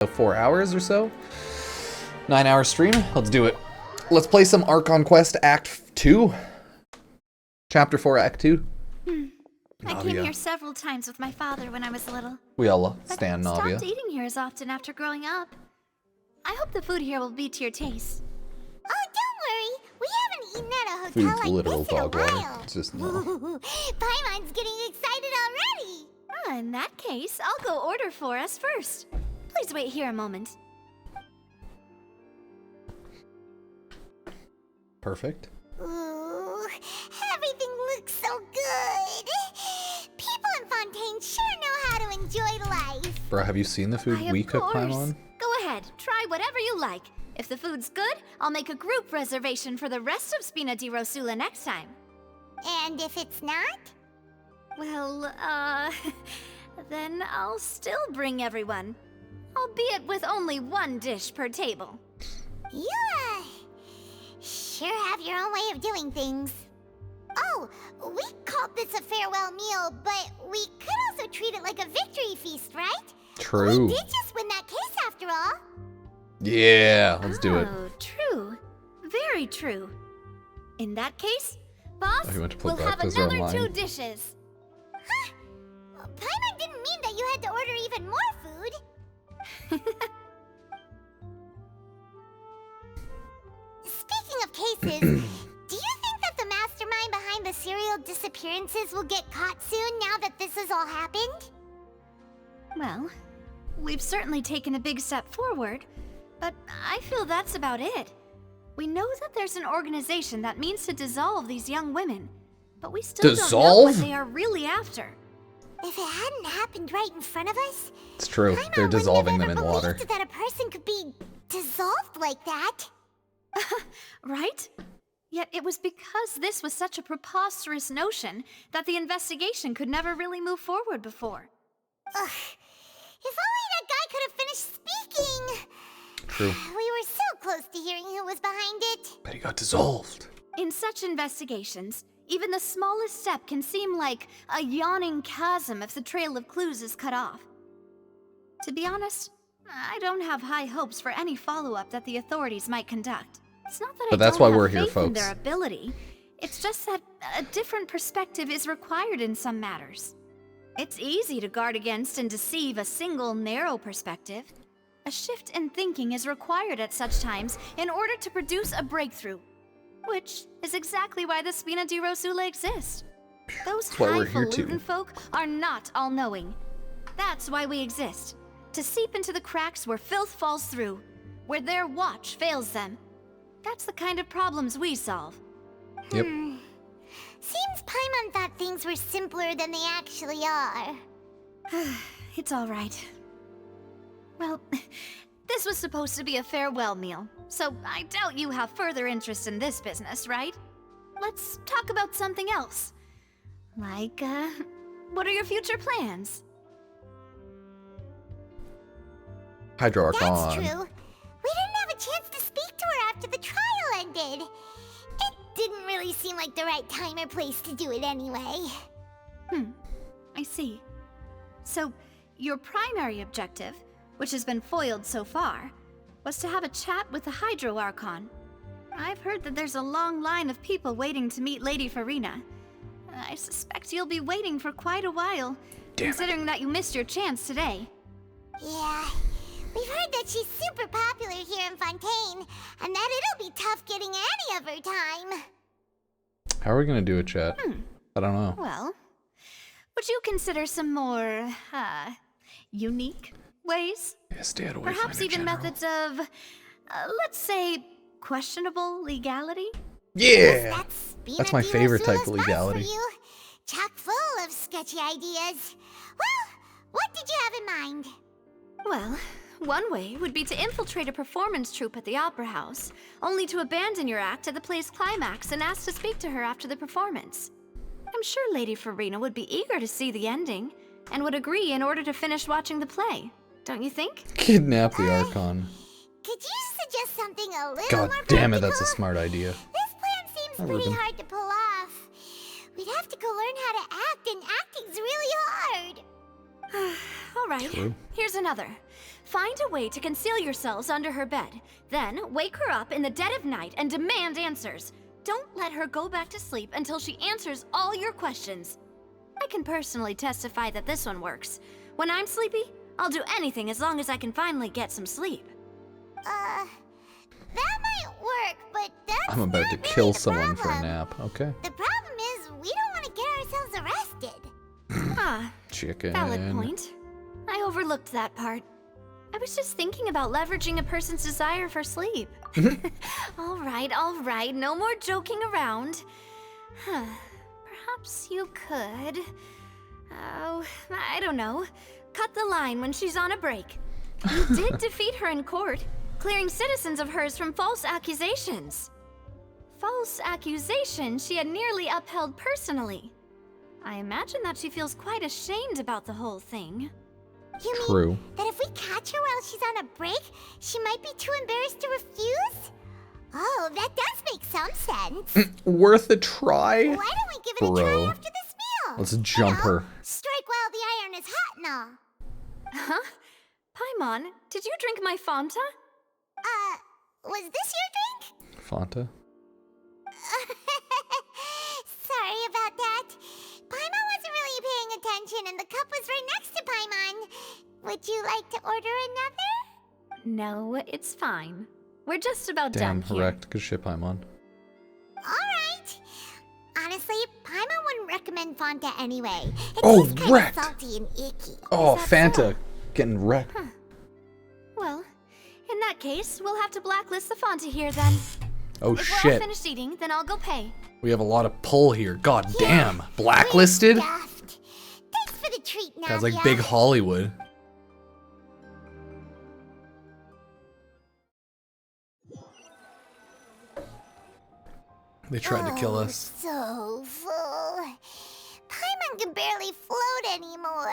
4 hours or so. 9-hour stream. Let's do it. Let's play some Archon Quest Act 2. Chapter 4, Act 2. I came here several times with my father when I was little. We all stand Navia. Stopped eating here as often after growing up. I hope the food here will be to your taste. Oh, don't worry. We haven't eaten at a hotel Food's like literal this in a dog water. while. It's just no. Paimon's getting excited already. In that case, I'll go order for us first. Please wait here a moment. Perfect. Ooh, everything looks so good. People in Fontaine sure know how to enjoy life. Bro, have you seen the food Why, we of cook, course. Paimon? Go ahead, try whatever you like. If the food's good, I'll make a group reservation for the rest of Spina di Rosula next time. And if it's not? Well, then I'll still bring everyone. Albeit with only one dish per table. You, sure have your own way of doing things. Oh, we called this a farewell meal, but we could also treat it like a victory feast, right? True. We did just win that case after all. Yeah, let's do it. Oh, true. Very true. In that case, boss, Oh, he went to play we'll have Black Desert another 2 Online. dishes. Huh? Paimon didn't mean that you had to order even more food. Speaking of cases, do you think that the mastermind behind the serial disappearances will get caught soon now that this has all happened? Well, we've certainly taken a big step forward, but I feel that's about it. We know that there's an organization that means to dissolve these young women, but we still don't know Dissolve? what they are really after. If it hadn't happened right in front of us, It's true. Paimon They're wouldn't have dissolving them ever in water. believed that a person could be dissolved like that. Right? Yet it was because this was such a preposterous notion that the investigation could never really move forward before. Ugh. If only that guy could have finished speaking. True. We were so close to hearing who was behind it. But he got dissolved. In such investigations, even the smallest step can seem like a yawning chasm if the trail of clues is cut off. To be honest, I don't have high hopes for any follow-up that the authorities might conduct. It's not that But I that's don't why we're have here, faith in folks. their ability. It's just that a different perspective is required in some matters. It's easy to guard against and deceive a single narrow perspective. A shift in thinking is required at such times in order to produce a breakthrough. Which is exactly why the Spina di Rosula exists. Those That's why we're here highfalutin too. folk are not all-knowing. That's why we exist. To seep into the cracks where filth falls through, where their watch fails them. That's the kind of problems we solve. Yep. Seems Paimon thought things were simpler than they actually are. It's all right. Well, this was supposed to be a farewell meal, so I doubt you have further interest in this business, right? Let's talk about something else. Like, what are your future plans? Hydro Archon. That's true. We didn't have a chance to speak to her after the trial ended. It didn't really seem like the right time or place to do it anyway. I see. So, your primary objective, which has been foiled so far, was to have a chat with the Hydro Archon. I've heard that there's a long line of people waiting to meet Lady Farina. I suspect you'll be waiting for quite a while, considering that you missed your chance today. Yeah, we've heard that she's super popular here in Fontaine, and that it'll be tough getting any of her time. How are we gonna do a chat? I don't know. Well, would you consider some more, unique ways? Yeah, stay out of Perhaps even methods of, let's say, questionable legality? Yeah! Spina That's my di favorite type of Rosula's mouth legality. For you. Chock full of sketchy ideas. Well, what did you have in mind? Well, one way would be to infiltrate a performance troupe at the Opera House, only to abandon your act at the play's climax and ask to speak to her after the performance. I'm sure Lady Farina would be eager to see the ending, and would agree in order to finish watching the play. Don't you think? Kidnap the Archon. Could you suggest something a little God more damn it, that's a practical? smart idea. This plan seems I pretty would. hard to pull off. We'd have to go learn how to act, and acting's really hard. All right, True. here's another. Find a way to conceal yourselves under her bed. Then wake her up in the dead of night and demand answers. Don't let her go back to sleep until she answers all your questions. I can personally testify that this one works. When I'm sleepy, I'll do anything as long as I can finally get some sleep. That might work, but that's I'm about to not kill really the someone for a problem. nap. Okay. The problem is we don't want to get ourselves arrested. Ah, Chicken. valid point. I overlooked that part. I was just thinking about leveraging a person's desire for sleep. All right, no more joking around. Perhaps you could... Oh, I don't know. Cut the line when she's on a break. You did defeat her in court, clearing citizens of hers from false accusations. False accusations she had nearly upheld personally. I imagine that she feels quite ashamed about the whole thing. You True. mean that if we catch her while she's on a break, she might be too embarrassed to refuse? Oh, that does make some sense. Worth a try? Why don't we give it a try Bro. after this meal? Let's jump her. Strike while the iron is hot and all. Huh? Paimon, did you drink my Fanta? Was this your drink? Fanta? Sorry about that. Paimon wasn't really paying attention and the cup was right next to Paimon. Would you like to order another? No, it's fine. We're just about Damn, done here. wrecked. Good shit, Paimon. Alright. Honestly, Paimon wouldn't recommend Fonta anyway. It Oh, tastes kind wrecked. of salty and icky. Oh, Is that so? Fanta. Getting wrecked. Well, in that case, we'll have to blacklist the Fanta here then. Oh, If we're all shit. finished eating, then I'll go pay. We have a lot of pull here. God damn. Blacklisted? Stuffed. Thanks for the treat, Navia. Sounds like big Hollywood. They tried to kill us. So full. Paimon can barely float anymore.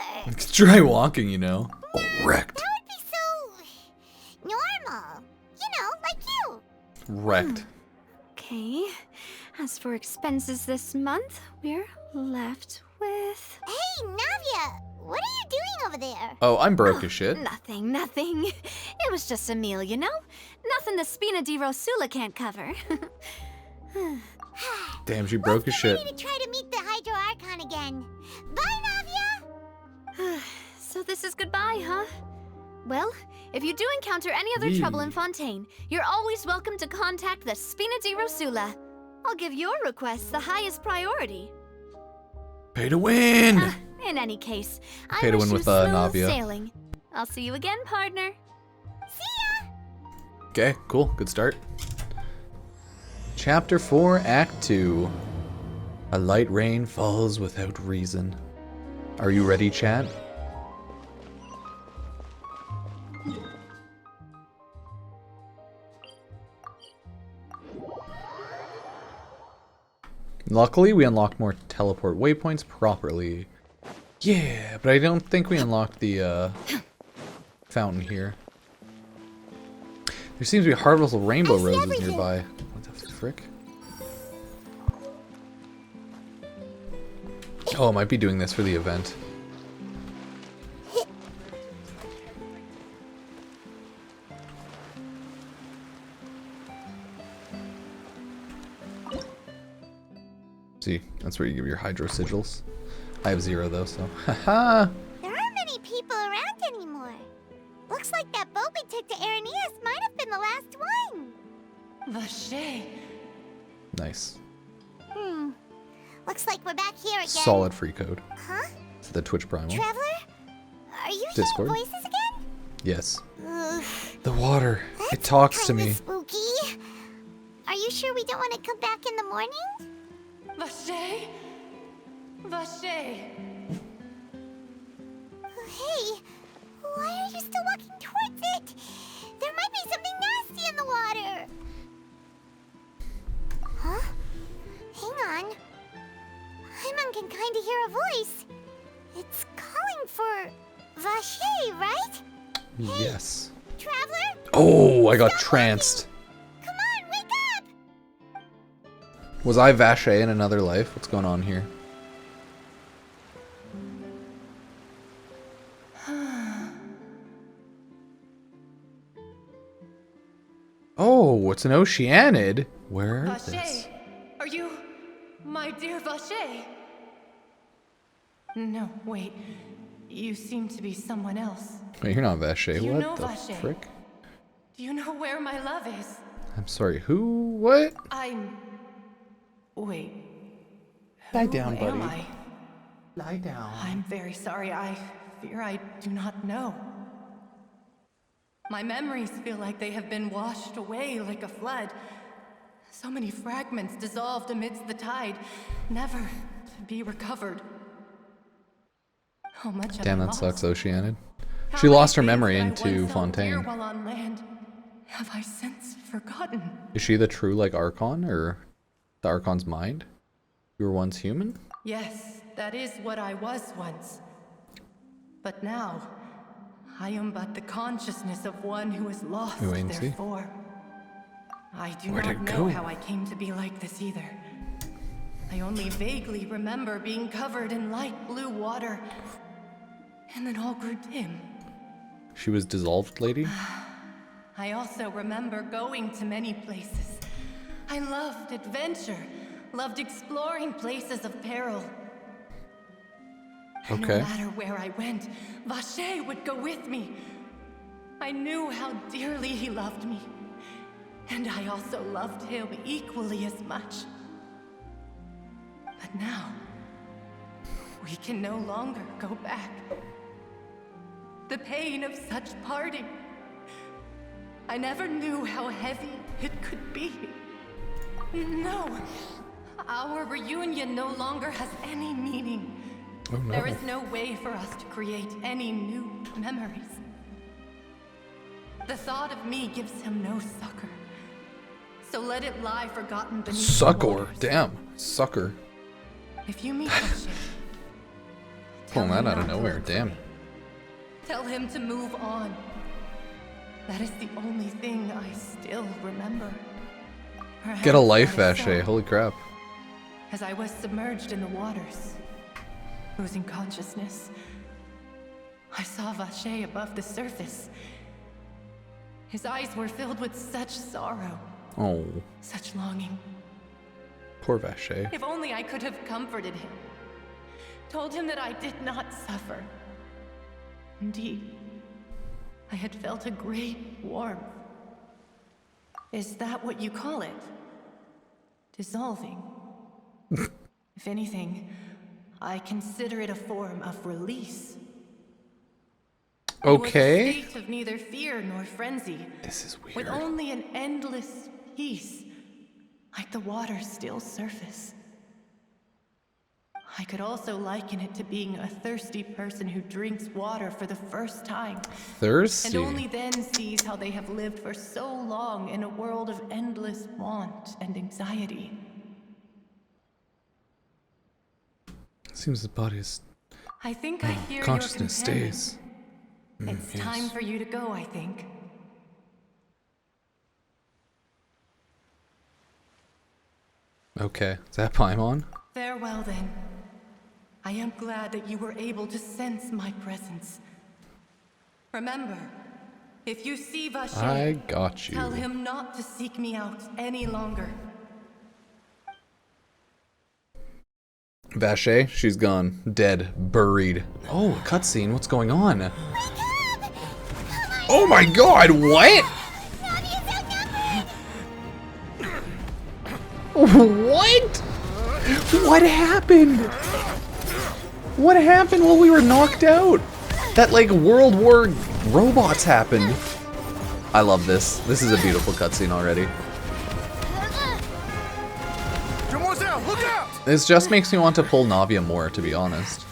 Try walking, you know. Oh, wrecked. That would be so normal. You know, like you. Wrecked. Okay. As for expenses this month, we're left with... Hey, Navia, what are you doing over there? Oh, I'm broke as shit. Nothing. It was just a meal, you know? Nothing the Spina di Rosula can't cover. Damn, she broke as shit. Ready to try to meet the Hydro Archon again. Bye, Navia. So this is goodbye, huh? Well, if you do encounter any other trouble in Fontaine, you're always welcome to contact the Spina di Rosula. I'll give your request the highest priority. Pay to win! In any case, I Pay to wish win you with, smooth Navia. sailing. I'll see you again, partner. See ya. Okay, cool. Good start. Chapter 4, Act 2. A light rain falls without reason. Are you ready, chat? Luckily, we unlocked more teleport waypoints properly. Yeah, but I don't think we unlocked the fountain here. There seems to be harvestable rainbow roses nearby. What the frick? Oh, I might be doing this for the event. See, that's where you give your hydro sigils. I have 0 though, so haha. There aren't many people around anymore. Looks like that boat we took to Araneas might have been the last one. Vache. Nice. Looks like we're back here again. Solid free code. Huh? For the Twitch Primal. Traveler? Are you Discord? hearing voices again? Yes. Ugh, The water. It that's talks to kinda me. Spooky. Are you sure we don't want to come back in the morning? Vache. Vache. Hey, why are you still walking towards it? There might be something nasty in the water. Huh? Hang on. Paimon can kinda hear a voice. It's calling for Vache, right? Yes. Traveler? Oh, I got tranced. Come on, wake up! Was I Vache in another life? What's going on here? Oh, it's an Oceanid. Where is this? Vache, are you my dear Vache? No, wait. You seem to be someone else. Wait, you're not Vache. You What know the Vache. frick? Do you know where my love is? I'm sorry. Who? What? Wait. Lie Who down, am buddy. I? Lie down. I'm very sorry. I fear I do not know. My memories feel like they have been washed away like a flood. So many fragments dissolved amidst the tide, never to be recovered. How much Damn, have I that lost? sucks, Oceanid. How She many lost her things memory that I into once held dear Fontaine. while on land have I since forgotten? Is she the true, like, Archon, or the Archon's mind? You were once human? Yes, that is what I was once. But now, I am but the consciousness of one who is lost, Wait and see. therefore. I do Where'd not it know go? how I came to be like this either. I only vaguely remember being covered in light blue water, and then all grew dim. She was dissolved, lady? I also remember going to many places. I loved adventure, loved exploring places of peril. Okay. No matter where I went, Vache would go with me. I knew how dearly he loved me, and I also loved him equally as much. But now, we can no longer go back. The pain of such parting, I never knew how heavy it could be. No, our reunion no longer has any meaning. Oh no. There is no way for us to create any new memories. The thought of me gives him no succor. So let it lie forgotten beneath the Succor. waters. Damn. Sucker. If you meet Vache, Pulling tell that him out of not to nowhere. look for Damn. me. Tell him to move on. That is the only thing I still remember. Get a Perhaps life, that is Vache. so. Holy crap. As I was submerged in the waters, losing consciousness, I saw Vache above the surface. His eyes were filled with such sorrow, Oh. such longing. Poor Vache. If only I could have comforted him, told him that I did not suffer. Indeed, I had felt a great warmth. Is that what you call it? Dissolving? If anything, I consider it a form of release. It was a Okay. state of neither fear nor frenzy, This is weird. with only an endless peace, like the water's still surface. I could also liken it to being a thirsty person who drinks water for the first time, Thirsty. and only then sees how they have lived for so long in a world of endless want and anxiety. Seems the body is. I think I hear Consciousness your companion. stays. It's yes. time for you to go, I think. Okay. Is that Paimon? Farewell, then. I am glad that you were able to sense my presence. Remember, if you see Vache, I got you. tell him not to seek me out any longer. Vache, she's gone. Dead. Buried. Oh, a cutscene. What's going on? Oh my god, what? What? What happened? What happened while we were knocked out? That, like, World War robots happened. I love this. This is a beautiful cutscene already. Look out! This just makes me want to pull Navia more, to be honest.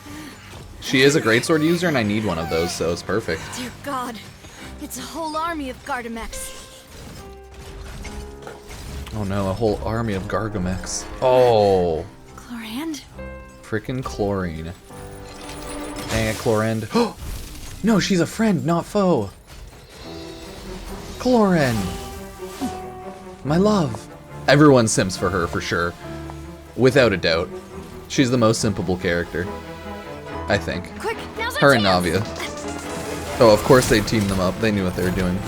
She is a greatsword user, and I need one of those, so it's perfect. Dear God, it's a whole army of Gardamex. Oh no, a whole army of Gargamex. Oh, Chlorand? frickin' chlorine. Dang it, Chlorend. Oh, no, she's a friend, not foe. Chlorend. My love. Everyone simps for her, for sure. Without a doubt. She's the most simpable character. I think. Quick, now's Her our and chance. Navia. Oh, of course they teamed them up. They knew what they were doing.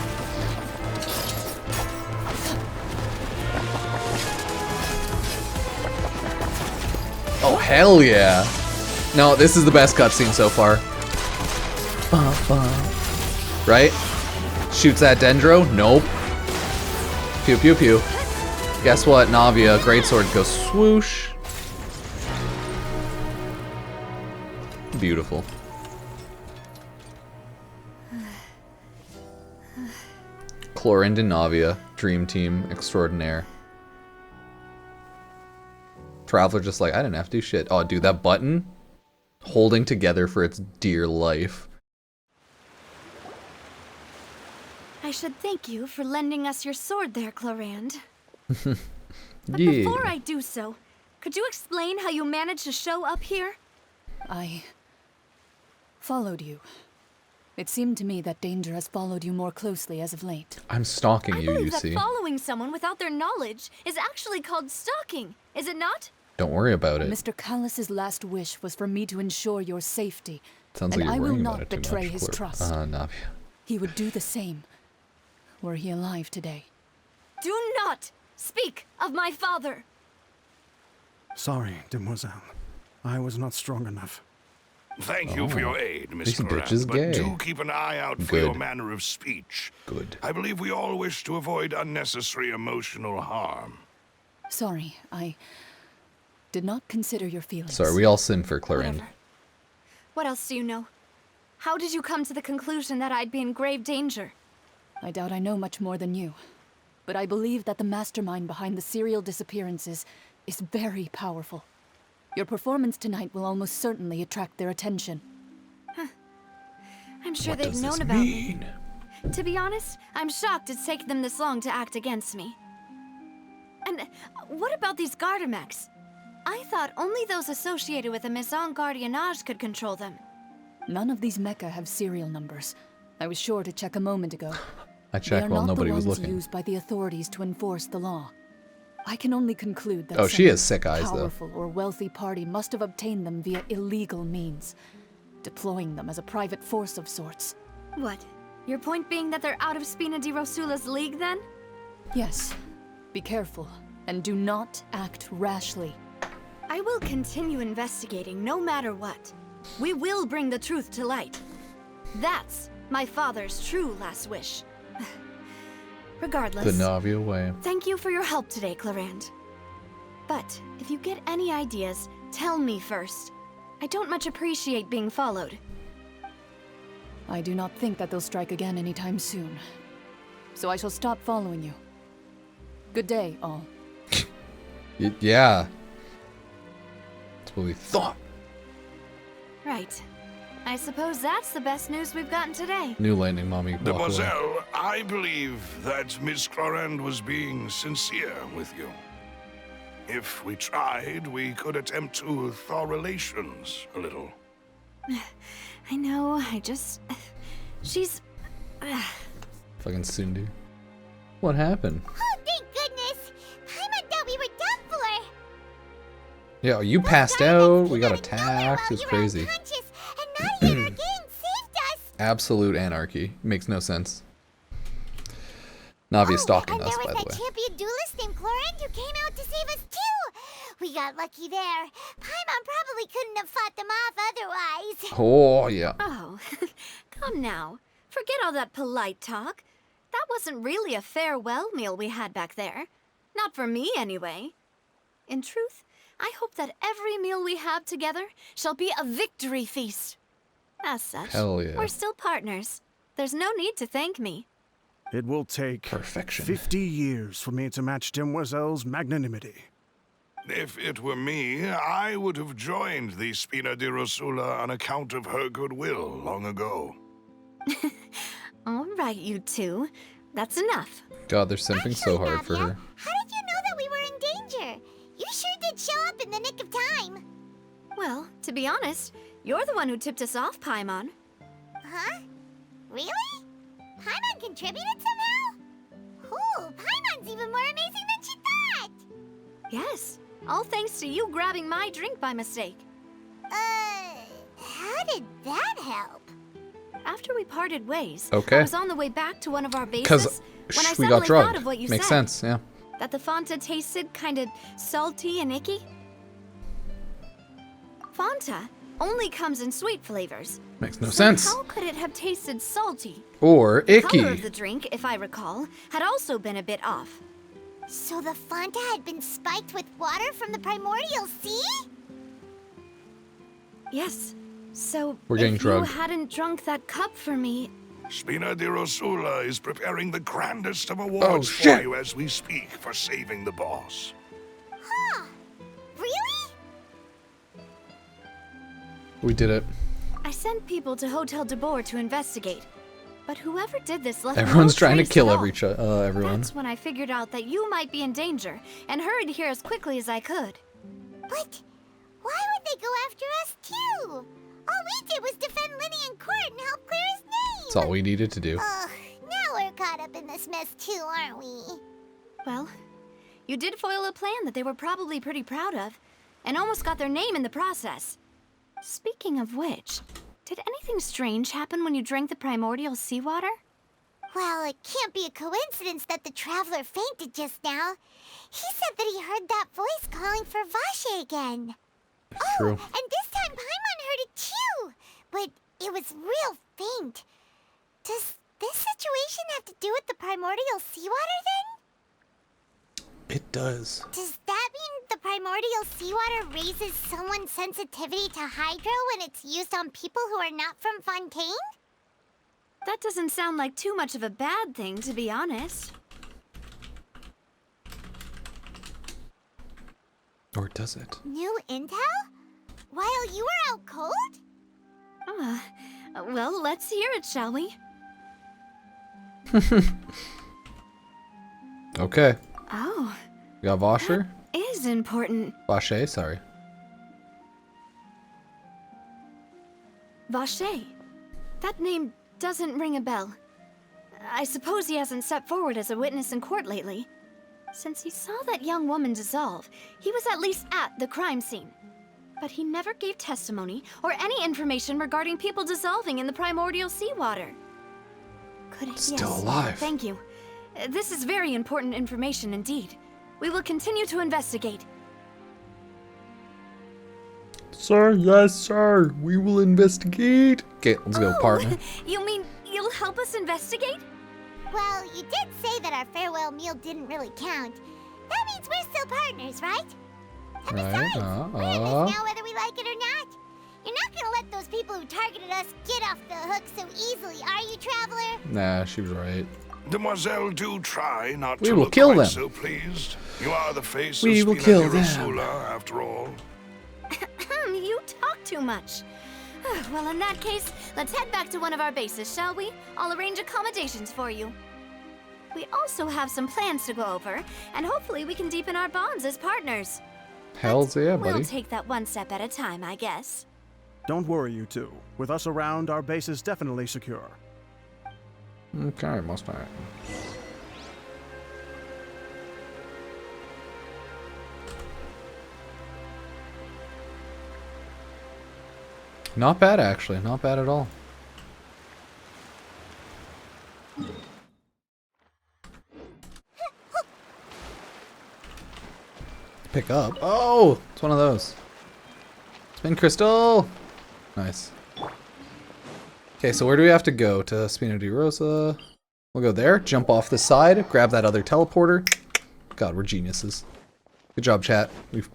Oh, hell yeah. No, this is the best cutscene so far. Right? Shoots at Dendro? Nope. Pew pew pew. Guess what, Navia? Greatsword goes swoosh. Beautiful. Clorinda Navia, Dream Team Extraordinaire. Traveler just like, I didn't have to do shit. Oh, dude, that button? Holding together for its dear life. I should thank you for lending us your sword there, Clorinde. But Yeah. before I do so, could you explain how you managed to show up here? I followed you. It seemed to me that danger has followed you more closely as of late. I'm stalking I you, believe you that see. following someone without their knowledge is actually called stalking, is it not? Don't worry about it. Mr. Callus's last wish was for me to ensure your safety. Sounds and like I you're will worrying not about it too betray much. his trust. Navia. He would do the same, were he alive today. Do not speak of my father. Sorry, demoiselle. I was not strong enough. Thank you for your aid, Miss This bitch Cloran, is but gay. do keep an eye out for Good. your manner of speech. Good. I believe we all wish to avoid unnecessary emotional harm. Sorry, I did not consider your feelings. Sorry, we all sin for Clorinda. Whatever. What else do you know? How did you come to the conclusion that I'd be in grave danger? I doubt I know much more than you. But I believe that the mastermind behind the serial disappearances is very powerful. Your performance tonight will almost certainly attract their attention. I'm sure What they've does known this about mean? me. To be honest, I'm shocked it's taken them this long to act against me. And what about these Gardamex? I thought only those associated with the Maison Gardiennage could control them. None of these mecha have serial numbers. I was sure to check a moment ago. I They checked are while not nobody the was ones looking. used by the authorities to enforce the law. I can only conclude that Oh, she some has sick eyes, though. powerful or wealthy party must have obtained them via illegal means, deploying them as a private force of sorts. What? Your point being that they're out of Spina di Rosula's league, then? Yes, be careful, and do not act rashly. I will continue investigating no matter what. We will bring the truth to light. That's my father's true last wish. Regardless, The Navia way. thank you for your help today, Clorinde. But if you get any ideas, tell me first. I don't much appreciate being followed. I do not think that they'll strike again anytime soon. So I shall stop following you. Good day, all. Yeah. That's what we thought. Right. I suppose that's the best news we've gotten today. New lightning, mommy. Walk away. Mademoiselle, I believe that Miss Cloran was being sincere with you. If we tried, we could attempt to thaw relations a little. I know, I just... She's... Fucking Sundu. What happened? Oh, thank goodness! Paimon thought we were done for! Yeah, you passed out. We got attacked. It's crazy. Unconscious, and Nadia and our gang saved us! Absolute anarchy. Makes no sense. Navia's stalking and us, there by was the that way. champion duelist named Cloran who came out to save us too! We got lucky there. Paimon probably couldn't have fought them off otherwise. Oh, yeah. Oh, come now. Forget all that polite talk. That wasn't really a farewell meal we had back there. Not for me, anyway. In truth, I hope that every meal we have together shall be a victory feast. As such, Hell yeah. we're still partners. There's no need to thank me. It will take Perfection. 50 years for me to match Demoiselle's magnanimity. If it were me, I would have joined the Spina di Rosula on account of her goodwill long ago. All right, you two. That's enough. God, they're simping so hard for Nadia, her. how did you know that we were in danger? You sure did show up in the nick of time. Well, to be honest, you're the one who tipped us off, Paimon. Huh? Really? Paimon contributed somehow? Ooh, Paimon's even more amazing than she thought! Yes, all thanks to you grabbing my drink by mistake. How did that help? After we parted ways, Okay. I was on the way back to one of our Because bases when I we suddenly got thought drugged. of what you Makes said. sense, yeah. That the Fonta tasted kind of salty and icky. Fanta only comes in sweet flavors. Makes no So sense. how could it have tasted salty? Or The color of icky. the drink, if I recall, had also been a bit off. So the Fanta had been spiked with water from the primordial sea? Yes. So We're getting if drugged. you hadn't drunk that cup for me, Spina di Rosula is preparing the grandest of awards for shit. you as we speak for saving the boss. Huh. Really? We did it. I sent people to Hotel de Boer to investigate. But whoever did this left Everyone's no trying to trace kill at all. everyone. That's when I figured out that you might be in danger and hurried here as quickly as I could. But why would they go after us too? All we did was defend Linny in court and help clear his name. That's all we needed to do. Ugh, now we're caught up in this mess too, aren't we? Well, you did foil a plan that they were probably pretty proud of, and almost got their name in the process. Speaking of which, did anything strange happen when you drank the primordial seawater? Well, it can't be a coincidence that the traveler fainted just now. He said that he heard that voice calling for Vache again. True. And this time Paimon heard it too, but it was real faint. Does this situation have to do with the primordial seawater then? It does. Does that mean the primordial seawater raises someone's sensitivity to hydro when it's used on people who are not from Fontaine? That doesn't sound like too much of a bad thing, to be honest. Or does it? New intel? While you were out cold? Well, let's hear it, shall we? Okay. Oh, We got Vosher? is important. Vache, sorry. Vache. That name doesn't ring a bell. I suppose he hasn't stepped forward as a witness in court lately. Since he saw that young woman dissolve, he was at least at the crime scene. But he never gave testimony or any information regarding people dissolving in the primordial seawater. Still alive. Thank you. This is very important information indeed. We will continue to investigate. Sir, yes, sir. We will investigate. Okay, let's go, partner. You mean you'll help us investigate? Well, you did say that our farewell meal didn't really count. That means we're still partners, right? And Right, besides, we're in this now whether we like it or not. You're not gonna let those people who targeted us get off the hook so easily, are you, Traveler? Nah, she was right. Demoiselle, do try not We to will look kill quite them. so pleased. You are the face We of will Spina kill di them. Rosula, after all. You talk too much. Well, in that case, let's head back to one of our bases, shall we? I'll arrange accommodations for you. We also have some plans to go over, and hopefully we can deepen our bonds as partners. Hells yeah, We'll buddy. take that one step at a time, I guess. Don't worry, you two. With us around, our base is definitely secure. Okay, Mustang. Not bad, actually. Not bad at all. Pick up. Oh, it's one of those. Spin crystal. Nice. Okay, so where do we have to go? To Spina di Rosa. We'll go there, jump off the side, grab that other teleporter. God, we're geniuses. Good job, chat.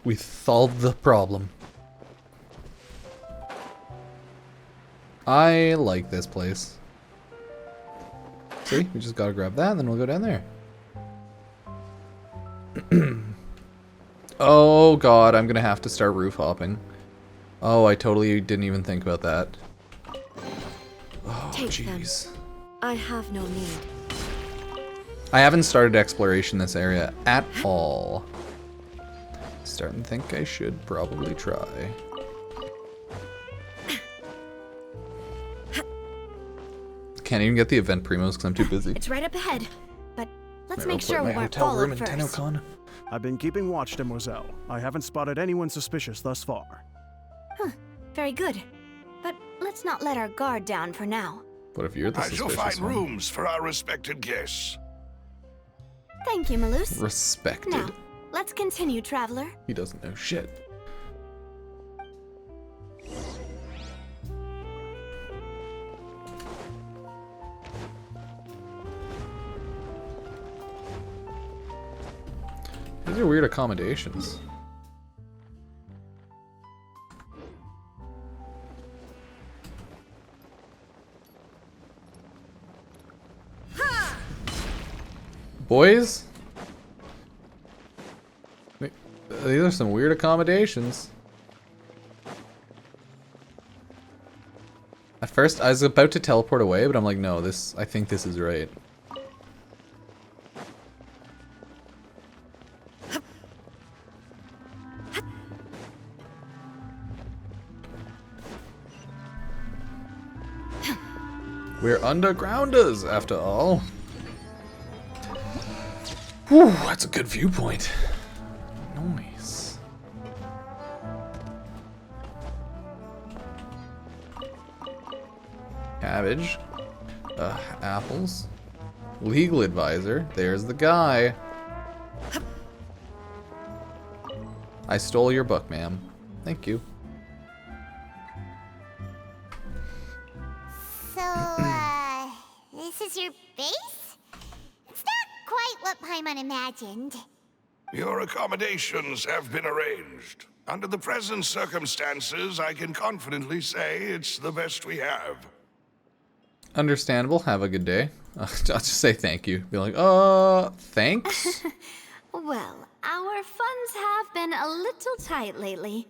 We've solved the problem. I like this place. See, we just gotta grab that, and then we'll go down there. Oh god, I'm gonna have to start roof hopping. Oh, I totally didn't even think about that. Oh, Take them. jeez. I have no need. I haven't started exploration this area at all. Starting to think I should probably try. Can't even get the event primos because I'm too busy. It's right up ahead, but let's Maybe make I'll put sure my we weren't hotel room followed in first. TennoCon. I've been keeping watch, Demoiselle. I haven't spotted anyone suspicious thus far. Very good. But let's not let our guard down for now. What if you're the I shall suspicious find one? rooms for our respected guests. Thank you, Malus. Respected. Now, let's continue, Traveler. He doesn't know shit. These are weird accommodations. Boys? These are some weird accommodations. At first, I was about to teleport away, but I'm like, no, I think this is right. We're undergrounders, after all. Whew, that's a good viewpoint. Nice. Cabbage. Apples. Legal advisor. There's the guy. I stole your book, ma'am. Thank you. So, this is your base? It's not quite what Paimon imagined. Your accommodations have been arranged. Under the present circumstances, I can confidently say it's the best we have. Understandable. Have a good day. I'll just say thank you. Be like, thanks? Well, our funds have been a little tight lately.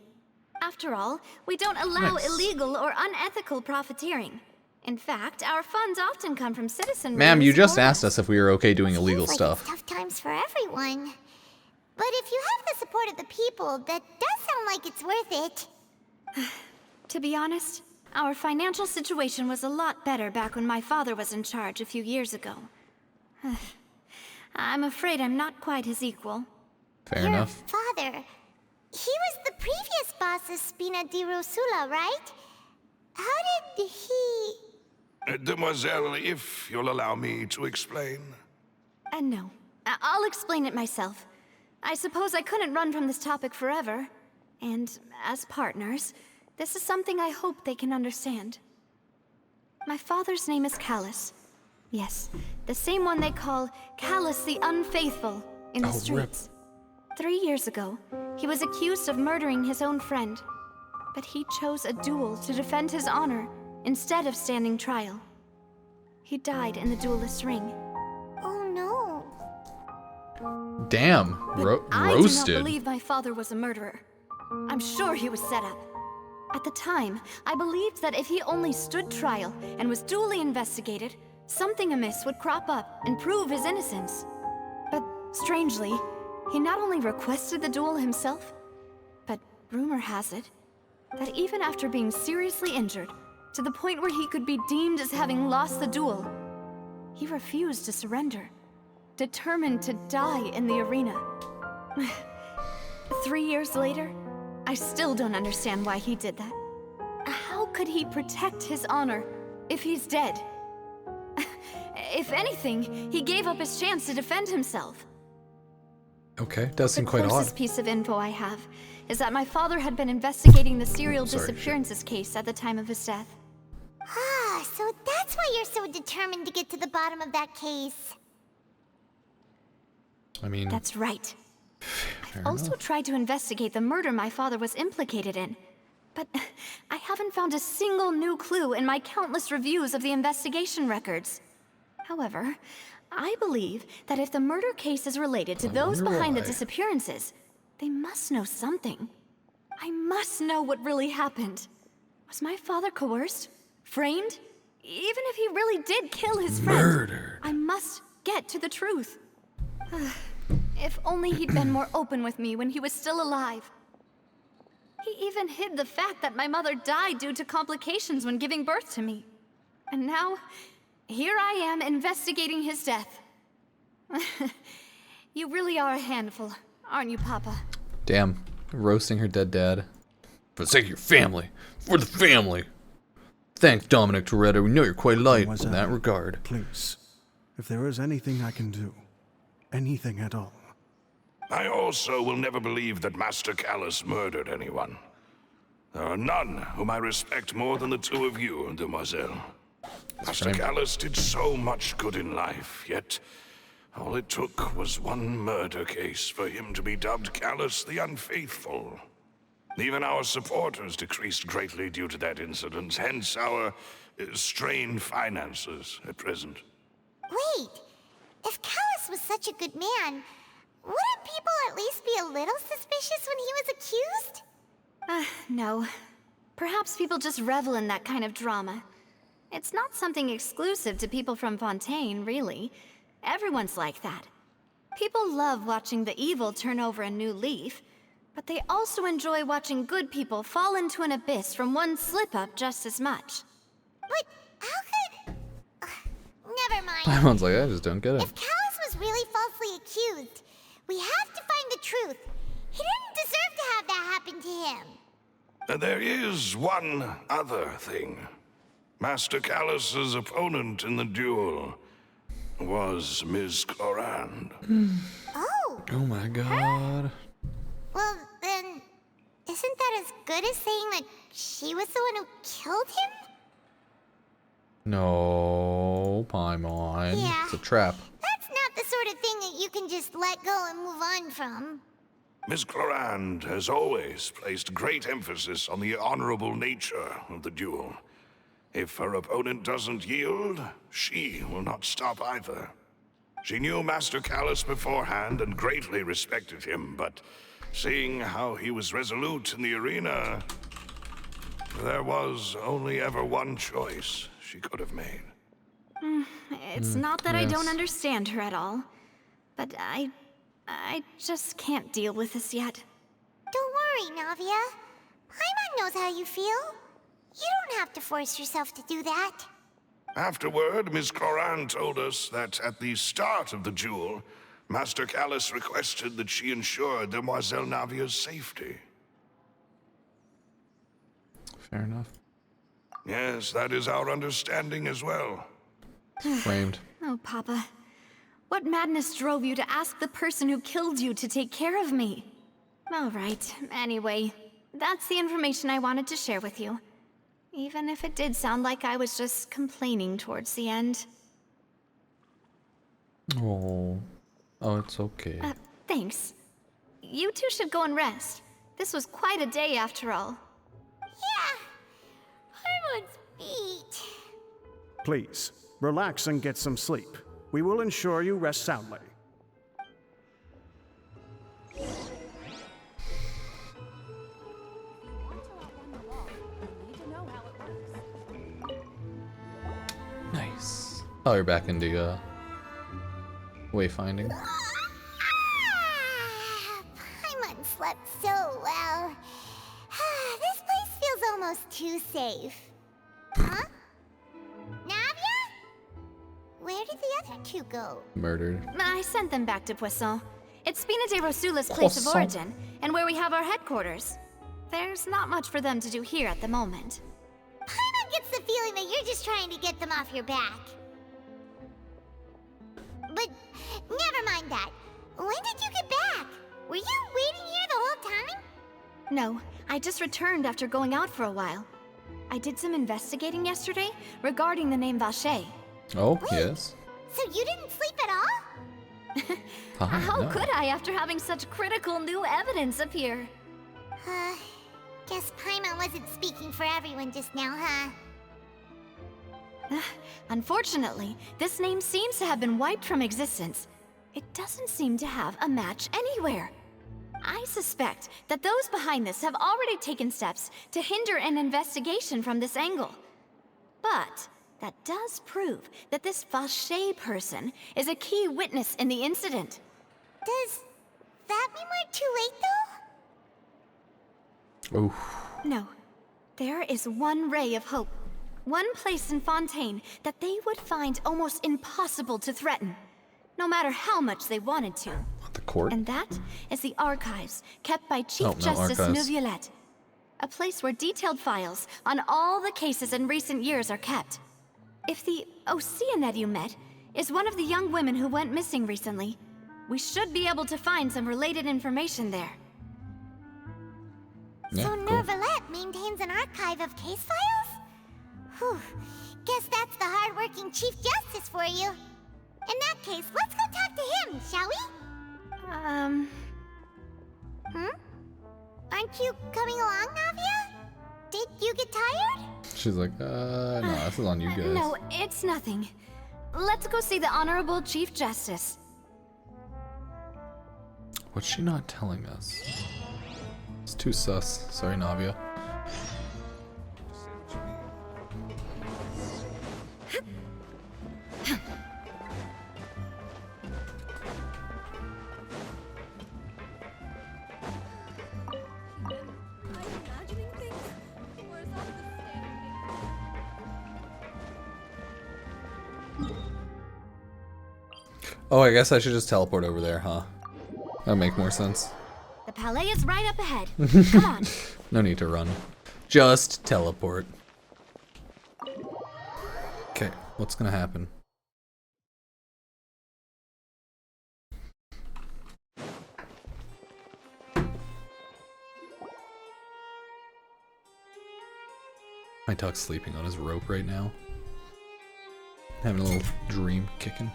After all, we don't allow Nice. illegal or unethical profiteering. In fact, our funds often come from citizenry. Ma'am, who you just support asked us if we were okay doing illegal Seems like stuff. it's tough times for everyone. But if you have the support of the people, that does sound like it's worth it. To be honest, our financial situation was a lot better back when my father was in charge a few years ago. I'm afraid I'm not quite his equal. Fair Your enough. father, he was the previous boss of Spina di Rosula, right? How did he... Demoiselle, if you'll allow me to explain. No, I'll explain it myself. I suppose I couldn't run from this topic forever. And as partners, this is something I hope they can understand. My father's name is Callus. Yes, the same one they call Callus the Unfaithful in the Oh, rip. streets. 3 years ago, he was accused of murdering his own friend. But he chose a duel to defend his honor instead of standing trial. He died in the duelist's ring. Oh no. Damn. But I do not Roasted. believe my father was a murderer. I'm sure he was set up. At the time, I believed that if he only stood trial and was duly investigated, something amiss would crop up and prove his innocence. But strangely, he not only requested the duel himself, but rumor has it that even after being seriously injured, to the point where he could be deemed as having lost the duel, he refused to surrender, determined to die in the arena. 3 years later, I still don't understand why he did that. How could he protect his honor if he's dead? If anything, he gave up his chance to defend himself. Okay, does seem The quite closest odd. piece of info I have is that my father had been investigating the serial Sorry, disappearances case at the time of his death. Ah, so that's why you're so determined to get to the bottom of that case. I mean, That's right. fair Also enough. tried to investigate the murder my father was implicated in. But I haven't found a single new clue in my countless reviews of the investigation records. However, I believe that if the murder case is related to those wonder behind the why. disappearances, they must know something. I must know what really happened. Was my father coerced? Framed? Even if he really did kill his friend, Murdered. I must get to the truth. If only he'd been more open with me when he was still alive. He even hid the fact that my mother died due to complications when giving birth to me. And now, here I am investigating his death. You really are a handful, aren't you, Papa? Damn. Roasting her dead dad. For the sake of your family. For the family. Thanks, Dominic Toretto. We know you're quite light in Mademoiselle, that regard. Please, if there is anything I can do, anything at all, I also will never believe that Master Callus murdered anyone. There are none whom I respect more than the two of you, Demoiselle. Master right. Callus did so much good in life, yet All it took was one murder case for him to be dubbed Callus the Unfaithful. Even our supporters decreased greatly due to that incident, hence our strained finances at present. Wait, if Callus was such a good man, wouldn't people at least be a little suspicious when he was accused? No. Perhaps people just revel in that kind of drama. It's not something exclusive to people from Fontaine, really. Everyone's like that. People love watching the evil turn over a new leaf, but they also enjoy watching good people fall into an abyss from one slip-up just as much. But how could... never mind. Paimon's like, I just don't get it. If Callus was really falsely accused, we have to find the truth. He didn't deserve to have that happen to him. There is one other thing. Master Callus's opponent in the duel was Ms. Clorand. Oh! Oh my god. Well, then, isn't that as good as saying that she was the one who killed him? No, Paimon. Yeah. It's a trap. That's not the sort of thing that you can just let go and move on from. Ms. Clorand has always placed great emphasis on the honorable nature of the duel. If her opponent doesn't yield, she will not stop either. She knew Master Callus beforehand and greatly respected him, but seeing how he was resolute in the arena, there was only ever one choice she could have made. It's not that I don't yes. understand her at all, but I just can't deal with this yet. Don't worry, Navia. Paimon knows how you feel. You don't have to force yourself to do that. Afterward, Ms. Clorand told us that at the start of the duel, Master Callus requested that she ensure Demoiselle Navia's safety. Fair enough. Yes, that is our understanding as well. Framed. Oh, Papa. What madness drove you to ask the person who killed you to take care of me? All right, anyway, that's the information I wanted to share with you. Even if it did sound like I was just complaining towards the end. Oh. Oh, it's okay. Thanks. You two should go and rest. This was quite a day after all. Yeah. Paimon's beat. Please, relax and get some sleep. We will ensure you rest soundly. Nice. Oh, you're back in the wayfinding. Paimon slept so well. This place feels almost too safe. Huh? Navia? Where did the other two go? Murdered. I sent them back to Poisson. It's Spina de Rosula's place of Poisson. origin, and where we have our headquarters. There's not much for them to do here at the moment. Paimon gets the feeling that you're just trying to get them off your back. But never mind that. When did you get back? Were you waiting here the whole time? No, I just returned after going out for a while. I did some investigating yesterday regarding the name Vache. Oh, Wait. yes. So you didn't sleep at all? Hi, How no. could I after having such critical new evidence appear? Guess Paimon wasn't speaking for everyone just now, huh? Unfortunately, this name seems to have been wiped from existence. It doesn't seem to have a match anywhere. I suspect that those behind this have already taken steps to hinder an investigation from this angle. But that does prove that this Vache person is a key witness in the incident. Does that mean we're too late, though? Oof. No. There is one ray of hope. One place in Fontaine that they would find almost impossible to threaten, no matter how much they wanted to. The court? And that is the archives kept by Chief Oh, no, Justice archives. Neuvillette. A place where detailed files on all the cases in recent years are kept. If the Oceanette you met is one of the young women who went missing recently, we should be able to find some related information there. Yeah, So cool. Neuvillette maintains an archive of case files? Whew. Guess that's the hardworking Chief Justice for you. In that case, let's go talk to shall we? Aren't you coming along, Navia? Did you get tired? She's like, no, this is on you guys. No, it's nothing. Let's go see the Honorable Chief Justice. What's she not telling us? It's too sus. Sorry, Navia. Oh, I guess I should just teleport over there, huh? That'd make more sense. The palais is right up ahead. Come on. No need to run. Just teleport. Okay, what's gonna happen? My duck's sleeping on his rope right now. Having a little dream kicking.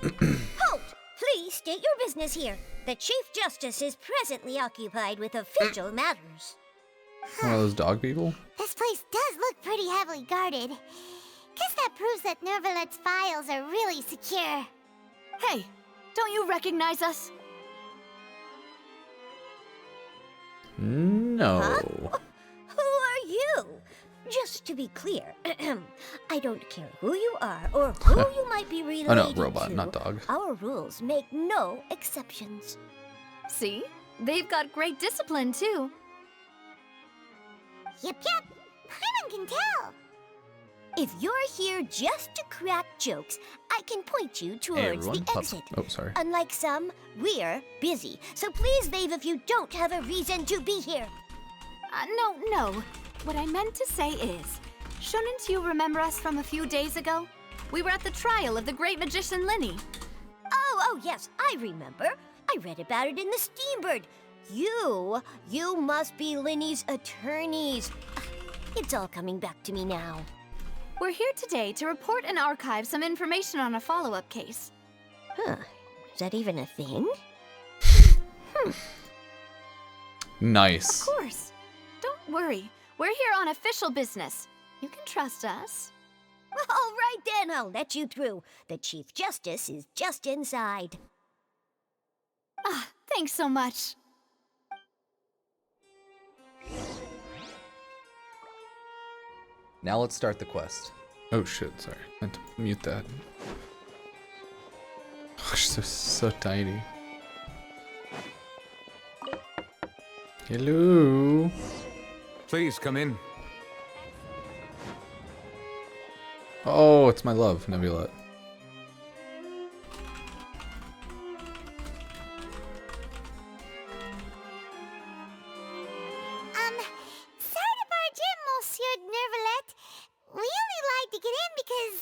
Halt! Please state your business here. The Chief Justice is presently occupied with official matters. One of those dog people? This place does look pretty heavily guarded. Guess that proves that Nervalet's files are really secure. Hey, don't you recognize us? No. Huh? Who are you? Just to be clear, I don't care who you are or who you might be related Oh no, robot, to. not dog. Our rules make no exceptions. See? They've got great discipline, too. Yep. Paimon can tell. If you're here just to crack jokes, I can point you towards everyone, the exit. Oh, sorry. Unlike some, we're busy. So please leave if you don't have a reason to be here. No. What I meant to say is, shouldn't you remember us from a few days ago? We were at the trial of the great magician Linny. Oh, yes, I remember. I read about it in the Steambird. You must be Linny's attorneys. It's all coming back to me now. We're here today to report and archive some information on a follow-up case. Huh, is that even a thing? Nice. Of course. Don't worry. We're here on official business. You can trust us. All right then, I'll let you through. The Chief Justice is just inside. Thanks so much. Now let's start the quest. Oh shit, sorry. I meant to mute that. Oh, she's so tiny. Hello. Please come in. Oh, it's my love, Nebula. Sorry to barge in, Monsieur Nervalet. We only lied to get in because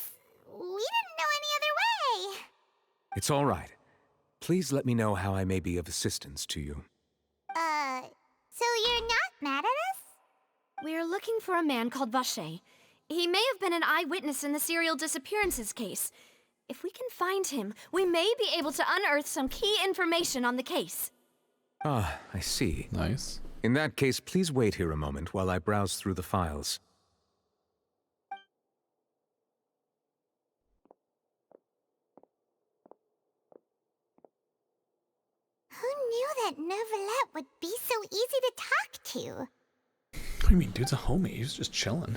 we didn't know any other way. It's all right. Please let me know how I may be of assistance to you. So you're not mad at us? We're looking for a man called Vacher. He may have been an eyewitness in the serial disappearances case. If we can find him, we may be able to unearth some key information on the case. Ah, I see. Nice. In that case, please wait here a moment while I browse through the files. Who knew that Nervalet would be so easy to talk to? What do you mean, dude's a homie? He's just chilling.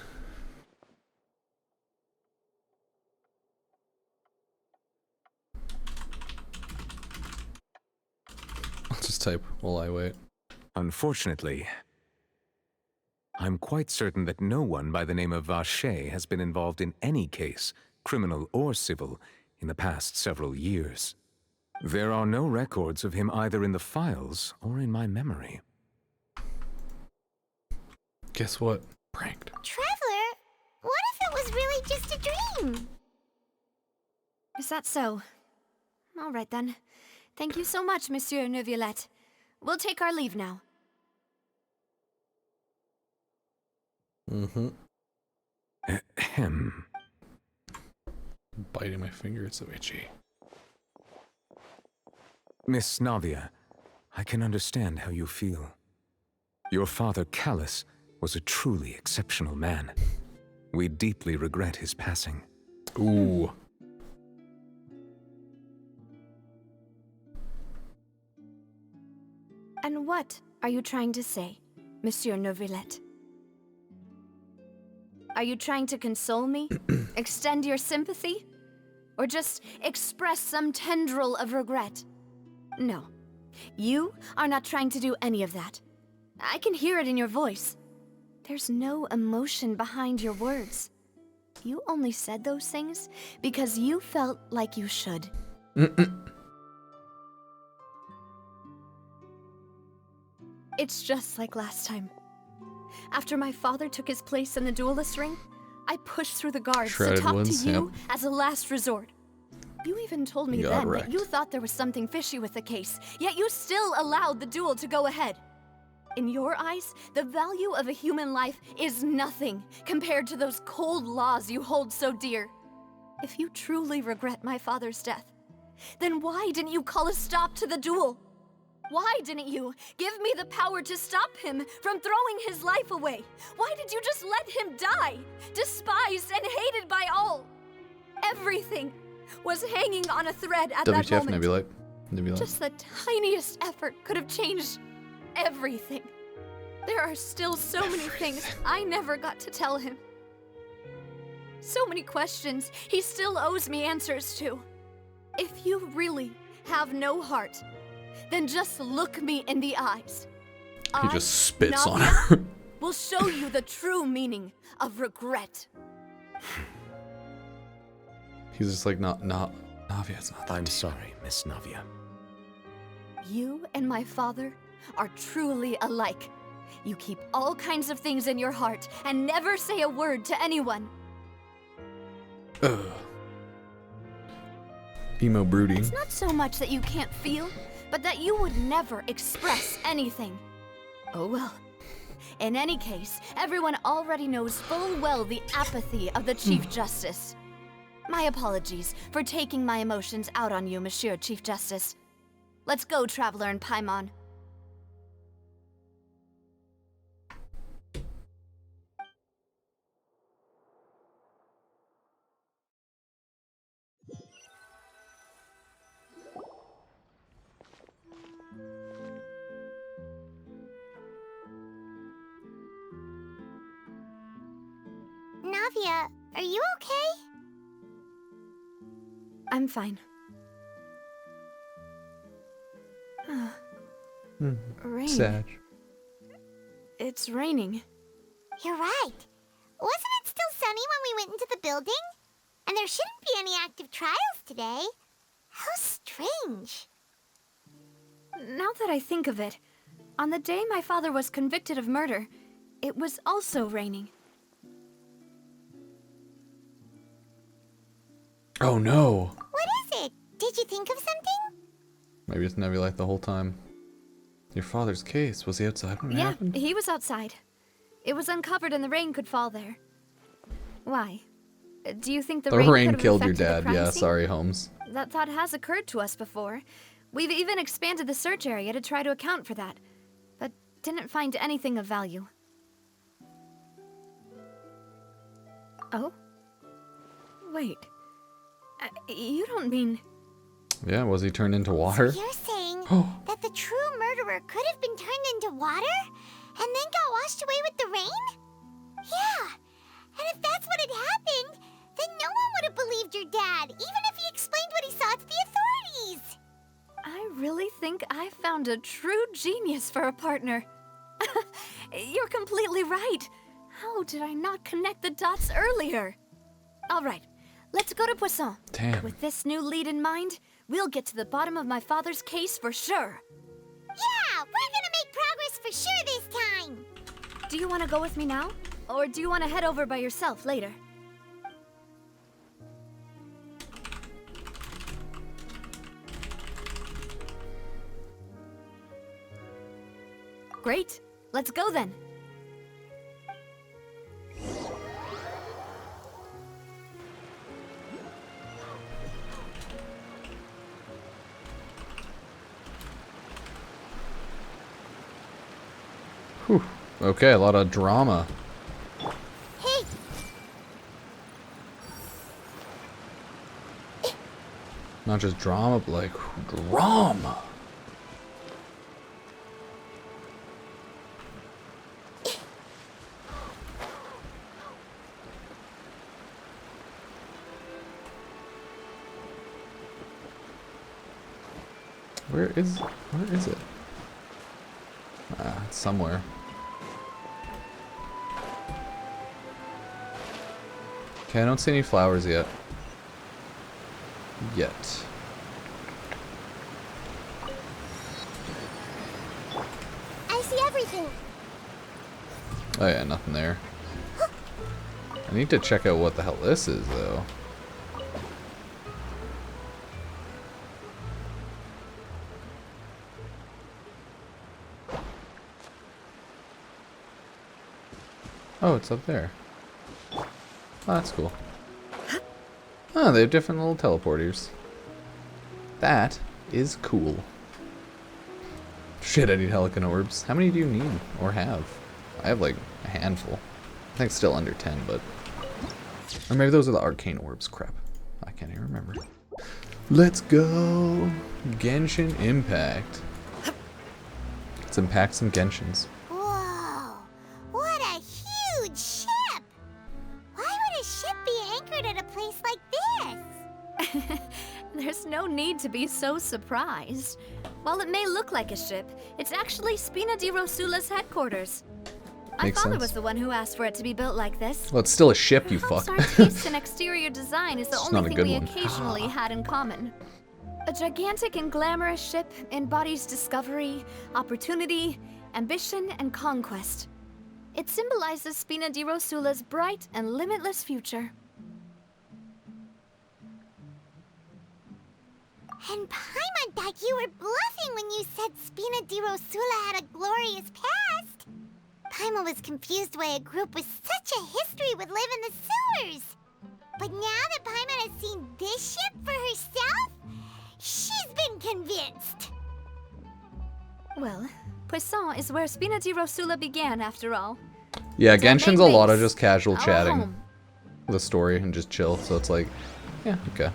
I'll just type while I wait. Unfortunately, I'm quite certain that no one by the name of Vacher has been involved in any case, criminal or civil, in the past several years. There are no records of him either in the files or in my memory. Guess what? Pranked. Traveler, what if it was really just a dream? Is that so? All right then. Thank you so much, Monsieur Neuvillette. We'll take our leave now. Mm-hmm. Ahem. Biting my finger, it's so itchy. Miss Navia, I can understand how you feel. Your father, Callus, was a truly exceptional man. We deeply regret his passing. Ooh. And what are you trying to say, Monsieur Neuvillette? Are you trying to console me? Extend your sympathy? Or just express some tendril of regret? No. You are not trying to do any of that. I can hear it in your voice. There's no emotion behind your words. You only said those things because you felt like you should. It's just like last time. After my father took his place in the duelist ring, I pushed through the guards to talk to you as a last resort. You even told me then that you thought there was something fishy with the case, yet you still allowed the duel to go ahead. In your eyes, the value of a human life is nothing compared to those cold laws you hold so dear. If you truly regret my father's death, then why didn't you call a stop to the duel? Why didn't you give me the power to stop him from throwing his life away? Why did you just let him die, despised and hated by all? Everything was hanging on a thread at that moment. Nebula. Just the tiniest effort could have changed everything. There are still so many things I never got to tell him. So many questions he still owes me answers to. If you really have no heart, then just look me in the eyes. He just spits on her. Will show you the true meaning of regret. He's just like, Navia, it's not that I'm deep. sorry, Miss Navia. You and my father are truly alike. You keep all kinds of things in your heart and never say a word to anyone. Ugh. Emo brooding. It's not so much that you can't feel, but that you would never express anything. Oh well. In any case, everyone already knows full well the apathy of the Chief Justice. My apologies for taking my emotions out on you, Monsieur Chief Justice. Let's go, Traveler and Paimon. Navia, are you okay? I'm fine. Rain. Sad. It's raining. You're right. Wasn't it still sunny when we went into the building? And there shouldn't be any active trials today. How strange. Now that I think of it, on the day my father was convicted of murder, it was also raining. Oh no. What is it? Did you think of something? Maybe it's Nebula the whole time. Your father's case, was he outside when it happened? Yeah, he was outside. It was uncovered and the rain could fall there. Why? Do you think the rain could have killed your affected the dad, yeah, crime scene? sorry, Holmes. That thought has occurred to us before. We've even expanded the search area to try to account for that, but didn't find anything of value. Oh? Wait. You don't mean... Yeah, was he turned into water? So you're saying that the true murderer could have been turned into water and then got washed away with the rain? Yeah. And if that's what had happened, then no one would have believed your dad, even if he explained what he saw to the authorities. I really think I found a true genius for a partner. You're completely right. How did I not connect the dots earlier? All right, let's go to Poisson. Damn. With this new lead in mind, we'll get to the bottom of my father's case for sure. Yeah, we're gonna make progress for sure this time. Do you want to go with me now? Or do you want to head over by yourself later? Great. Let's go then. Okay, a lot of drama. Hey! Not just drama, but like drama. Where is it? Ah, it's somewhere. Okay, I don't see any flowers yet. I see everything. Oh yeah, nothing there. I need to check out what the hell this is, though. Oh, it's up there. Oh, that's cool. Oh, they have different little teleporters. That is cool. Shit, I need Helican orbs. How many do you need or have? I have like a handful. I think still under 10, but... Or maybe those are the arcane orbs. Crap. I can't even remember. Let's go! Genshin Impact. Let's impact some Genshins. Whoa! What a huge ship! Why would a ship be anchored at a place like this? There's no need to be so surprised. While it may look like a ship, it's actually Spina di Rosula's headquarters. My father was the one who asked for it to be built like this. Well, it's still a ship, you fuck. Our taste in exterior design is the It's only not a thing we good one. occasionally had in common. A gigantic and glamorous ship embodies discovery, opportunity, ambition, and conquest. It symbolizes Spina di Rosula's bright and limitless future. And Paimon thought you were bluffing when you said Spina di Rosula had a glorious past. Paimon was confused why a group with such a history would live in the sewers. But now that Paimon has seen this ship for herself, she's been convinced. Well, Poisson is where Spina di Rosula began, after all. Yeah, It's our Genshin's a main lot of base, just casual our chatting. home. The story and just chill, so it's like, yeah, okay.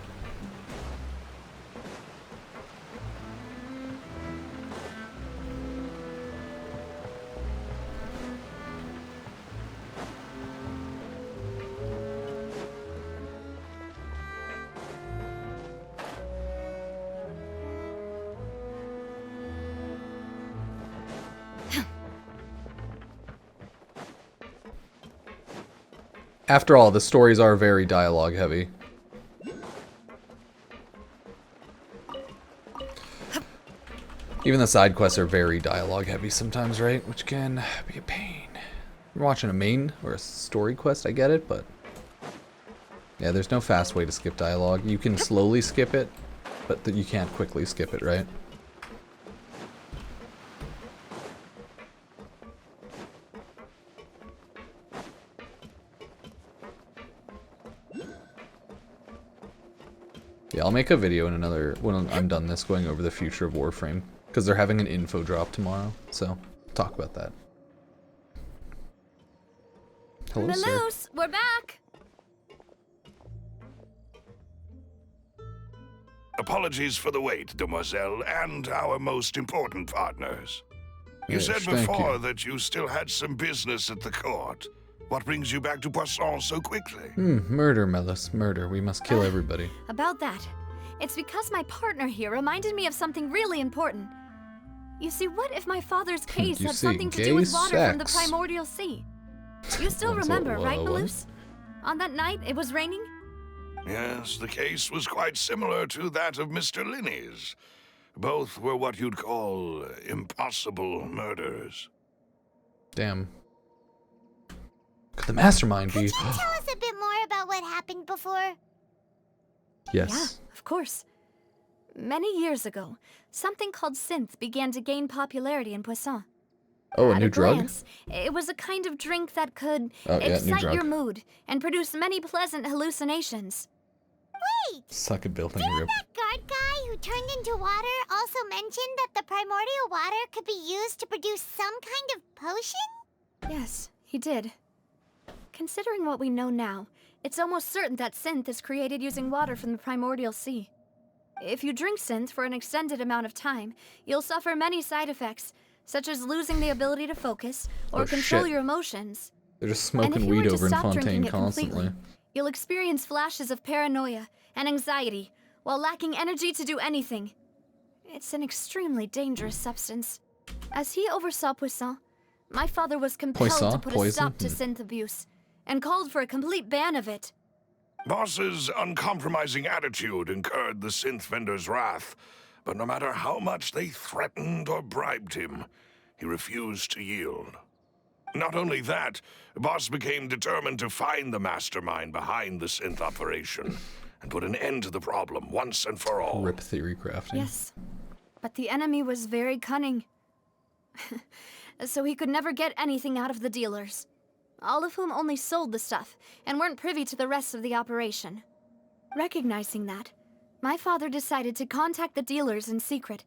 After all, the stories are very dialogue heavy. Even the side quests are very dialogue heavy sometimes, right? Which can be a pain. You're watching a main or a story quest, I get it, but... Yeah, there's no fast way to skip dialogue. You can slowly skip it, but you can't quickly skip it, right? Yeah, I'll make a video in another, when I'm done this, going over the future of Warframe. Because they're having an info drop tomorrow, so talk about that. Hello, sir. Melus, we're back! Apologies for the wait, demoiselle, and our most important partners. You Yes, said thank before you. that you still had some business at the court. What brings you back to Poisson so quickly? Murder, Melis, murder. We must kill everybody. About that, it's because my partner here reminded me of something really important. You see, what if my father's case You had see, something to gay do with water from the sex. primordial sea? You still That's remember, what- right, what? Melus? On that night, it was raining? Yes, the case was quite similar to that of Mr. Linney's. Both were what you'd call impossible murders. Damn. Could the mastermind be? Could you tell us a bit more about what happened before? Yes. Yeah, of course. Many years ago, something called synth began to gain popularity in Poisson. Oh, a At new drug? glance, it was a kind of drink that could Oh, yeah, new excite drug. your mood and produce many pleasant hallucinations. Wait! Suck a building Didn't rip. that guard guy who turned into water also mention that the primordial water could be used to produce some kind of potion? Yes, he did. Considering what we know now, it's almost certain that synth is created using water from the primordial sea. If you drink synth for an extended amount of time, you'll suffer many side effects, such as losing the ability to focus or control your emotions. They're just And if smoking you were weed to over in stop Fontaine drinking it constantly. completely, you'll experience flashes of paranoia and anxiety while lacking energy to do anything. It's an extremely dangerous substance. As he oversaw Poisson, my father was compelled to put a stop to synth abuse and called for a complete ban of it. Boss's uncompromising attitude incurred the synth vendor's wrath, but no matter how much they threatened or bribed him, he refused to yield. Not only that, Boss became determined to find the mastermind behind the synth operation and put an end to the problem once and for all. Rip theory crafting. Yes, but the enemy was very cunning. So he could never get anything out of the dealers, all of whom only sold the stuff and weren't privy to the rest of the operation. Recognizing that, my father decided to contact the dealers in secret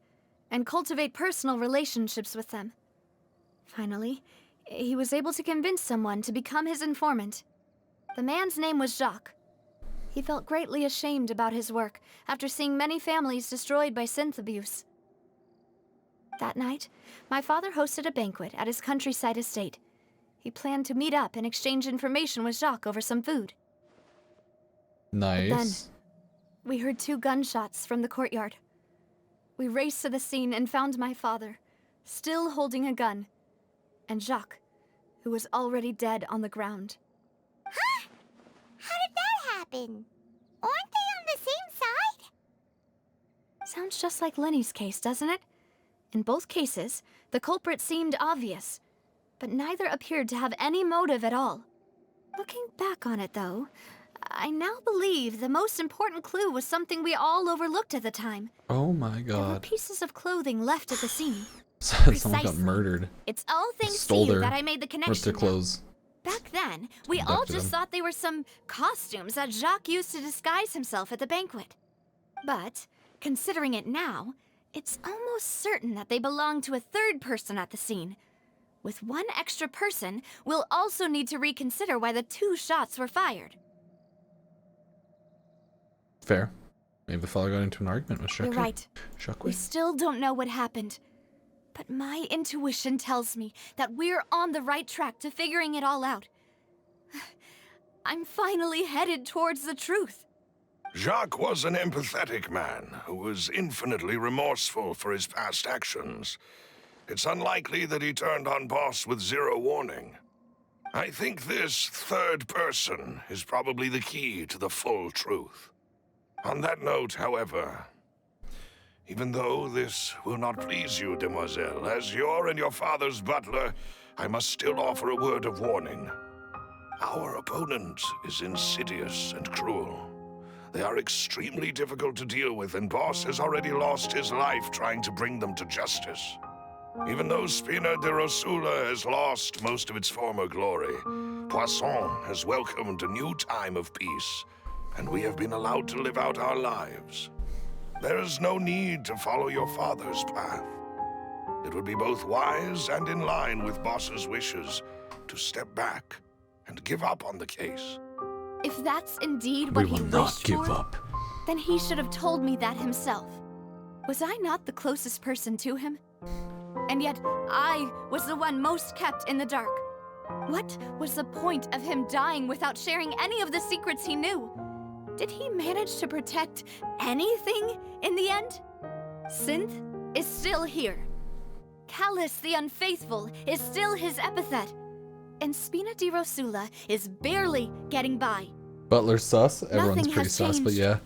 and cultivate personal relationships with them. Finally, he was able to convince someone to become his informant. The man's name was Jacques. He felt greatly ashamed about his work after seeing many families destroyed by synth abuse. That night, my father hosted a banquet at his countryside estate. He planned to meet up and exchange information with Jacques over some food. Nice. But then, we heard 2 gunshots from the courtyard. We raced to the scene and found my father, still holding a gun, and Jacques, who was already dead on the ground. Huh? How did that happen? Aren't they on the same side? Sounds just like Lenny's case, doesn't it? In both cases, the culprit seemed obvious, but neither appeared to have any motive at all. Looking back on it, though, I now believe the most important clue was something we all overlooked at the time. Oh my There were god. pieces of clothing left at the scene. Someone got murdered. It's all thanks Stole to you their- that I made the Ripped their connection. clothes. Back then, we all Abducted just him. thought they were some costumes that Jacques used to disguise himself at the banquet. But, considering it now, it's almost certain that they belong to a third person at the scene. With one extra person, we'll also need to reconsider why the 2 shots were fired. Fair. Maybe the fellow got into an argument with You're Shaq. right. We Shockwave. still don't know what happened. But my intuition tells me that we're on the right track to figuring it all out. I'm finally headed towards the truth. Jacques was an empathetic man who was infinitely remorseful for his past actions. It's unlikely that he turned on Boss with 0 warning. I think this third person is probably the key to the full truth. On that note, however, even though this will not please you, demoiselle, as your and your father's butler, I must still offer a word of warning. Our opponent is insidious and cruel. They are extremely difficult to deal with, and Boss has already lost his life trying to bring them to justice. Even though Spina de Rosula has lost most of its former glory, Poisson has welcomed a new time of peace, and we have been allowed to live out our lives. There is no need to follow your father's path. It would be both wise and in line with Boss's wishes to step back and give up on the case. If that's indeed We what he will not wished give for, up. then he should have told me that himself. Was I not the closest person to him? And yet, I was the one most kept in the dark. What was the point of him dying without sharing any of the secrets he knew? Did he manage to protect anything in the end? Synth is still here. Callus the Unfaithful is still his epithet. And Spina di Rosula is barely getting by. Butler's sus? Everyone's Nothing pretty has sus, but changed. yeah.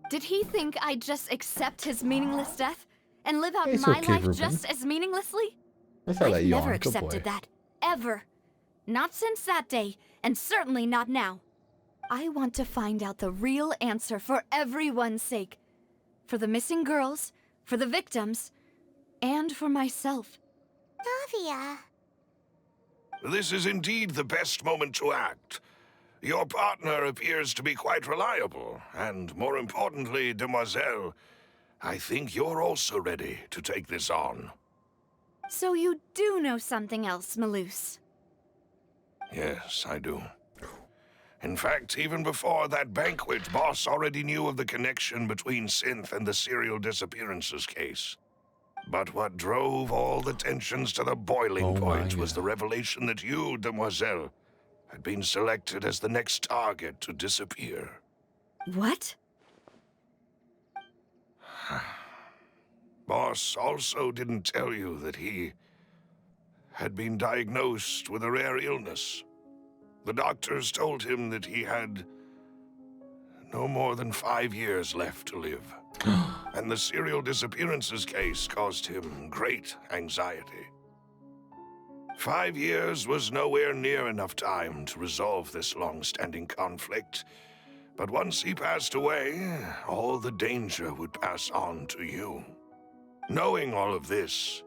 Did he think I'd just accept his meaningless death and live out It's my okay, life Ruben. just as meaninglessly? I thought that I've you never on. Good accepted boy. that. Ever. Not since that day, and certainly not now. I want to find out the real answer for everyone's sake. For the missing girls, for the victims, and for myself. Navia. This is indeed the best moment to act. Your partner appears to be quite reliable, and more importantly, demoiselle, I think you're also ready to take this on. So you do know something else, Maloose. Yes, I do. In fact, even before that banquet, Boss already knew of the connection between Synth and the serial disappearances case. But what drove all the tensions to the boiling point was the revelation that you, Demoiselle, had been selected as the next target to disappear. What? Boss also didn't tell you that he had been diagnosed with a rare illness. The doctors told him that he had no more than 5 years left to live. And the serial disappearances case caused him great anxiety. 5 years was nowhere near enough time to resolve this long-standing conflict. But once he passed away, all the danger would pass on to you. Knowing all of this,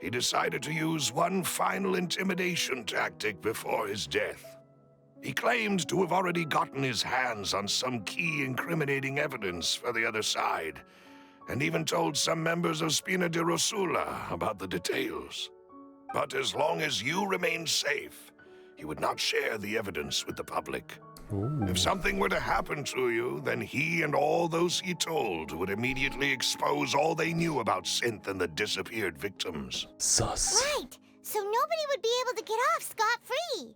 he decided to use one final intimidation tactic before his death. He claimed to have already gotten his hands on some key incriminating evidence for the other side, and even told some members of Spina di Rosula about the details. But as long as you remained safe, he would not share the evidence with the public. Ooh. If something were to happen to you, then he and all those he told would immediately expose all they knew about Synth and the disappeared victims. Sus. Right, so nobody would be able to get off scot-free.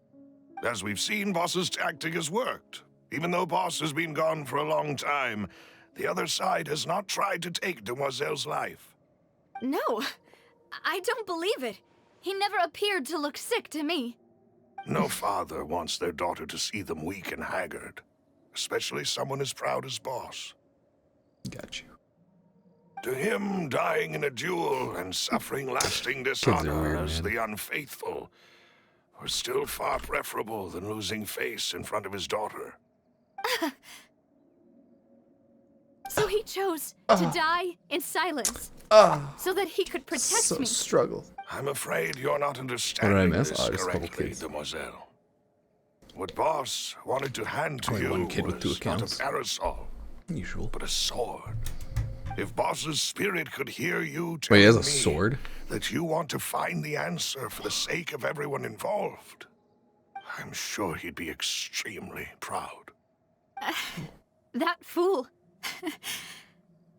As we've seen, Boss's tactic has worked. Even though Boss has been gone for a long time, the other side has not tried to take Demoiselle's life. No, I don't believe it. He never appeared to look sick to me. No father wants their daughter to see them weak and haggard, especially someone as proud as Boss. Got you. To him, dying in a duel and suffering lasting dishonor weird, as man. the unfaithful was still far preferable than losing face in front of his daughter. So he chose to die in silence, so that he could protect me. Struggle. I'm afraid you're not understanding miss? this Oh, just a couple correctly, kids. Demoiselle. What Boss wanted to hand to Only you one kid with 2 was not accounts. a parasol, Usual. but a sword. If Boss's spirit could hear you Wait, tell he has a me sword? that you want to find the answer for the sake of everyone involved, I'm sure he'd be extremely proud. That fool.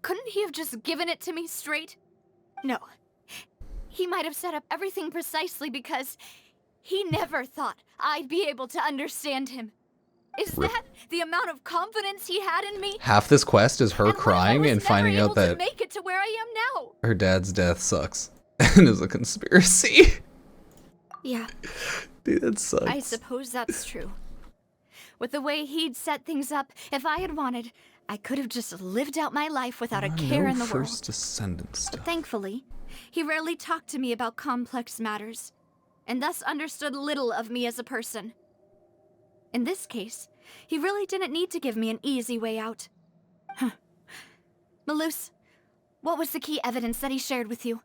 Couldn't he have just given it to me straight? No. He might have set up everything precisely because he never thought I'd be able to understand him. Is that the amount of confidence he had in me? Half this quest is her And what if I crying was and never finding able out that to make it to where I am now? her dad's death sucks and is a conspiracy. Yeah, Dude, that sucks. I suppose that's true. With the way he'd set things up, if I had wanted, I could have just lived out my life without a care in the world. First descendant stuff. Thankfully, he rarely talked to me about complex matters, and thus understood little of me as a person. In this case, he really didn't need to give me an easy way out. Malus, what was the key evidence that he shared with you?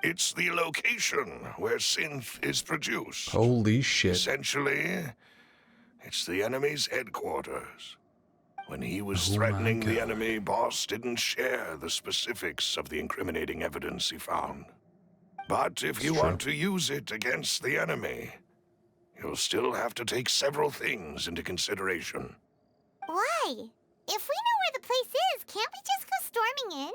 It's the location where Synth is produced. Holy shit. Essentially, it's the enemy's headquarters. When he was Oh my threatening the God. enemy, Boss didn't share the specifics of the incriminating evidence he found. But if you true. want to use it against the enemy, you'll still have to take several things into consideration. Why? If we know where the place is, can't we just go storming in?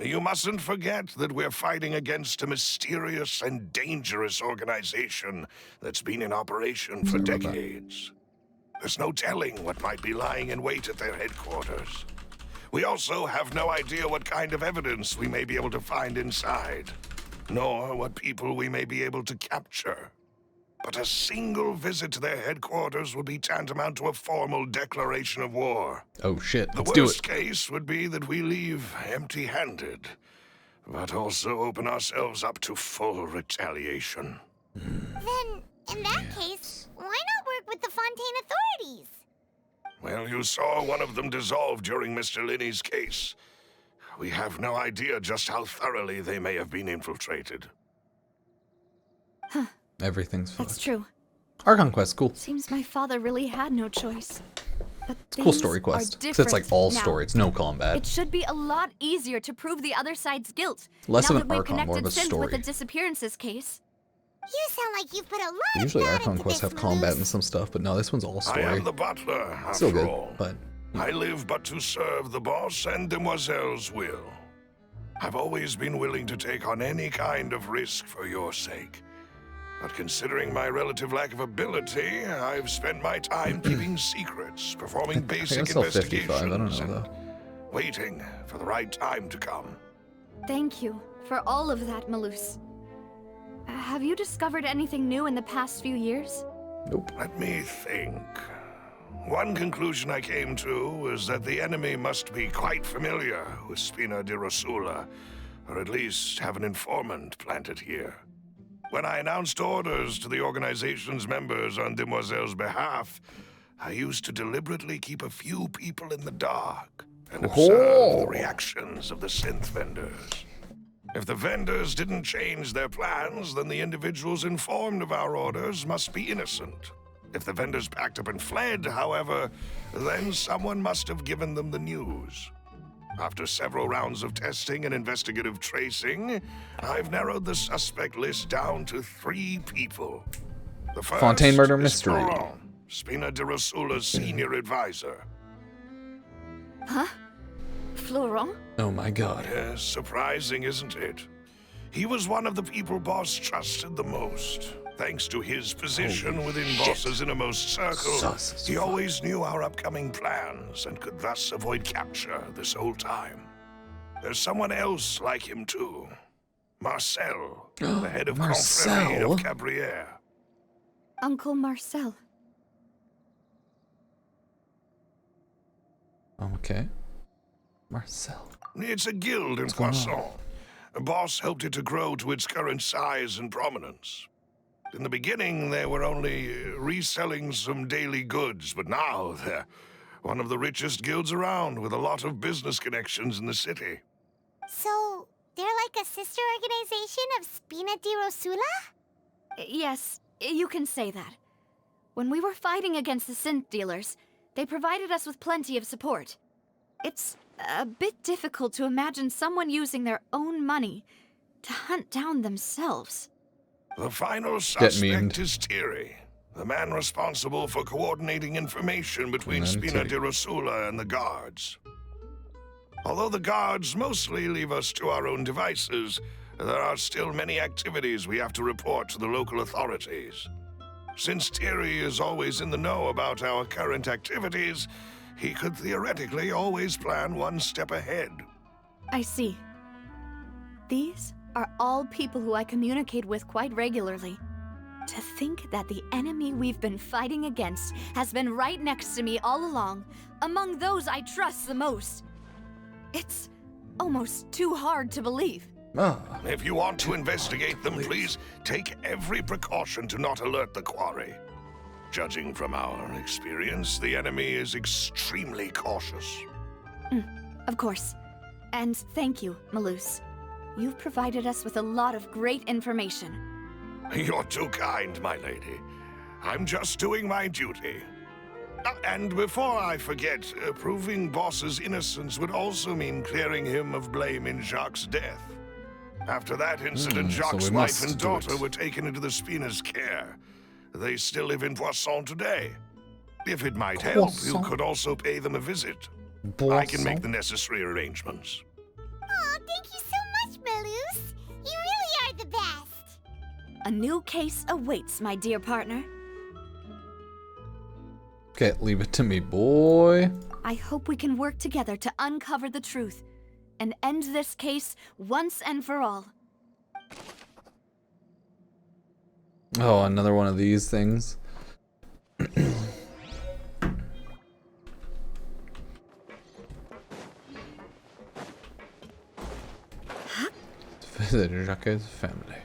You mustn't forget that we're fighting against a mysterious and dangerous organization that's been in operation for Sorry about that. decades. There's no telling what might be lying in wait at their headquarters. We also have no idea what kind of evidence we may be able to find inside, nor what people we may be able to capture. But a single visit to their headquarters would be tantamount to a formal declaration of war. Oh shit, The let's do worst it. case would be that we leave empty-handed, but also open ourselves up to full retaliation. Then, in that case, why not work with the Fontaine authorities? Well, you saw one of them dissolve during Mr. Linney's case. We have no idea just how thoroughly they may have been infiltrated. Everything's fine. That's true. Archon quest, cool. Seems my father really had no choice. But It's a cool story things quest. are 'Cause it's like all different now. story, it's no combat. It should be a lot easier to prove the other side's guilt. Less now of an that we Archon, more connected of a Synth with the story. disappearances case. You sound like you've put a lot Usually of thought Archon into quests this, have combat Malus. and some stuff, but no, this one's all story. I am the butler, after Still good, all. but I live but to serve the boss and Demoiselle's will. I've always been willing to take on any kind of risk for your sake. But considering my relative lack of ability, I've spent my time keeping secrets, performing I think I'm basic still investigations, 55. I don't know and though. waiting for the right time to come. Thank you for all of that, Malus. Have you discovered anything new in the past few years? Nope. Let me think. One conclusion I came to was that the enemy must be quite familiar with Spina di Rosula, or at least have an informant planted here. When I announced orders to the organization's members on Demoiselle's behalf, I used to deliberately keep a few people in the dark and observe the reactions of the synth vendors. If the vendors didn't change their plans, then the individuals informed of our orders must be innocent. If the vendors packed up and fled, however, then someone must have given them the news. After several rounds of testing and investigative tracing, I've narrowed the suspect list down to 3 people. The first Fontaine murder is mystery. Florent, Spina di Rosula's senior advisor. Huh? Florent? Oh my god. Yes, surprising, isn't it? He was one of the people Boss trusted the most. Thanks to his position within Boss's innermost circle, he always knew our upcoming plans and could thus avoid capture this whole time. There's someone else like him too. Marcel, the head of Confrérie of Cabrières. Uncle Marcel. Okay. Marcel. It's a guild in Poisson. Boss helped it to grow to its current size and prominence. In the beginning, they were only reselling some daily goods, but now they're one of the richest guilds around with a lot of business connections in the city. So, they're like a sister organization of Spina di Rosula? Yes, you can say that. When we were fighting against the synth dealers, they provided us with plenty of support. It's a bit difficult to imagine someone using their own money to hunt down themselves. The final suspect is Thierry, the man responsible for coordinating information between Spina di Rosula and the guards. Although the guards mostly leave us to our own devices, there are still many activities we have to report to the local authorities. Since Thierry is always in the know about our current activities, he could theoretically always plan one step ahead. I see. These are all people who I communicate with quite regularly. To think that the enemy we've been fighting against has been right next to me all along, among those I trust the most. It's almost too hard to believe. If you want to investigate them, please take every precaution to not alert the quarry. Judging from our experience, the enemy is extremely cautious. Of course. And thank you, Malus. You've provided us with a lot of great information. You're too kind, my lady. I'm just doing my duty. And before I forget, proving Boss's innocence would also mean clearing him of blame in Jacques' death. After that incident, Jacques' wife and daughter were taken into the Spina's care. They still live in Poisson today. If it might help, you could also pay them a visit. I can make the necessary arrangements. Oh, thank you so much, Malus. You really are the best. A new case awaits, my dear partner. Okay, leave it to me, boy. I hope we can work together to uncover the truth and end this case once and for all. Oh, another one of these things. Visit Jacques' family.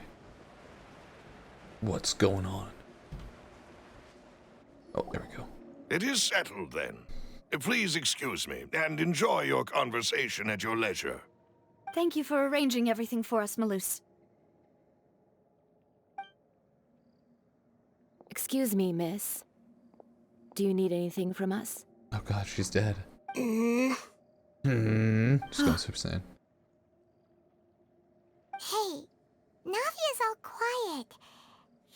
What's going on? Oh, there we go. It is settled, then. Please excuse me, and enjoy your conversation at your leisure. Thank you for arranging everything for us, Malus. Excuse me, miss. Do you need anything from us? Oh god, she's dead. Just going Super Saiyan. Hey, Navia's all quiet.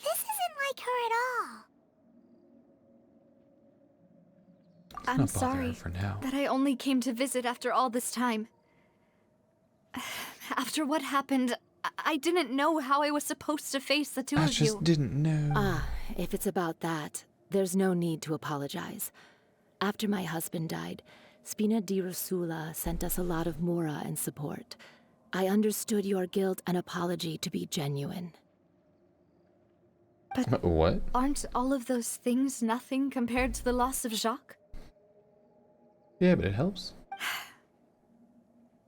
This isn't like her at all. Let's I'm not bother her sorry for now. that I only came to visit after all this time. After what happened, I didn't know how I was supposed to face the two I of just you. didn't know. Ah, if it's about that, there's no need to apologize. After my husband died, Spina di Rosula sent us a lot of mora and support. I understood your guilt and apology to be genuine. But What? aren't all of those things nothing compared to the loss of Jacques? Yeah, but it helps.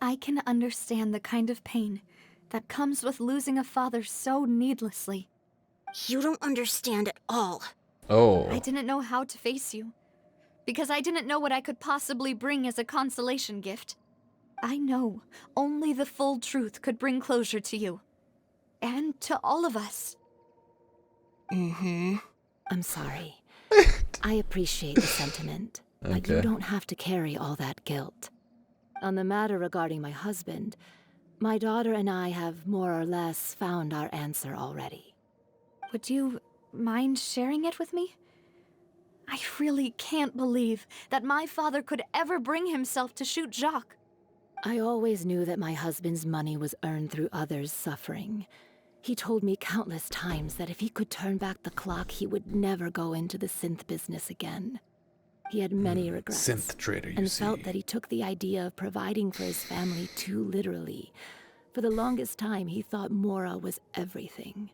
I can understand the kind of pain that comes with losing a father so needlessly. You don't understand at all. Oh. I didn't know how to face you, because I didn't know what I could possibly bring as a consolation gift. I know only the full truth could bring closure to you. And to all of us. Mm-hmm. I'm sorry. I appreciate the sentiment, but you Okay. don't have to carry all that guilt. On the matter regarding my husband, my daughter and I have more or less found our answer already. Would you mind sharing it with me? I really can't believe that my father could ever bring himself to shoot Jacques. I always knew that my husband's money was earned through others' suffering. He told me countless times that if he could turn back the clock, he would never go into the synth business again. He had many regrets. Synth trader, you and see. felt that he took the idea of providing for his family too literally. For the longest time, he thought Mora was everything.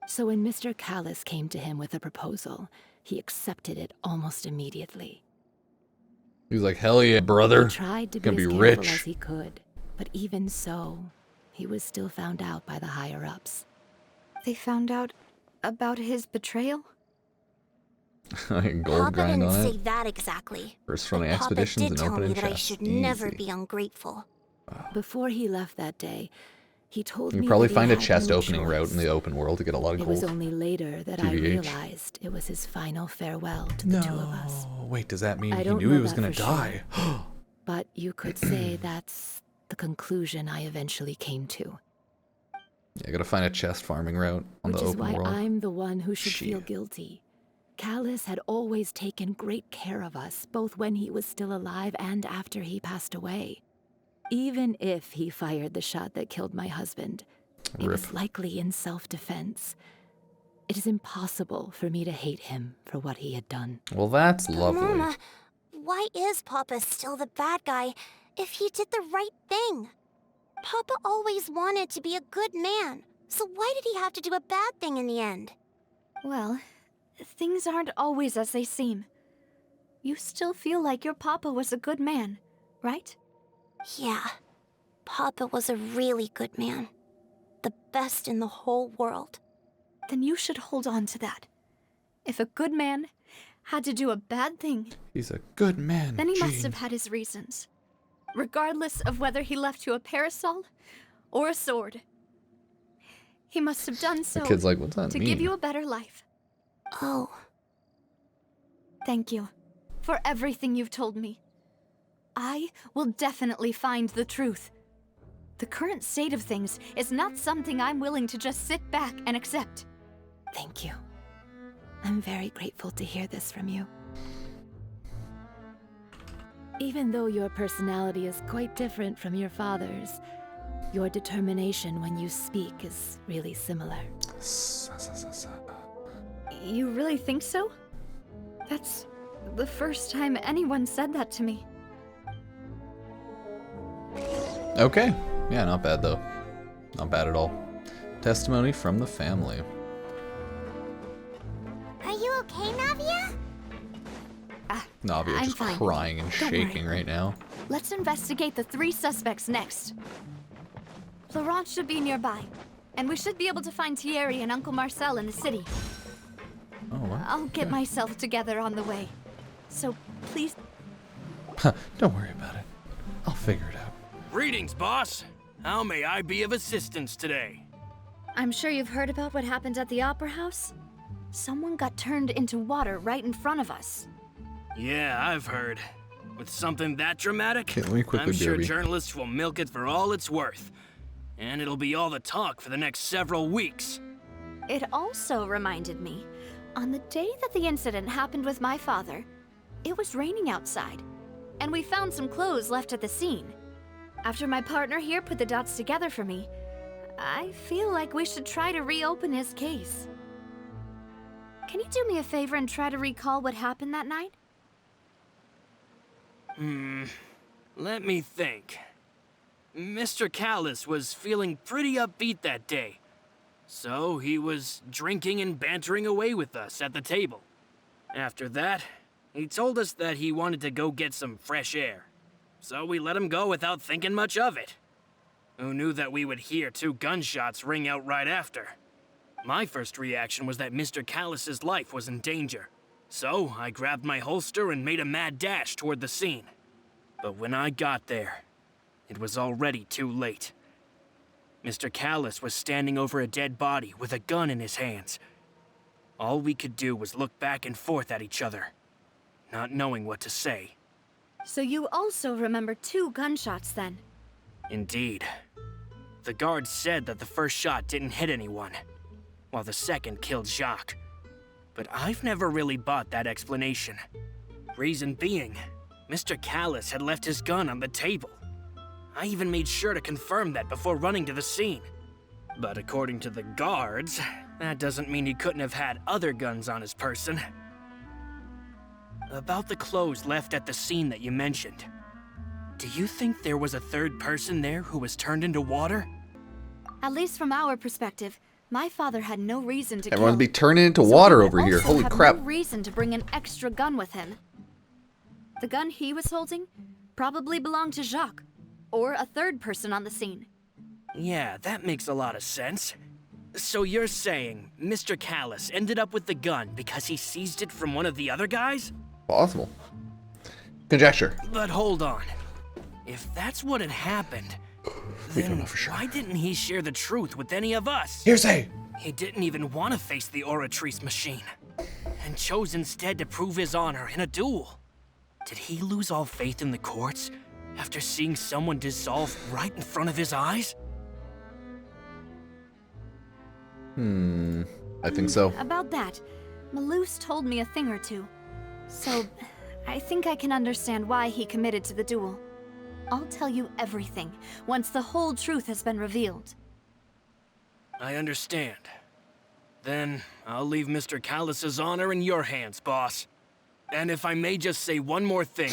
So when Mr. Callis came to him with a proposal, he accepted it almost immediately. He was like, hell yeah, brother. He tried to be Gonna as be careful rich. as he could, but even so, he was still found out by the higher-ups. They found out about his betrayal? Gold Papa grind didn't on say it. that exactly. First from the But Papa expeditions did and tell me opening that I chests. should never Easy. be ungrateful. Before he left that day, he told You me probably that he find a had chest no opening route in choice. the open world to get a lot of It gold. was only later that I TBH. realized it was his final farewell to the two of us. No, wait, does that mean I he don't knew know he was that gonna for die? sure. But you could say that's the conclusion I eventually came to. Yeah, I gotta find a chest farming route on Which the is open why world. I'm the one who should feel Shit. guilty. Callis had always taken great care of us, both when he was still alive and after he passed away. Even if he fired the shot that killed my husband, it was Rip. likely in self-defense. It is impossible for me to hate him for what he had done. Well, that's But lovely. Mama, why is Papa still the bad guy if he did the right thing? Papa always wanted to be a good man, so why did he have to do a bad thing in the end? Well, things aren't always as they seem. You still feel like your papa was a good man, right? Yeah, Papa was a really good man. The best in the whole world. Then you should hold on to that. If a good man had to do a bad thing, He's a good man. then he must Jean. have had his reasons. Regardless of whether he left you a parasol or a sword. He must have done so The kid's like, what's that to mean? give you a better life. Oh, Thank you for everything you've told me. I will definitely find the truth. The current state of things is not something I'm willing to just sit back and accept. Thank you. I'm very grateful to hear this from you. Even though your personality is quite different from your father's, your determination when you speak is really similar. You really think so? That's the first time anyone said that to me. Okay. Yeah, not bad though. Not bad at all. Testimony from the family. are you okay, Navia? Navia I'm just fine. crying and Don't shaking worry. right now. Let's investigate the 3 suspects next. Florent should be nearby, and we should be able to find Thierry and Uncle Marcel in the city. Oh, what? I'll get Okay. myself together on the way. So please, Don't worry about it. I'll figure it out. Greetings, boss. How may I be of assistance today? I'm sure you've heard about what happened at the Opera House. Someone got turned into water right in front of us. Yeah, I've heard. With something that dramatic, Okay, let me quickly I'm sure BRB. journalists will milk it for all it's worth. And it'll be all the talk for the next several weeks. It also reminded me, on the day that the incident happened with my father, it was raining outside, and we found some clothes left at the scene. After my partner here put the dots together for me, I feel like we should try to reopen his case. Can you do me a favor and try to recall what happened that night? Let me think. Mr. Callus was feeling pretty upbeat that day, so he was drinking and bantering away with us at the table. After that, he told us that he wanted to go get some fresh air, so we let him go without thinking much of it. Who knew that we would hear 2 gunshots ring out right after? My first reaction was that Mr. Callus's life was in danger, so I grabbed my holster and made a mad dash toward the scene. But when I got there, it was already too late. Mr. Callus was standing over a dead body with a gun in his hands. All we could do was look back and forth at each other, not knowing what to say. So you also remember 2 gunshots then? Indeed. The guard said that the first shot didn't hit anyone, while the second killed Jacques. But I've never really bought that explanation. Reason being, Mr. Callus had left his gun on the table. I even made sure to confirm that before running to the scene. But according to the guards, that doesn't mean he couldn't have had other guns on his person. About the clothes left at the scene that you mentioned, do you think there was a third person there who was turned into water? At least from our perspective, my father had no reason to Everyone's kill. be turning into So water he over here. also Holy had crap. No reason to bring an extra gun with him. The gun he was holding probably belonged to Jacques, or a third person on the scene. Yeah, that makes a lot of sense. So you're saying Mr. Callus ended up with the gun because he seized it from one of the other guys? Possible. Conjecture. But hold on. If that's what had happened, We don't then know for sure. why didn't he share the truth with any of us? Hearsay! He didn't even want to face the Oratrice machine, and chose instead to prove his honor in a duel. Did he lose all faith in the courts after seeing someone dissolve right in front of his eyes? I think so. About that, Malus told me a thing or two. So, I think I can understand why he committed to the duel. I'll tell you everything once the whole truth has been revealed. I understand. Then I'll leave Mr. Callus's honor in your hands, boss. And if I may just say one more thing,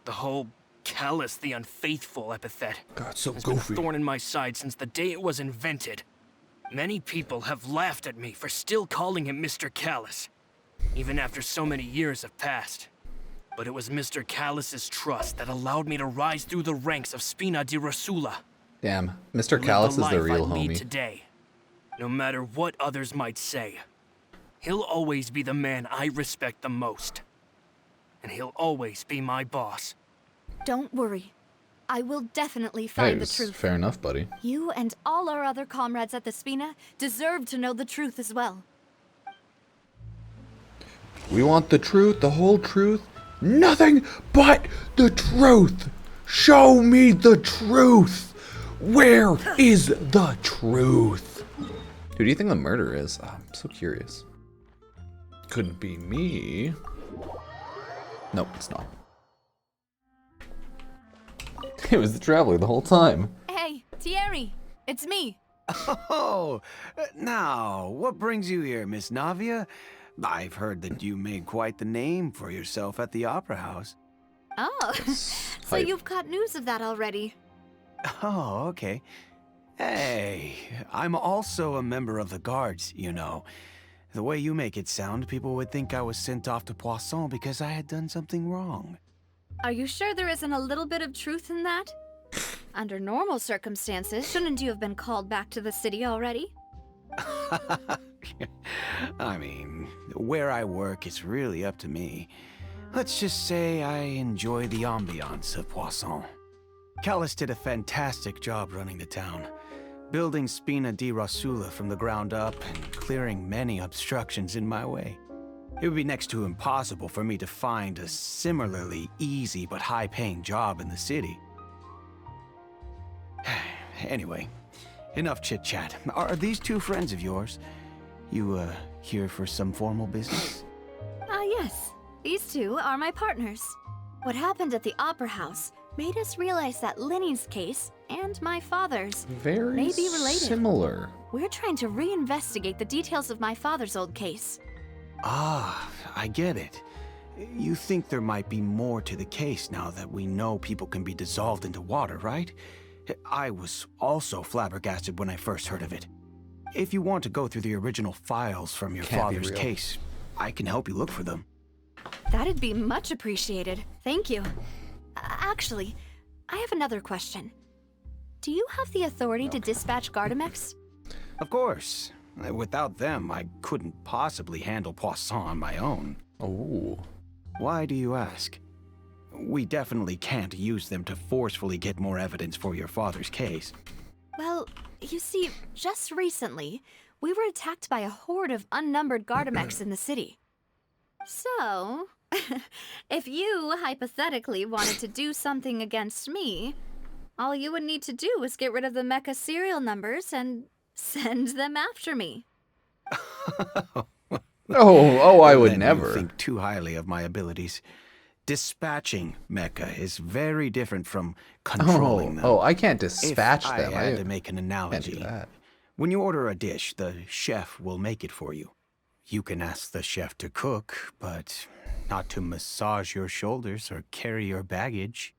the whole Callus the Unfaithful epithet God, so has been a goofy. thorn in my side since the day it was invented. Many people have laughed at me for still calling him Mr. Callus, even after so many years have passed. But it was Mr. Callus's trust that allowed me to rise through the ranks of Spina di Rosula. Damn, Mr. Live Callus the is the life real I lead homie. today. No matter what others might say, he'll always be the man I respect the most. And he'll always be my boss. Don't worry. I will definitely Hey, find the it's truth. fair enough, buddy. You and all our other comrades at the Spina deserve to know the truth as well. We want the truth, the whole truth, nothing but the truth. Show me the truth. Where is the truth? Who do you think the murderer is? Oh, I'm so curious. Couldn't be me. Nope, it's not. It was the traveler the whole time. Hey, Thierry, it's me. Oh, now, what brings you here, Miss Navia? I've heard that you made quite the name for yourself at the Opera House. Oh, so Hype. you've caught news of that already. Oh, okay. Hey, I'm also a member of the guards, you know. The way you make it sound, people would think I was sent off to Poisson because I had done something wrong. Are you sure there isn't a little bit of truth in that? Under normal circumstances, shouldn't you have been called back to the city already? I mean, where I work is really up to me. Let's just say I enjoy the ambiance of Poisson. Callus did a fantastic job running the town, building Spina di Rosula from the ground up and clearing many obstructions in my way. It would be next to impossible for me to find a similarly easy but high-paying job in the city. Anyway, enough chit-chat. Are these 2 friends of yours? You, here for some formal business? Yes. These two are my partners. What happened at the Opera House made us realize that Linny's case and my father's Very may be related. similar. We're trying to reinvestigate the details of my father's old case. Ah, I get it. You think there might be more to the case now that we know people can be dissolved into water, right? I was also flabbergasted when I first heard of it. If you want to go through the original files from your father's case, I can help you look for them. That'd be much appreciated. Thank you. Actually, I have another question. Do you have the authority to dispatch Gardamex? Of course. Without them, I couldn't possibly handle Poisson on my own. Oh. Why do you ask? We definitely can't use them to forcefully get more evidence for your father's case. Well, you see, just recently, we were attacked by a horde of unnumbered Gardamex in the city. So, if you hypothetically wanted to do something against me, all you would need to do is get rid of the mecha serial numbers and send them after me. I would Then never. You think too highly of my abilities. Dispatching mecha is very different from controlling them. I can't dispatch if them. I had to make an analogy. Can't do that. When you order a dish, the chef will make it for you. You can ask the chef to cook, but not to massage your shoulders or carry your baggage.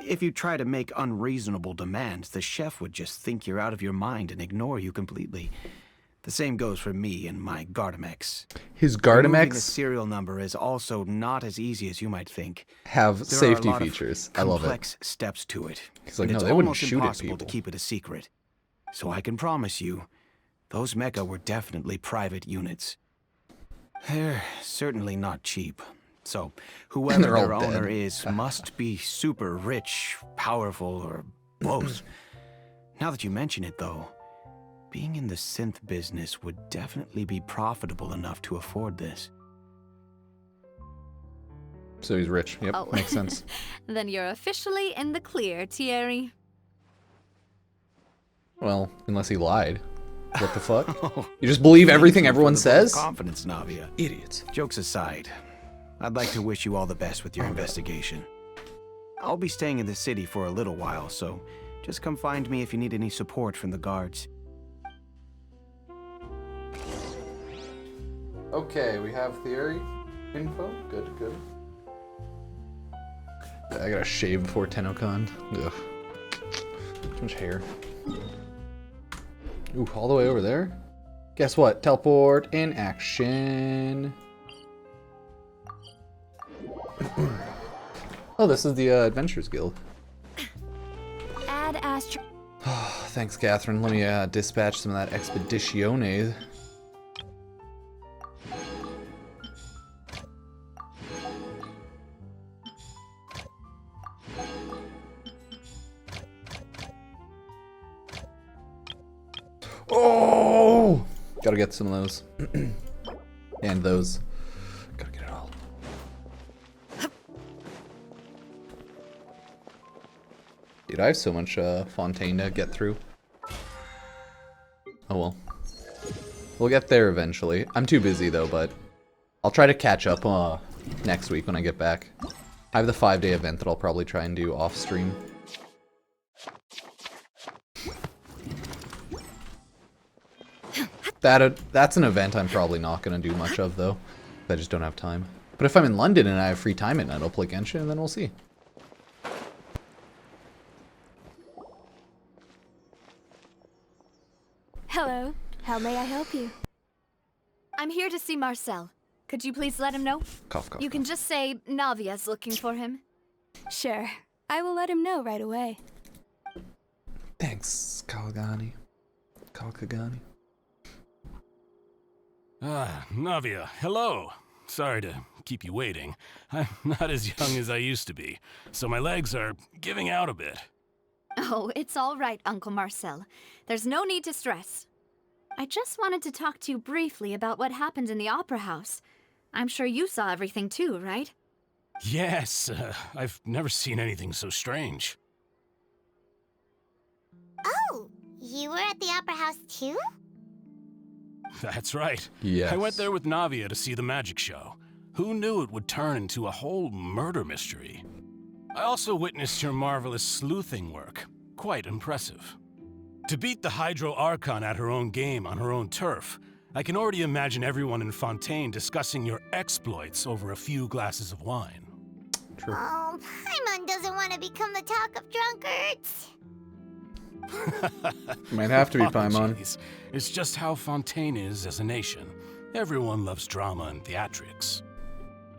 If you try to make unreasonable demands, the chef would just think you're out of your mind and ignore you completely. The same goes for me and my Gardamex. His Removing a Gardamex serial number is also not as easy as you might think. have There safety are a lot features. Of I love it. complex steps to it. He's like, and no, it's they wouldn't almost shoot at impossible to people. keep it a secret. So I can promise you, those mecha were definitely private units. They're certainly not cheap. So whoever they're all their owner dead. is must be super rich, powerful, or both. Now that you mention it, though, being in the synth business would definitely be profitable enough to afford this. So he's rich. Yep, Oh. makes sense. Then you're officially in the clear, Thierry. Well, unless he lied. What the fuck? You just believe everything everyone says? Confidence, Navia. Idiots. Jokes aside, I'd like to wish you all the best with your investigation. I'll be staying in the city for a little while, so just come find me if you need any support from the guards. Okay, we have theory info. Good, good. I gotta shave before TennoCon. Ugh. Too much hair. Ooh, all the way over there? Guess what? Teleport in action. Oh, this is the Adventurers Guild. Add Astro. Thanks, Catherine. Let me dispatch some of that Expeditione. Oh! Gotta get some of those. And those. Gotta get it all. Dude, I have so much Fontaine to get through. Oh well. We'll get there eventually. I'm too busy though, but I'll try to catch up next week when I get back. I have the 5-day event that I'll probably try and do off stream. That's an event I'm probably not going to do much of, though. I just don't have time. But if I'm in London and I have free time at night, I'll play Genshin, and then we'll see. Hello. How may I help you? I'm here to see Marcel. Could you please let him know? Cough, cough. You can just say Navia's looking for him. Sure. I will let him know right away. Thanks, Kalgani. Kalkagani. Navia, hello. Sorry to keep you waiting. I'm not as young as I used to be, so my legs are giving out a bit. Oh, it's all right, Uncle Marcel. There's no need to stress. I just wanted to talk to you briefly about what happened in the Opera House. I'm sure you saw everything too, right? Yes, I've never seen anything so strange. Oh, you were at the Opera House too? That's right. Yes. I went there with Navia to see the magic show. Who knew it would turn into a whole murder mystery? I also witnessed your marvelous sleuthing work. Quite impressive. To beat the Hydro Archon at her own game on her own turf, I can already imagine everyone in Fontaine discussing your exploits over a few glasses of wine. True. Oh, Paimon doesn't want to become the talk of drunkards. Might have to be Paimon. Apologies. It's just how Fontaine is as a nation. Everyone loves drama and theatrics.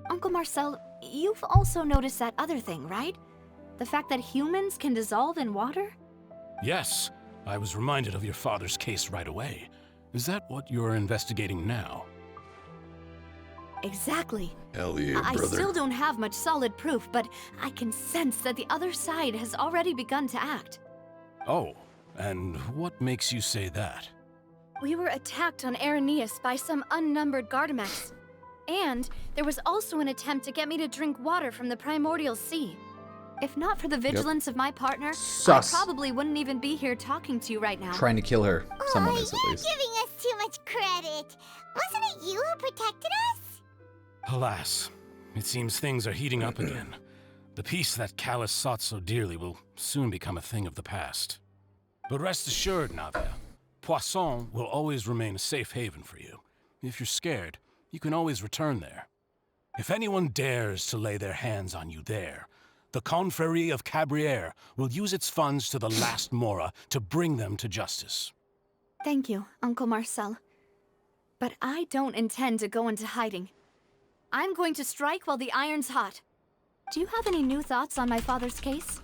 Uncle Marcel, you've also noticed that other thing, right? The fact that humans can dissolve in water? Yes, I was reminded of your father's case right away. Is that what you're investigating now? Exactly. Hell yeah, I brother. still don't have much solid proof, but I can sense that the other side has already begun to act. Oh, and what makes you say that? We were attacked on Araneus by some unnumbered Gardamex. And there was also an attempt to get me to drink water from the primordial sea. If not for the vigilance of my partner, Sus. I probably wouldn't even be here talking to you right now. Trying to kill her. Someone is at You're least. giving us too much credit. Wasn't it you who protected us? Alas, it seems things are heating up again. The peace that Callus sought so dearly will soon become a thing of the past. But rest assured, Navia, Poisson will always remain a safe haven for you. If you're scared, you can always return there. If anyone dares to lay their hands on you there, the Confrérie of Cabrières will use its funds to the last Mora to bring them to justice. Thank you, Uncle Marcel. But I don't intend to go into hiding. I'm going to strike while the iron's hot. Do you have any new thoughts on my father's case?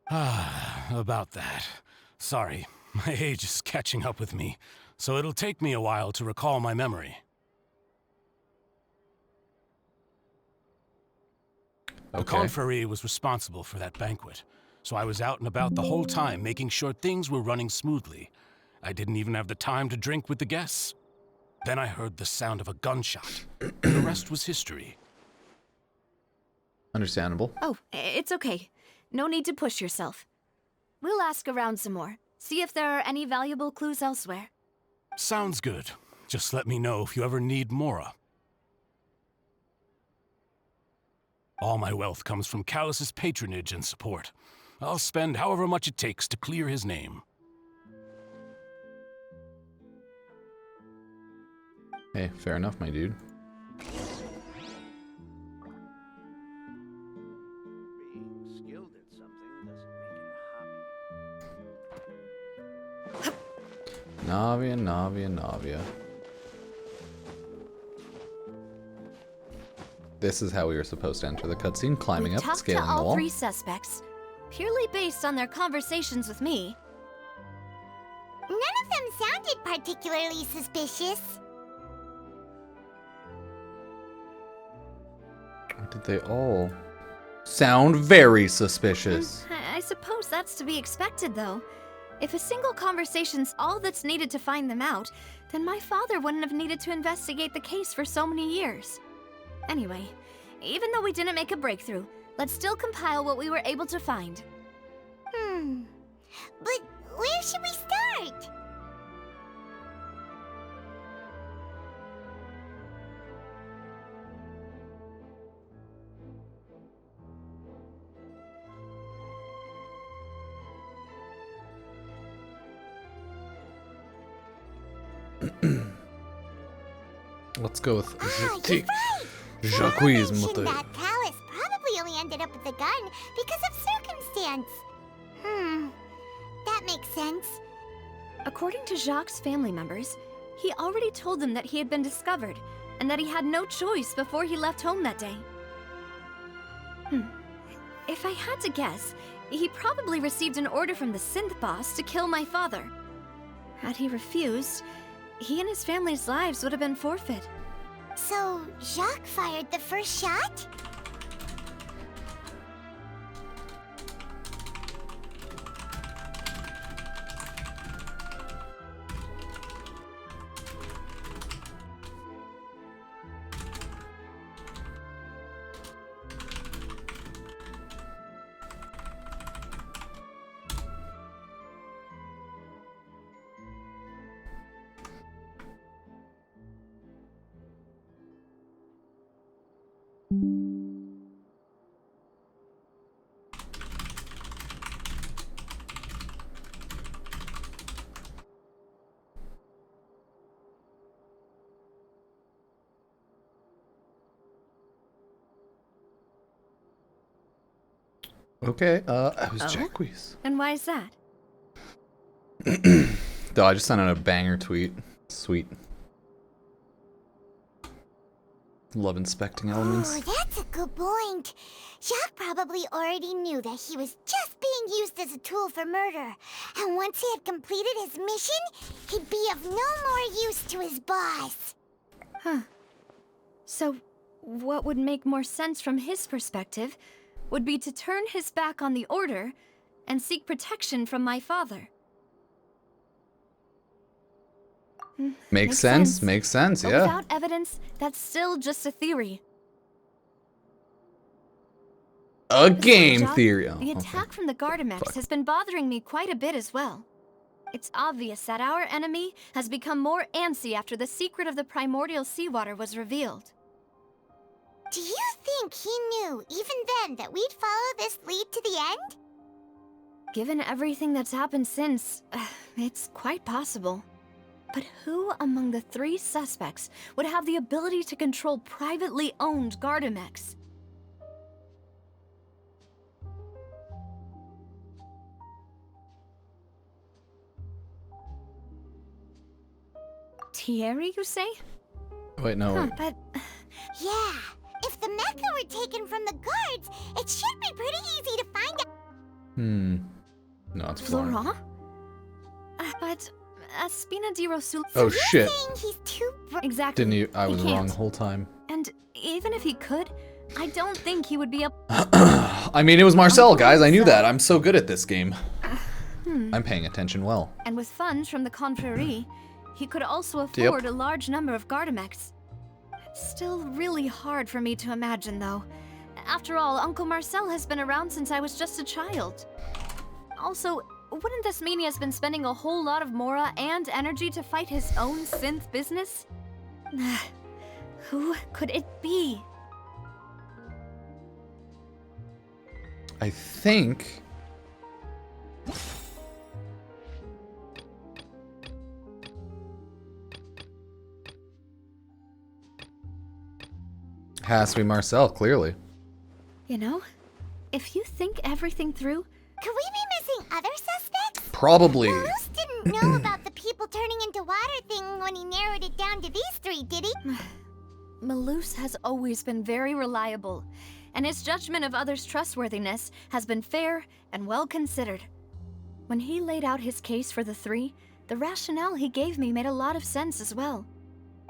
About that. Sorry, my age is catching up with me, so it'll take me a while to recall my memory. The Confrérie was responsible for that banquet, so I was out and about the whole time making sure things were running smoothly. I didn't even have the time to drink with the guests. Then I heard the sound of a gunshot. The rest was history. Understandable. Oh, it's okay. No need to push yourself. We'll ask around some more. See if there are any valuable clues elsewhere. Sounds good. Just let me know if you ever need Mora. All my wealth comes from Callus's patronage and support. I'll spend however much it takes to clear his name. Hey, fair enough, my dude. Being skilled at something doesn't make it a hobby. Navia. This is how we were supposed to enter the cutscene, climbing up, scaling the Talked to wall. all three suspects, purely based on their conversations with me. None of them sounded particularly suspicious. Did they all sound very suspicious? I suppose that's to be expected, though. If a single conversation's all that's needed to find them out, then my father wouldn't have needed to investigate the case for so many years. Anyway, even though we didn't make a breakthrough, let's still compile what we were able to find. But where should we start? Let's go with You're right. Jacques mentioned that Callus probably only ended up with the gun because of circumstance. That makes sense. According to Jacques' family members, he already told them that he had been discovered, and that he had no choice before he left home that day. If I had to guess, he probably received an order from the synth boss to kill my father. Had he refused, he and his family's lives would have been forfeit. So, Jacques fired the first shot? Okay, it was Jacques. And why is that? Though I just sent out a banger tweet. Sweet. Love inspecting elements. Oh, that's a good point. Jacques probably already knew that he was just being used as a tool for murder. And once he had completed his mission, he'd be of no more use to his boss. Huh. So, what would make more sense from his perspective would be to turn his back on the Order and seek protection from my father. Makes sense. Makes sense, But yeah. without evidence, that's still just a theory. A game Job, theory. The attack from the Gardamex has been bothering me quite a bit as well. It's obvious that our enemy has become more antsy after the secret of the primordial seawater was revealed. Do you think he knew, even then, that we'd follow this lead to the end? Given everything that's happened since, it's quite possible. But who among the 3 suspects would have the ability to control privately owned Gardamex? Thierry, you say? Wait, no. Huh, but... Yeah, if the mecha were taken from the guards, it should be pretty easy to find out. No, it's Florent. Florent? But... Spina di Rosul... Oh, shit. He's too... Exactly. Didn't you? I was He wrong can't. the whole time. And even if he could, I don't think he would be up... I mean, it was Marcel, guys. I knew that. I'm so good at this game. Hmm. I'm paying attention well. And with funds from the Confrérie, he could also afford a large number of Gardamex. It's still really hard for me to imagine, though. After all, Uncle Marcel has been around since I was just a child. Also, wouldn't this mean he has been spending a whole lot of Mora and energy to fight his own synth business? Who could it be? I think... Has to be Marcel, clearly. You know, if you think everything through... Could we be missing other suspects? Probably. Malus didn't know about the people turning into water thing when he narrowed it down to these 3, did he? Malus has always been very reliable, and his judgment of others' trustworthiness has been fair and well considered. When he laid out his case for the 3, the rationale he gave me made a lot of sense as well.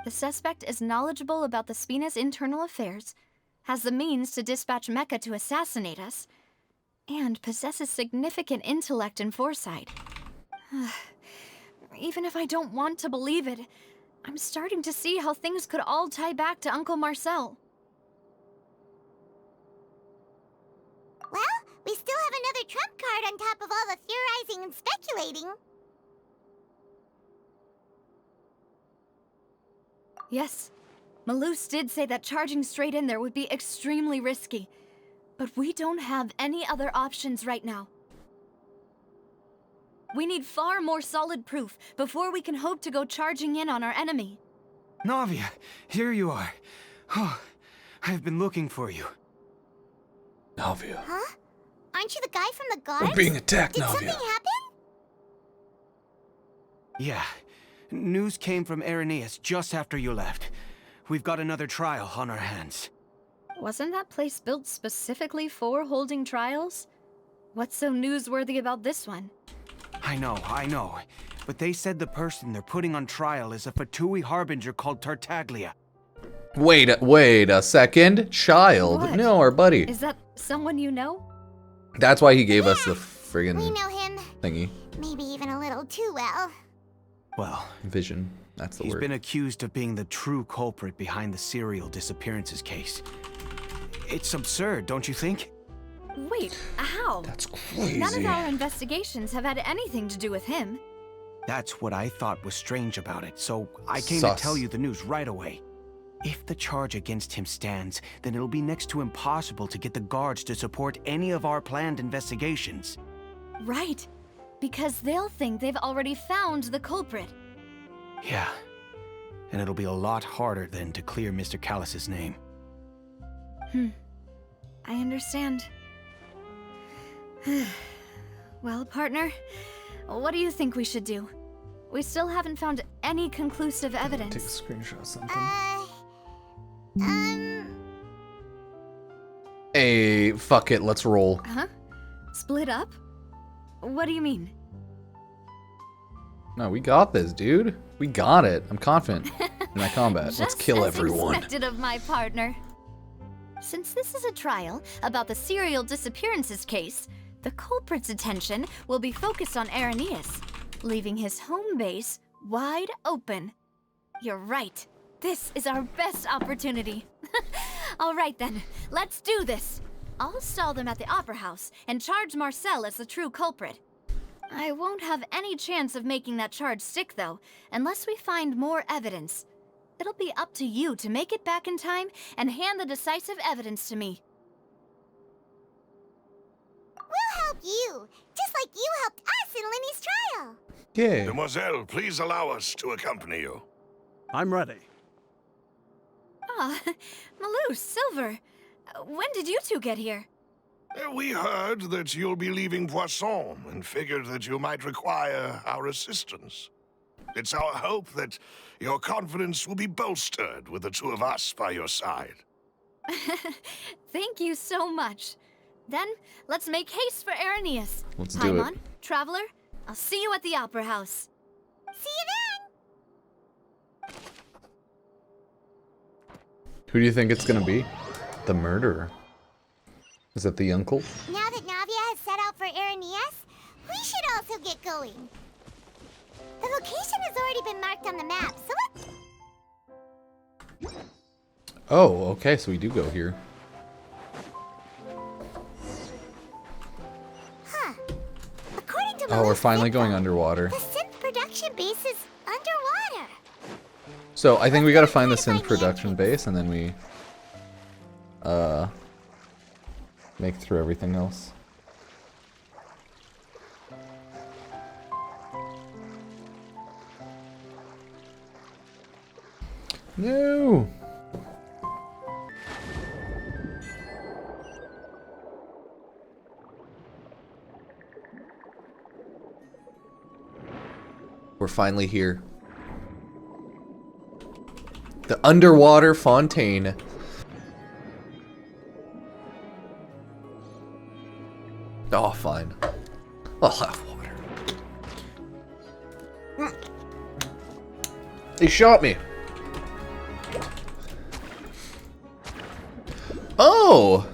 The suspect is knowledgeable about the Spina's internal affairs, has the means to dispatch Mecha to assassinate us, and possesses significant intellect and foresight. Even if I don't want to believe it, I'm starting to see how things could all tie back to Uncle Marcel. Well, we still have another trump card on top of all the theorizing and speculating. Yes, Malus did say that charging straight in there would be extremely risky, but we don't have any other options right now. We need far more solid proof before we can hope to go charging in on our enemy. Navia, here you are. Oh, I've been looking for you. Navia. Huh? Aren't you the guy from the guards? We're being attacked, Did Navia. something happen? Yeah. News came from Irenaeus just after you left. We've got another trial on our hands. Wasn't that place built specifically for holding trials? What's so newsworthy about this one? I know. But they said the person they're putting on trial is a Fatui harbinger called Tartaglia. Wait a second. Child. What? No, our buddy. Is that someone you know? That's why he gave us the We friggin' know him. thingy. Maybe even a little too well. Well, Vision. That's the he's word. been accused of being the true culprit behind the serial disappearances case. It's absurd, don't you think? Wait, how? That's crazy. None of our investigations have had anything to do with him. That's what I thought was strange about it, so I came Sus. to tell you the news right away. If the charge against him stands, then it'll be next to impossible to get the guards to support any of our planned investigations. Right, because they'll think they've already found the culprit. Yeah, and it'll be a lot harder then to clear Mr. Callus's name. I understand. Well, partner, what do you think we should do? We still haven't found any conclusive evidence. Take a screenshot of something. Hey, fuck it, let's roll. Huh? Split up? What do you mean? No, we got this, dude. We got it. I'm confident in my combat. Let's kill everyone. Just as expected of my partner. Since this is a trial about the serial disappearances case, the culprit's attention will be focused on Irenaeus, leaving his home base wide open. You're right. This is our best opportunity. All right then, let's do this. I'll stall them at the Opera House and charge Marcel as the true culprit. I won't have any chance of making that charge stick, though, unless we find more evidence. It'll be up to you to make it back in time and hand the decisive evidence to me. We'll help you, just like you helped us in Linny's trial. Yeah. Mademoiselle, please allow us to accompany you. I'm ready. Ah, Malou, Silver. When did you two get here? We heard that you'll be leaving Poisson and figured that you might require our assistance. It's our hope that your confidence will be bolstered with the two of us by your side. Thank you so much. Then, let's make haste for Irenaeus. Let's do it. Paimon, Traveler, I'll see you at the Opera House. See you then! Who do you think it's gonna be? The murderer. Is it the uncle? Now that Navia has set out for Irenaeus, we should also get going. The location has already been marked on the map, so let's... Oh, okay, so we do go here. Huh. According to Oh, we're Malou's finally info, going underwater. the synth production base is underwater. So I think we gotta find the synth production base and then we make through everything else. No. We're finally here. The underwater Fontaine. Oh, fine. I'll have water. He shot me. Oh!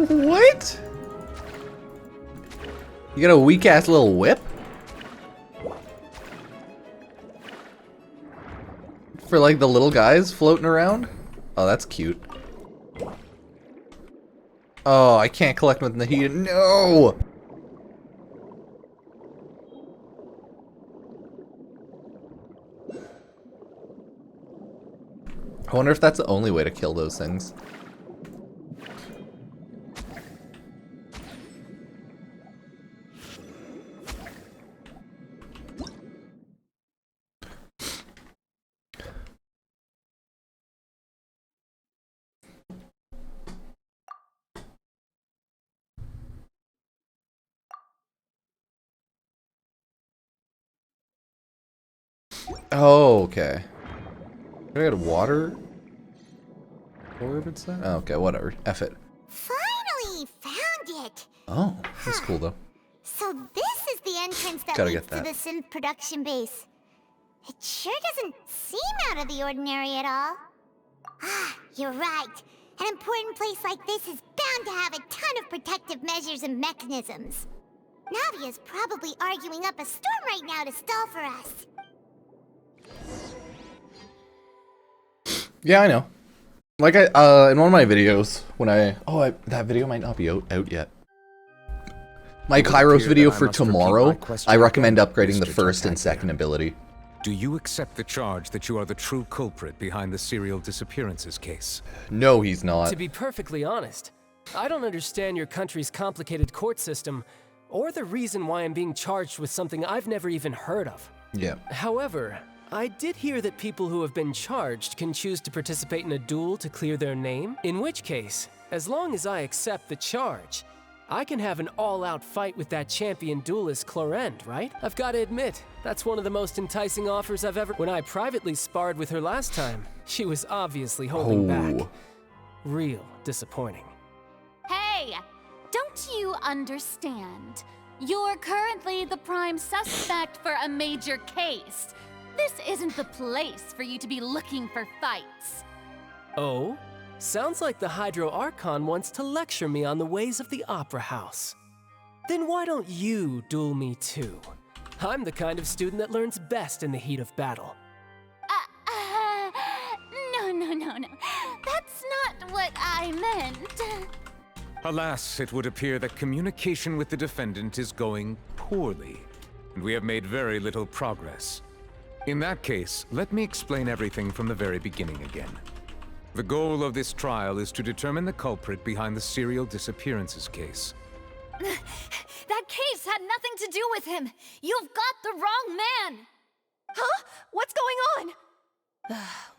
What? You got a weak-ass little whip? For like the little guys floating around? Oh, that's cute. Oh, I can't collect with Nahida. No! I wonder if that's the only way to kill those things. Oh, okay. I got water? Orb it said? Oh, okay, whatever. F it. Finally found it! Oh, that's cool though. So this is the entrance that Gotta leads get to that. the synth production base. It sure doesn't seem out of the ordinary at all. Ah, you're right. An important place like this is bound to have a ton of protective measures and mechanisms. Navia's probably arguing up a storm right now to stall for us. Yeah, I know. Like in one of my videos, when that video might not be out yet. My Kairos video for tomorrow, I recommend upgrading the first and second ability. Do you accept the charge that you are the true culprit behind the serial disappearances case? No, he's not. To be perfectly honest, I don't understand your country's complicated court system, or the reason why I'm being charged with something I've never even heard of. Yeah. However, I did hear that people who have been charged can choose to participate in a duel to clear their name, in which case, as long as I accept the charge, I can have an all-out fight with that champion duelist Clorend, right? I've got to admit, that's one of the most enticing offers I've ever... When I privately sparred with her last time, she was obviously holding back. Real disappointing. Hey! Don't you understand? You're currently the prime suspect for a major case. This isn't the place for you to be looking for fights. Oh? Sounds like the Hydro Archon wants to lecture me on the ways of the Opera House. Then why don't you duel me too? I'm the kind of student that learns best in the heat of battle. No. That's not what I meant. Alas, it would appear that communication with the defendant is going poorly, and we have made very little progress. In that case, let me explain everything from the very beginning again. The goal of this trial is to determine the culprit behind the serial disappearances case. That case had nothing to do with him. You've got the wrong man. Huh? What's going on?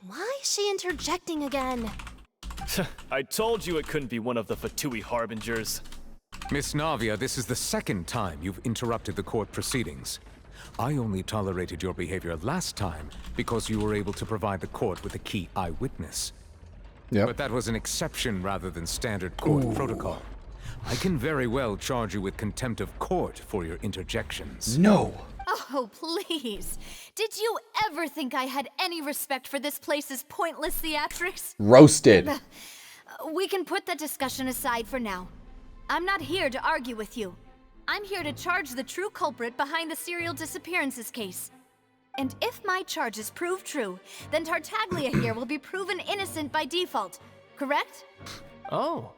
Why is she interjecting again? I told you it couldn't be one of the Fatui Harbingers. Miss Navia, this is the second time you've interrupted the court proceedings. I only tolerated your behavior last time because you were able to provide the court with a key eyewitness. Yep. But that was an exception rather than standard court protocol. I can very well charge you with contempt of court for your interjections. No! Oh, please. Did you ever think I had any respect for this place's pointless theatrics? Roasted. We can put that discussion aside for now. I'm not here to argue with you. I'm here to charge the true culprit behind the serial disappearances case. And if my charges prove true, then Tartaglia here will be proven innocent by default, correct? Oh,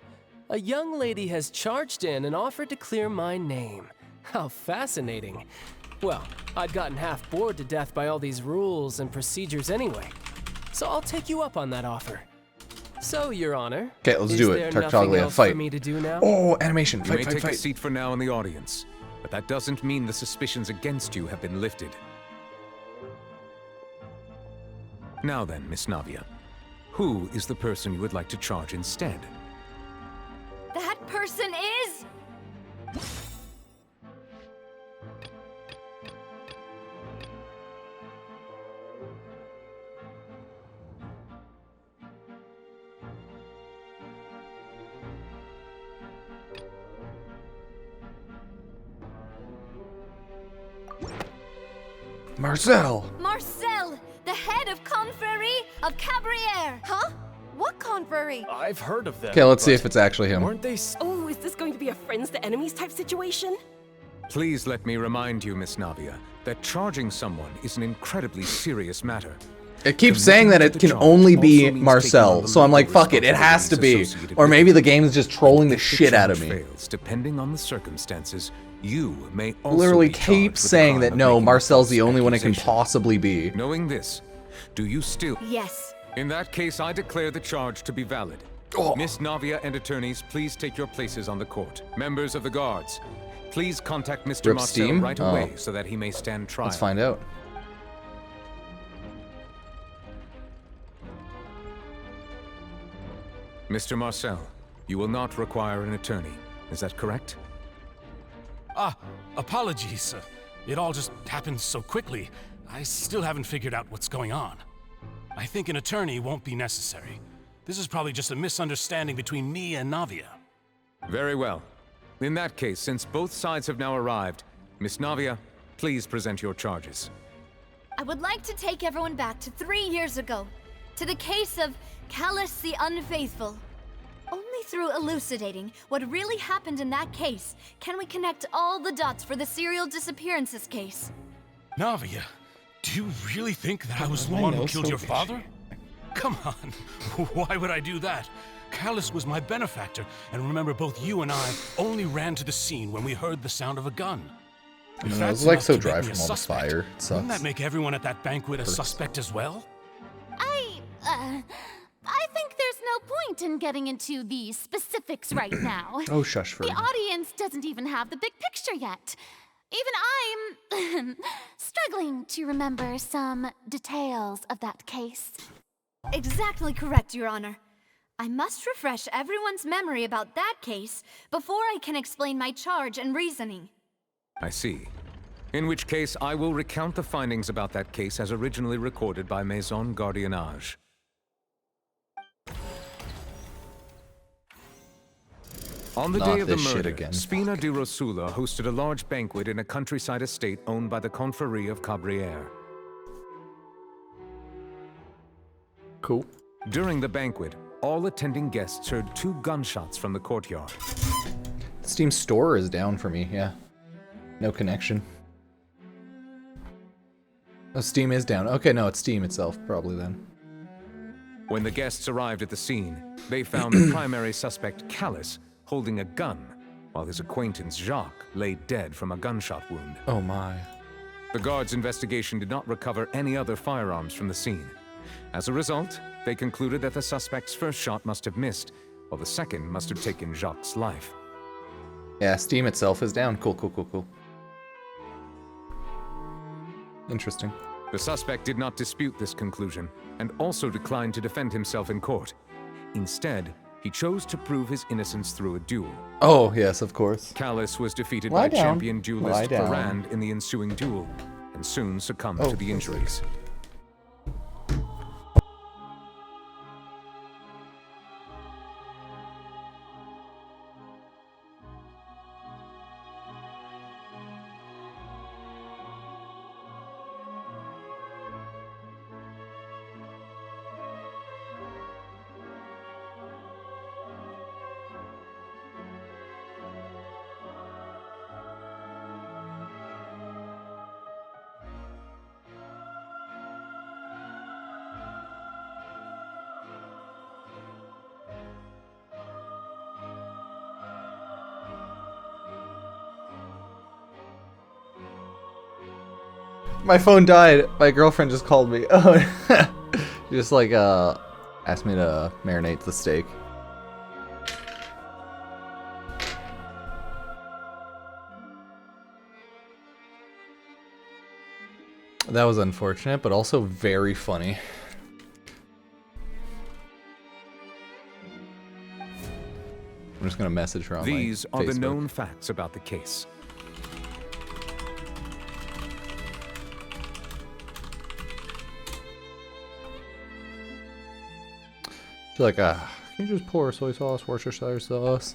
a young lady has charged in and offered to clear my name. How fascinating. Well, I'd gotten half bored to death by all these rules and procedures anyway, so I'll take you up on that offer. So, Your Honor, okay, let's do it. Tartaglia, fight. For me to do now? Oh, animation. You may take a seat for now in the audience, but that doesn't mean the suspicions against you have been lifted. Now then, Miss Navia, who is the person you would like to charge instead? That person is... Marcel! Marcel, the head of Confrérie of Cabrières! Huh? What confrérie? I've heard of them. Okay, let's see if it's actually him. Weren't they... Oh, is this going to be a friends to enemies type situation? Please let me remind you, Miss Navia, that charging someone is an incredibly serious matter. It keeps saying that it can only be Marcel, so I'm like, fuck it, it has to be. Or maybe the game's just trolling the shit out of me. Fails, depending on the circumstances, you may also literally be keeps saying that no, Marcel's the only one it can possibly be. Knowing this, do you still... Yes. In that case, I declare the charge to be valid. Miss Navia and attorneys, please take your places on the court. Members of the guards, please contact Mr. Marcel right away so that he may stand trial. Let's find out. Mr. Marcel, you will not require an attorney. Is that correct? Apologies. It all just happened so quickly. I still haven't figured out what's going on. I think an attorney won't be necessary. This is probably just a misunderstanding between me and Navia. Very well. In that case, since both sides have now arrived, Miss Navia, please present your charges. I would like to take everyone back to 3 years ago, to the case of Callus the Unfaithful. Only through elucidating what really happened in that case can we connect all the dots for the serial disappearances case. Navia, do you really think that I was the one who killed your father? Come on, why would I do that? Callus was my benefactor, and remember both you and I only ran to the scene when we heard the sound of a gun. I don't know, it's like so dry from all the fire. It sucks. Wouldn't that make everyone at that banquet a suspect as well? I think there's no point in getting into the specifics right now. Oh, shush, The Fergie. audience doesn't even have the big picture yet. Even I'm struggling to remember some details of that case. Exactly correct, Your Honor. I must refresh everyone's memory about that case before I can explain my charge and reasoning. I see. In which case, I will recount the findings about that case as originally recorded by Maison Gardiennage. On the day of the murder, Spina di Rosula hosted a large banquet in a countryside estate owned by the Confrérie of Cabrières. Cool. During the banquet, all attending guests heard 2 gunshots from the courtyard. Steam store is down for me, yeah. No connection. Oh, Steam is down. Okay, no, it's Steam itself, probably then. When the guests arrived at the scene, they found the primary suspect, Callus, holding a gun, while his acquaintance, Jacques, lay dead from a gunshot wound. Oh my. The guards' investigation did not recover any other firearms from the scene. As a result, they concluded that the suspect's first shot must have missed, while the second must have taken Jacques' life. Yeah, Steam itself is down. Cool, cool, cool, cool. Interesting. The suspect did not dispute this conclusion, and also declined to defend himself in court. Instead, he chose to prove his innocence through a duel. Oh, yes, of course. Callus was defeated by champion duelist Ferrand in the ensuing duel, and soon succumbed to the injuries. My phone died. My girlfriend just called me. Oh, she just like asked me to marinate the steak. That was unfortunate, but also very funny. I'm just gonna message her on These my are Facebook. the known facts about the case. She's like, can you just pour soy sauce, Worcestershire sauce,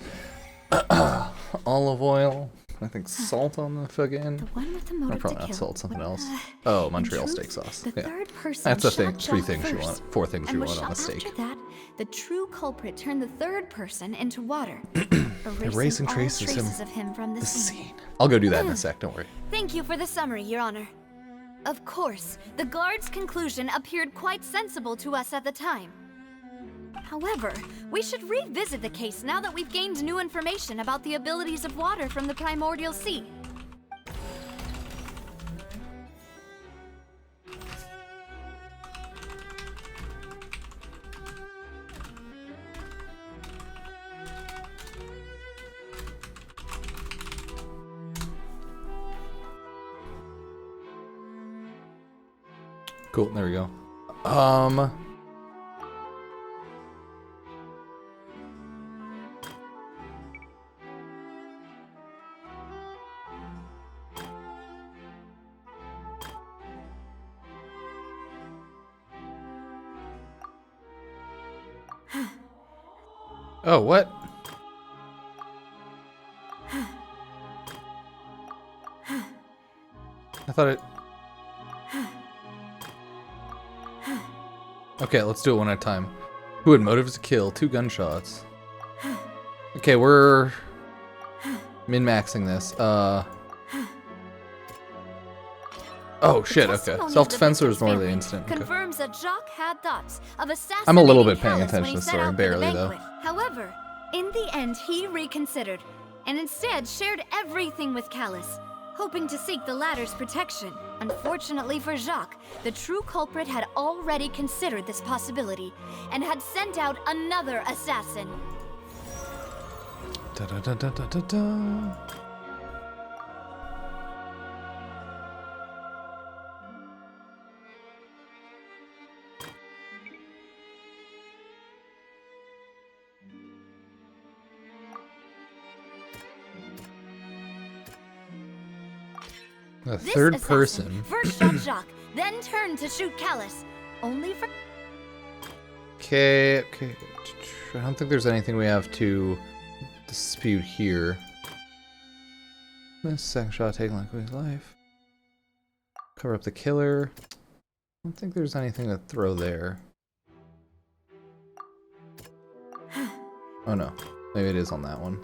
olive oil, I think salt on the fucking. The one with the motive probably to not kill. salt, something else. Oh, Montreal steak sauce. Yeah. That's the thing. 3 things you want. 4 things you want on a steak. After that, the true culprit turned the third person into water, Erasing all traces of him from the scene. I'll go do that in a sec. Don't worry. Thank you for the summary, Your Honor. Of course, the guard's conclusion appeared quite sensible to us at the time. However, we should revisit the case now that we've gained new information about the abilities of water from the primordial sea. Cool. There we go. Oh, what? I thought it... Okay, let's do it one at a time. Who had motives to kill? 2 gunshots. Okay, we're... min-maxing this. Oh shit, okay. Self-defense or is more of the instant? Okay. Confirms that Jacques had thoughts of assassinating I'm a little bit paying Callus when attention he to the set story, out for barely the though. banquet. However, in the end, he reconsidered, and instead shared everything with Callus. hoping to seek the latter's protection. Unfortunately for Jacques, the true culprit had already considered this possibility and had sent out another assassin. Da da da da da da da. A third person. First shot Jacques, then turned to shoot Callus. Only for... Okay. I don't think there's anything we have to dispute here. This second shot taken like his life. Cover up the killer. I don't think there's anything to throw there. Oh no. Maybe it is on that one.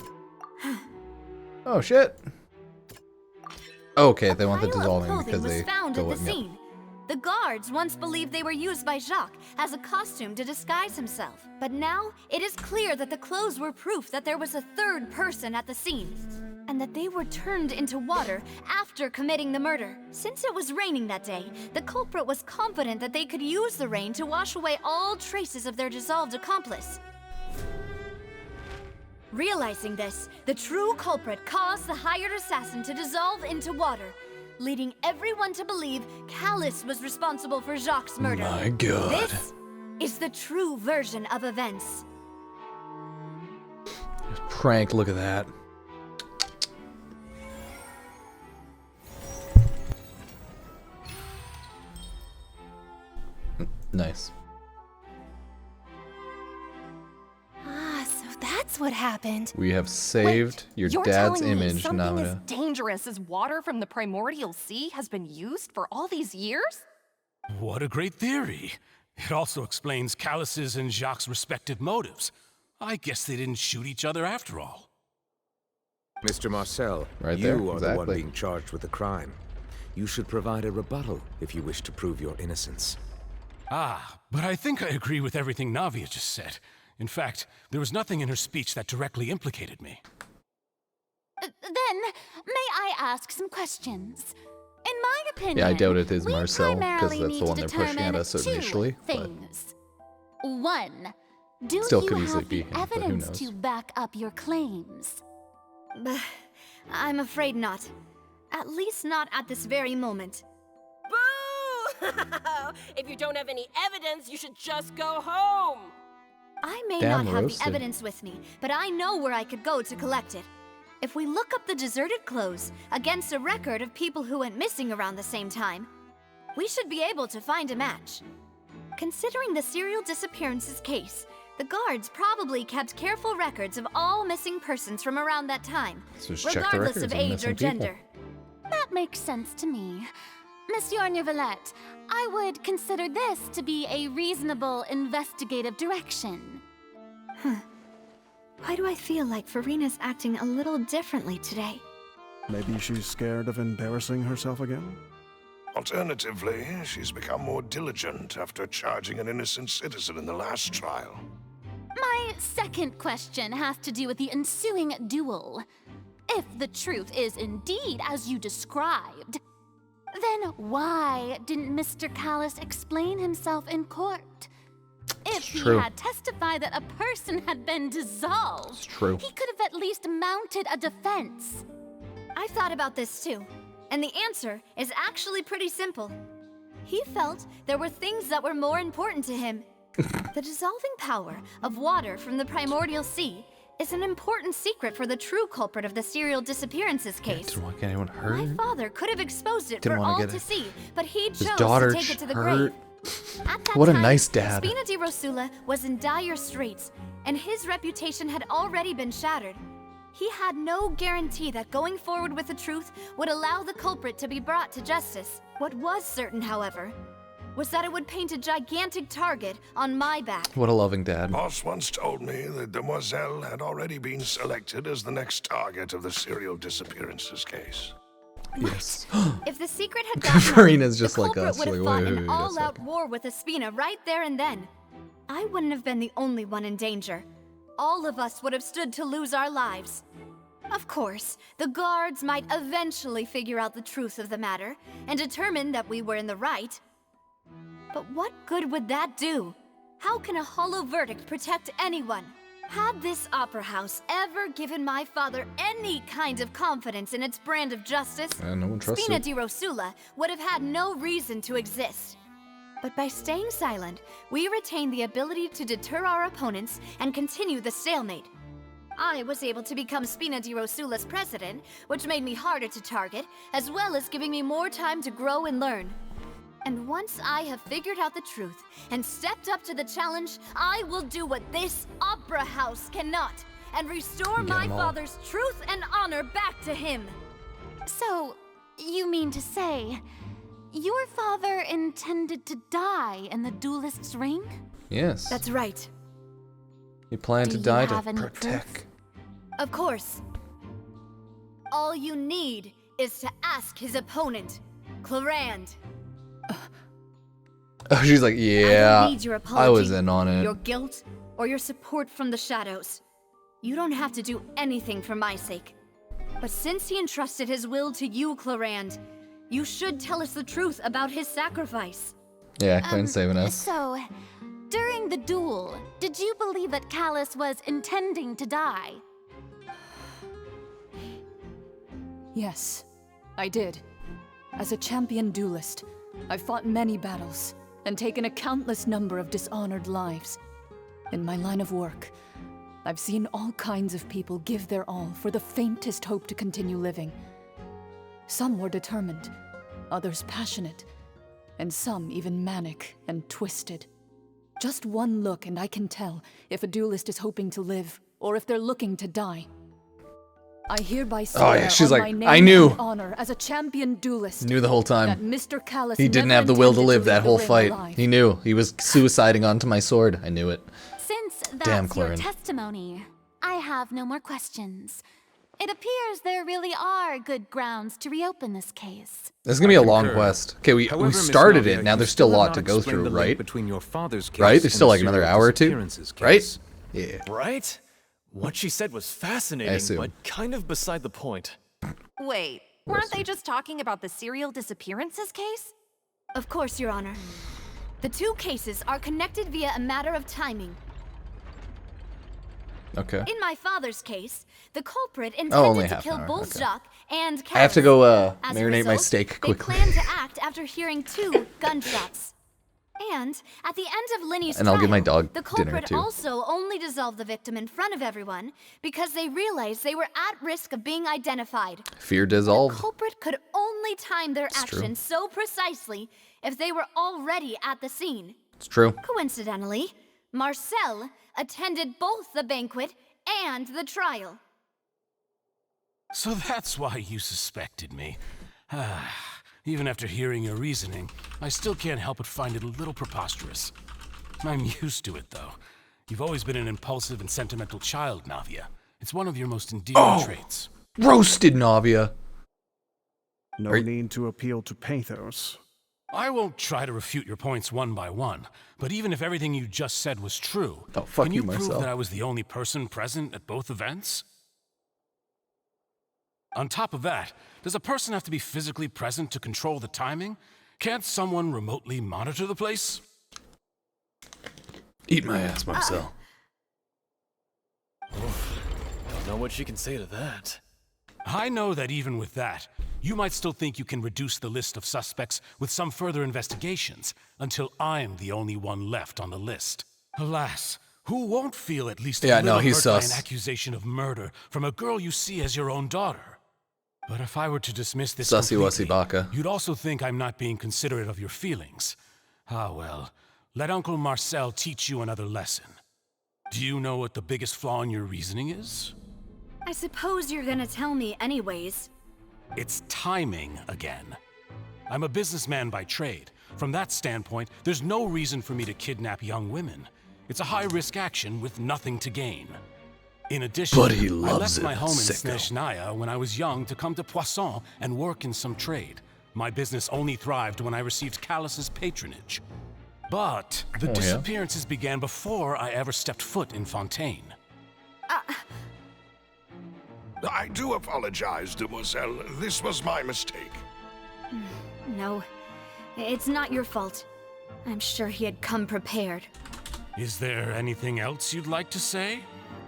Oh shit! Okay, they want the dissolving because they found at go the scene. The guards once believed they were used by Jacques as a costume to disguise himself. But now, it is clear that the clothes were proof that there was a third person at the scene, and that they were turned into water after committing the murder. Since it was raining that day, the culprit was confident that they could use the rain to wash away all traces of their dissolved accomplice. Realizing this, the true culprit caused the hired assassin to dissolve into water, leading everyone to believe Callus was responsible for Jacques' murder. My God. This is the true version of events. Prank, look at that. Nice. That's what happened. We have saved your You're dad's telling me image, something as Namada. dangerous as water from the primordial sea has been used for all these years? What a great theory. It also explains Callus's and Jacques' respective motives. I guess they didn't shoot each other after all. Mr. Marcel, Right you there, are the one exactly. being charged with the crime. You should provide a rebuttal if you wish to prove your innocence. Ah, but I think I agree with everything Navia just said. In fact, there was nothing in her speech that directly implicated me. Then, may I ask some questions? In my opinion, Yeah, I doubt it is we Marcel, because primarily that's need the one to they're pushing at determine us two initially. But things. One, do Still you could easily have be the him, but who evidence knows? to back up your claims? I'm afraid not. At least not at this very moment. Boo! If you don't have any evidence, you should just go home. I may Damn not have roasted. the evidence with me, but I know where I could go to collect it. If we look up the deserted clothes against a record of people who went missing around the same time, we should be able to find a match. Considering the serial disappearances case, the guards probably kept careful records of all missing persons from around that time, So just check the regardless records of on age missing or gender. That makes sense to me. Monsieur Neuvillette, I would consider this to be a reasonable investigative direction. Why do I feel like Farina's acting a little differently today? Maybe she's scared of embarrassing herself again? Alternatively, she's become more diligent after charging an innocent citizen in the last trial. My second question has to do with the ensuing duel. If the truth is indeed as you described, then why didn't Mr. Callus explain himself in court? If he true. had testified that a person had been dissolved, It's true. he could have at least mounted a defense. I've thought about this too, and the answer is actually pretty simple. He felt there were things that were more important to him. The dissolving power of water from the primordial sea is an important secret for the true culprit of the serial disappearances case. didn't want anyone hurt. My father could have exposed it Didn't for wanna all get to it. see, but he His chose daughter to take it to the hurt. grave. At that What a time, nice dad. Spina di Rosula was in dire straits, and his reputation had already been shattered. He had no guarantee that going forward with the truth would allow the culprit to be brought to justice. What was certain, however, was that it would paint a gigantic target on my back. What a loving dad. Boss once told me that Demoiselle had already been selected as the next target of the serial disappearances case. Yes. If the secret had gotten out, Farina's just the like culprit us. would have Like, fought wait, an a all-out second. war with Espina right there and then. I wouldn't have been the only one in danger. All of us would have stood to lose our lives. Of course, the guards might eventually figure out the truth of the matter and determine that we were in the right. But what good would that do? How can a hollow verdict protect anyone? Had this opera house ever given my father any kind of confidence in its brand of justice, no one trusts Spina it. di Rosula would have had no reason to exist. But by staying silent, we retain the ability to deter our opponents and continue the stalemate. I was able to become Spina di Rosula's president, which made me harder to target, as well as giving me more time to grow and learn. And once I have figured out the truth and stepped up to the challenge, I will do what this opera house cannot, and restore my father's truth and honor back to him. So, you mean to say, your father intended to die in the duelist's ring? Yes. That's right. He planned to Do die you to have any protect. proof? Of course. All you need is to ask his opponent, Clarand. Oh, she's like, yeah, I don't need your apology, I was in on it. your guilt, or your support from the shadows. You don't have to do anything for my sake. But since he entrusted his will to you, Clarand, you should tell us the truth about his sacrifice. Yeah, Quinn's saving us. So, during the duel, did you believe that Callus was intending to die? Yes, I did. As a champion duelist, I've fought many battles and taken a countless number of dishonored lives. In my line of work, I've seen all kinds of people give their all for the faintest hope to continue living. Some were determined, others passionate, and some even manic and twisted. Just one look and I can tell if a duelist is hoping to live or if they're looking to die. I hereby swear she's on like, my name I knew. and honor as a champion duelist. Knew the whole time. That Mr. Callus He didn't never have the will to intended live that leave whole the ring fight. alive. He knew. He was suiciding onto my sword. I knew it. Since Damn, that's your Clarence. testimony, I have no more questions. It appears there really are good grounds to reopen this case. This is gonna be a long quest. Okay, we However, Miss started Navia, it. Now you there's still a still have lot not to go explained through, the link right? between your father's case Right? There's and still the like another serial hour or two, disappearances right? case. Yeah. Right? What she said was fascinating, assume. but kind of beside the point. Wait, weren't they just talking about the serial disappearances case? Of course, Your Honor. The two cases are connected via a matter of timing. Okay. In my father's case, the culprit only intended to half kill an hour, Bolzjak and I have to Callus. go As a marinate my result, steak quickly. They planned to act after hearing 2 gunshots. And at the end of Linny's And I'll give my trial, dog the dinner, culprit too. also only dissolved the victim in front of everyone because they realized they were at risk of being identified. Fear dissolved. The culprit could only time their It's true. actions so precisely if they were already at the scene. It's true. Coincidentally, Marcel attended both the banquet and the trial. So that's why you suspected me. Even after hearing your reasoning, I still can't help but find it a little preposterous. I'm used to it, though. You've always been an impulsive and sentimental child, Navia. It's one of your most endearing traits. Roasted Navia. No need to appeal to pathos. I won't try to refute your points one by one, but even if everything you just said was true, Oh, fuck can you, you prove Marcel. that I was the only person present at both events? On top of that, does a person have to be physically present to control the timing? Can't someone remotely monitor the place? Eat my ass, Marcel. Don't know what she can say to that. I know that even with that, you might still think you can reduce the list of suspects with some further investigations until I'm the only one left on the list. Alas, who won't feel at least a Yeah, no, little he's hurt by sus. an accusation of murder from a girl you see as your own daughter? But if I were to dismiss this Sussy completely, wussy baka. you'd also think I'm not being considerate of your feelings. Ah well, let Uncle Marcel teach you another lesson. Do you know what the biggest flaw in your reasoning is? I suppose you're gonna tell me anyways. It's timing again. I'm a businessman by trade. From that standpoint, there's no reason for me to kidnap young women. It's a high-risk action with nothing to gain. In addition, But he I loves left it, my home in sicko. Snezhnaya when I was young to come to Poisson and work in some trade. My business only thrived when I received Callus's patronage. But the Oh, yeah? disappearances began before I ever stepped foot in Fontaine. I do apologize, demoiselle. This was my mistake. No, it's not your fault. I'm sure he had come prepared. Is there anything else you'd like to say?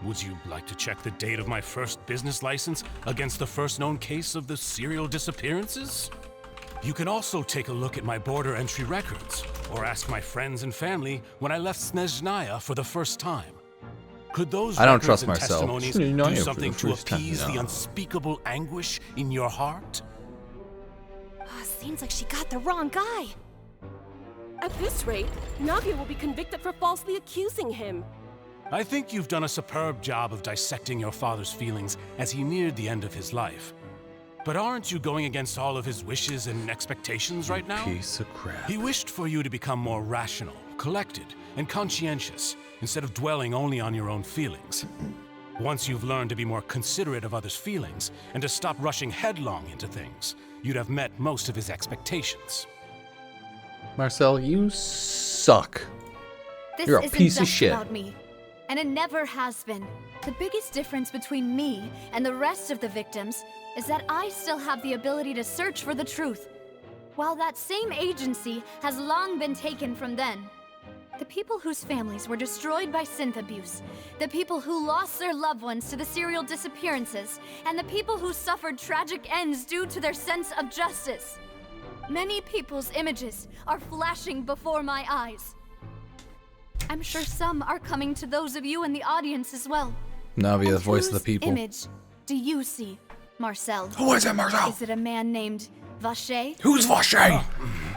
Would you like to check the date of my first business license against the first known case of the serial disappearances? You can also take a look at my border entry records, or ask my friends and family when I left Snezhnaya for the first time. Could those I don't records trust and myself. testimonies do something to appease the unspeakable anguish in your heart? Seems like she got the wrong guy. At this rate, Navia will be convicted for falsely accusing him. I think you've done a superb job of dissecting your father's feelings as he neared the end of his life. But aren't you going against all of his wishes and expectations right now? Piece of crap. He wished for you to become more rational, collected, and conscientious, instead of dwelling only on your own feelings. Once you've learned to be more considerate of others' feelings, and to stop rushing headlong into things, you'd have met most of his expectations. Marcel, you suck. This You're a isn't piece of just shit. about me, and it never has been. The biggest difference between me and the rest of the victims is that I still have the ability to search for the truth, while that same agency has long been taken from them. The people whose families were destroyed by synth abuse, the people who lost their loved ones to the serial disappearances, and the people who suffered tragic ends due to their sense of justice. Many people's images are flashing before my eyes. I'm sure some are coming to those of you in the audience as well. Navia, the And voice of the whose people. image do you see, Marcel? Who is it, Marcel? Is it a man named Vache? Who's Vache?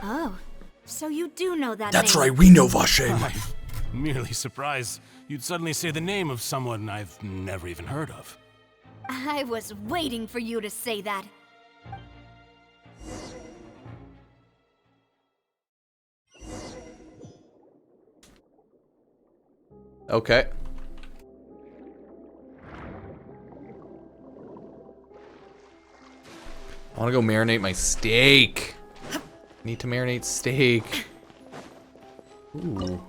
Oh, so you do know that That's name. right, we know Vache. I'm merely surprised you'd suddenly say the name of someone I've never even heard of. I was waiting for you to say that. Okay. I want to go marinate my steak. Need to marinate steak. Ooh.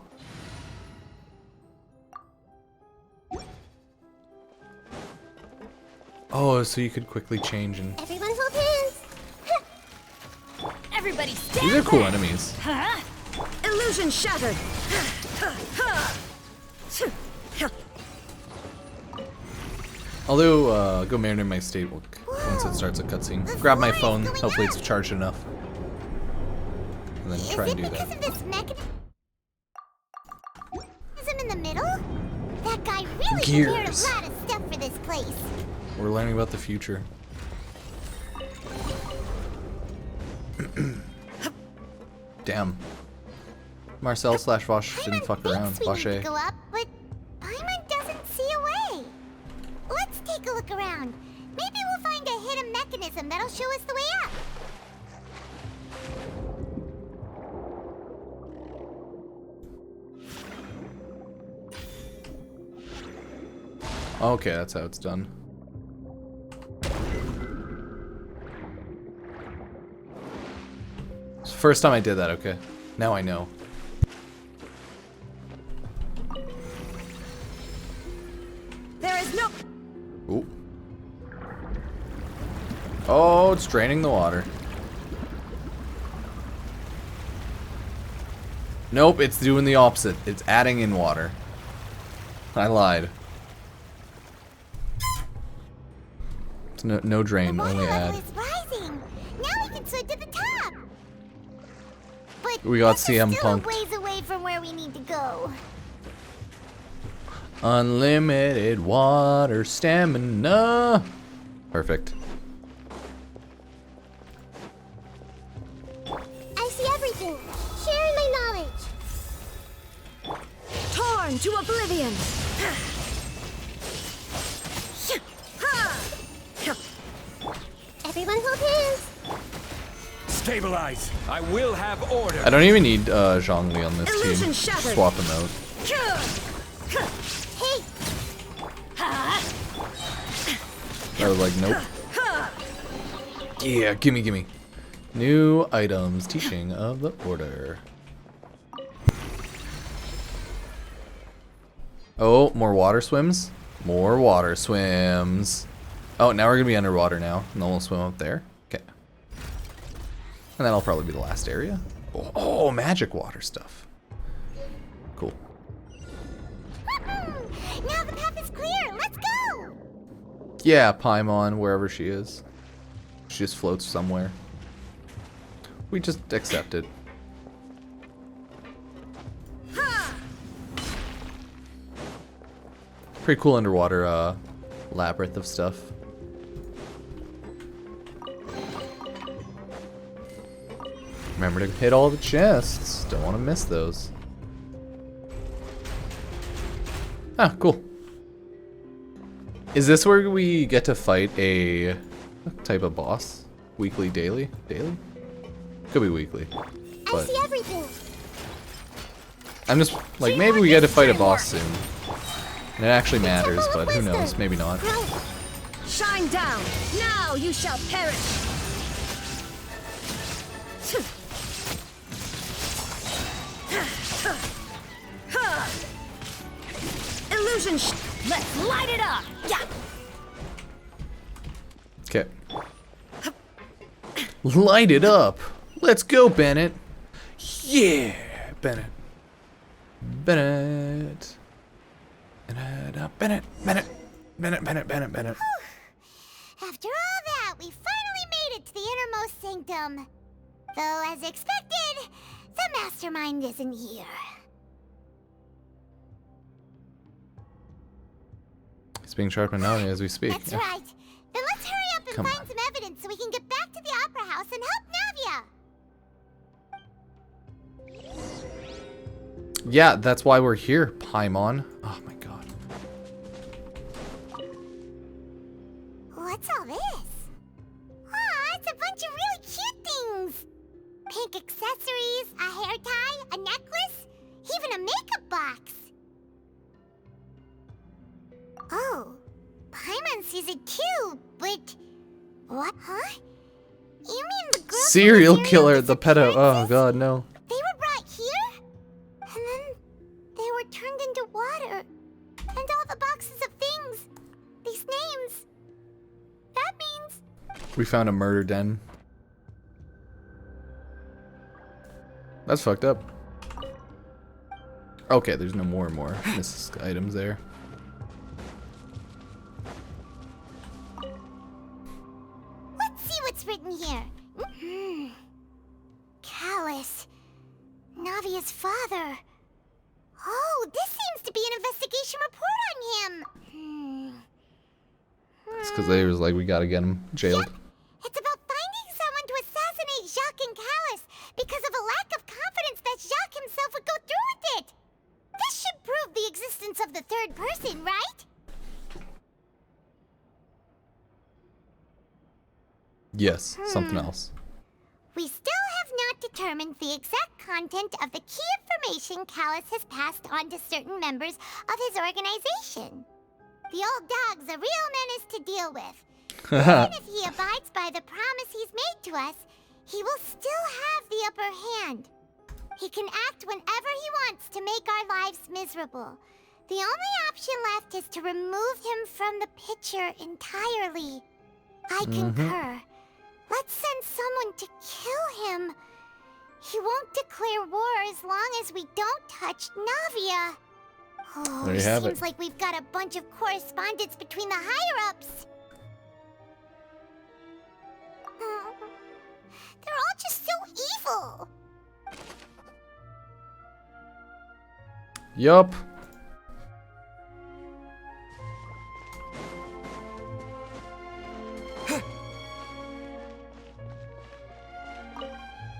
Oh, so you could quickly change and... Everyone hold hands. Everybody stand These are cool back. enemies. Illusion shattered. Although, go marinate my steak once it starts a cutscene. Grab my phone. Hopefully it's charged enough. And then try and do Because that. of this mechanism in the middle? That guy really prepared a Gears. lot of stuff for this place. We're learning about the future. Damn. Marcel slash Vosh didn't fuck around. We need to Vache. go up, but Paimon doesn't see a way. Let's take a look around. Maybe we'll find a hidden mechanism that'll show us the way up. Okay, that's how it's done. It's the first time I did that, okay. Now I know. There is no... Ooh. Oh, it's draining the water. Nope, it's doing the opposite. It's adding in water. I lied. It's no drain, only add. It's rising. Now we can swim to the top. But We got this is CM still Punk. a ways away from where we need to go. Unlimited water stamina. Perfect. I see everything. Sharing my knowledge. Torn to oblivion. Everyone hold hands. Stabilize. I will have order. I don't even need Zhongli on this Illusion team. shattered. Swap him out. Hey. I was like, nope. Yeah, gimme. New items. Teaching of the Order. Oh, more water swims? More water swims. Oh, now we're gonna be underwater now, and then we'll swim up there. Okay. And that'll probably be the last area. Oh, magic water stuff. Cool. Now the path is clear. Let's go. Yeah, Paimon, wherever she is. She just floats somewhere. We just accept it. Pretty cool underwater labyrinth of stuff. Remember to hit all the chests. Don't want to miss those. Ah, cool. Is this where we get to fight a type of boss? Weekly, daily? Daily? Could be weekly. I see everything. I'm just like, maybe we get to fight a boss soon. And it actually matters, but who knows? Maybe not. Shine down! Now you shall perish! Illusion let's light it up! Yeah! Okay. Light it up! Let's go, Bennett! Yeah! Bennett. Bennett. Bennett. After all that, we finally made it to the innermost sanctum. Though, as expected, the mastermind isn't here. It's being sharpened now as we speak. That's right. Then let's hurry up and find some evidence so we can get back to the Opera House and help Navia. Yeah, that's why we're here, Paimon. Oh my god. What's all this? Aw, it's a bunch of really cute things. Pink accessories, a hair tie, a necklace, even a makeup box. Oh, Paimon sees it too, but... What? Huh? You mean the girl Serial killer, the pedo. Oh god, no. They were brought here? And then they were turned into water. And all the boxes of things. These names. That means... We found a murder den. That's fucked up. Okay, there's no more and more missing items there. Let's see what's written here. Callus. Navia's father. Oh, this seems to be an investigation report on him. It's because they was like, we gotta get him jailed. It's about finding someone to assassinate Jacques and Callus because of a lack of confidence that Jacques himself would go through with it. This should prove the existence of the third person, right? Yes, something else. We still have not determined the exact content of the key information Callus has passed on to certain members of his organization. The old dog's a real menace to deal with. Even if he abides by the promise he's made to us, he will still have the upper hand. He can act whenever he wants to make our lives miserable. The only option left is to remove him from the picture entirely. I concur. Let's send someone to kill him. He won't declare war as long as we don't touch Navia. Oh, There you have seems it. like we've got a bunch of correspondence between the higher-ups. They're all just so evil. Yup.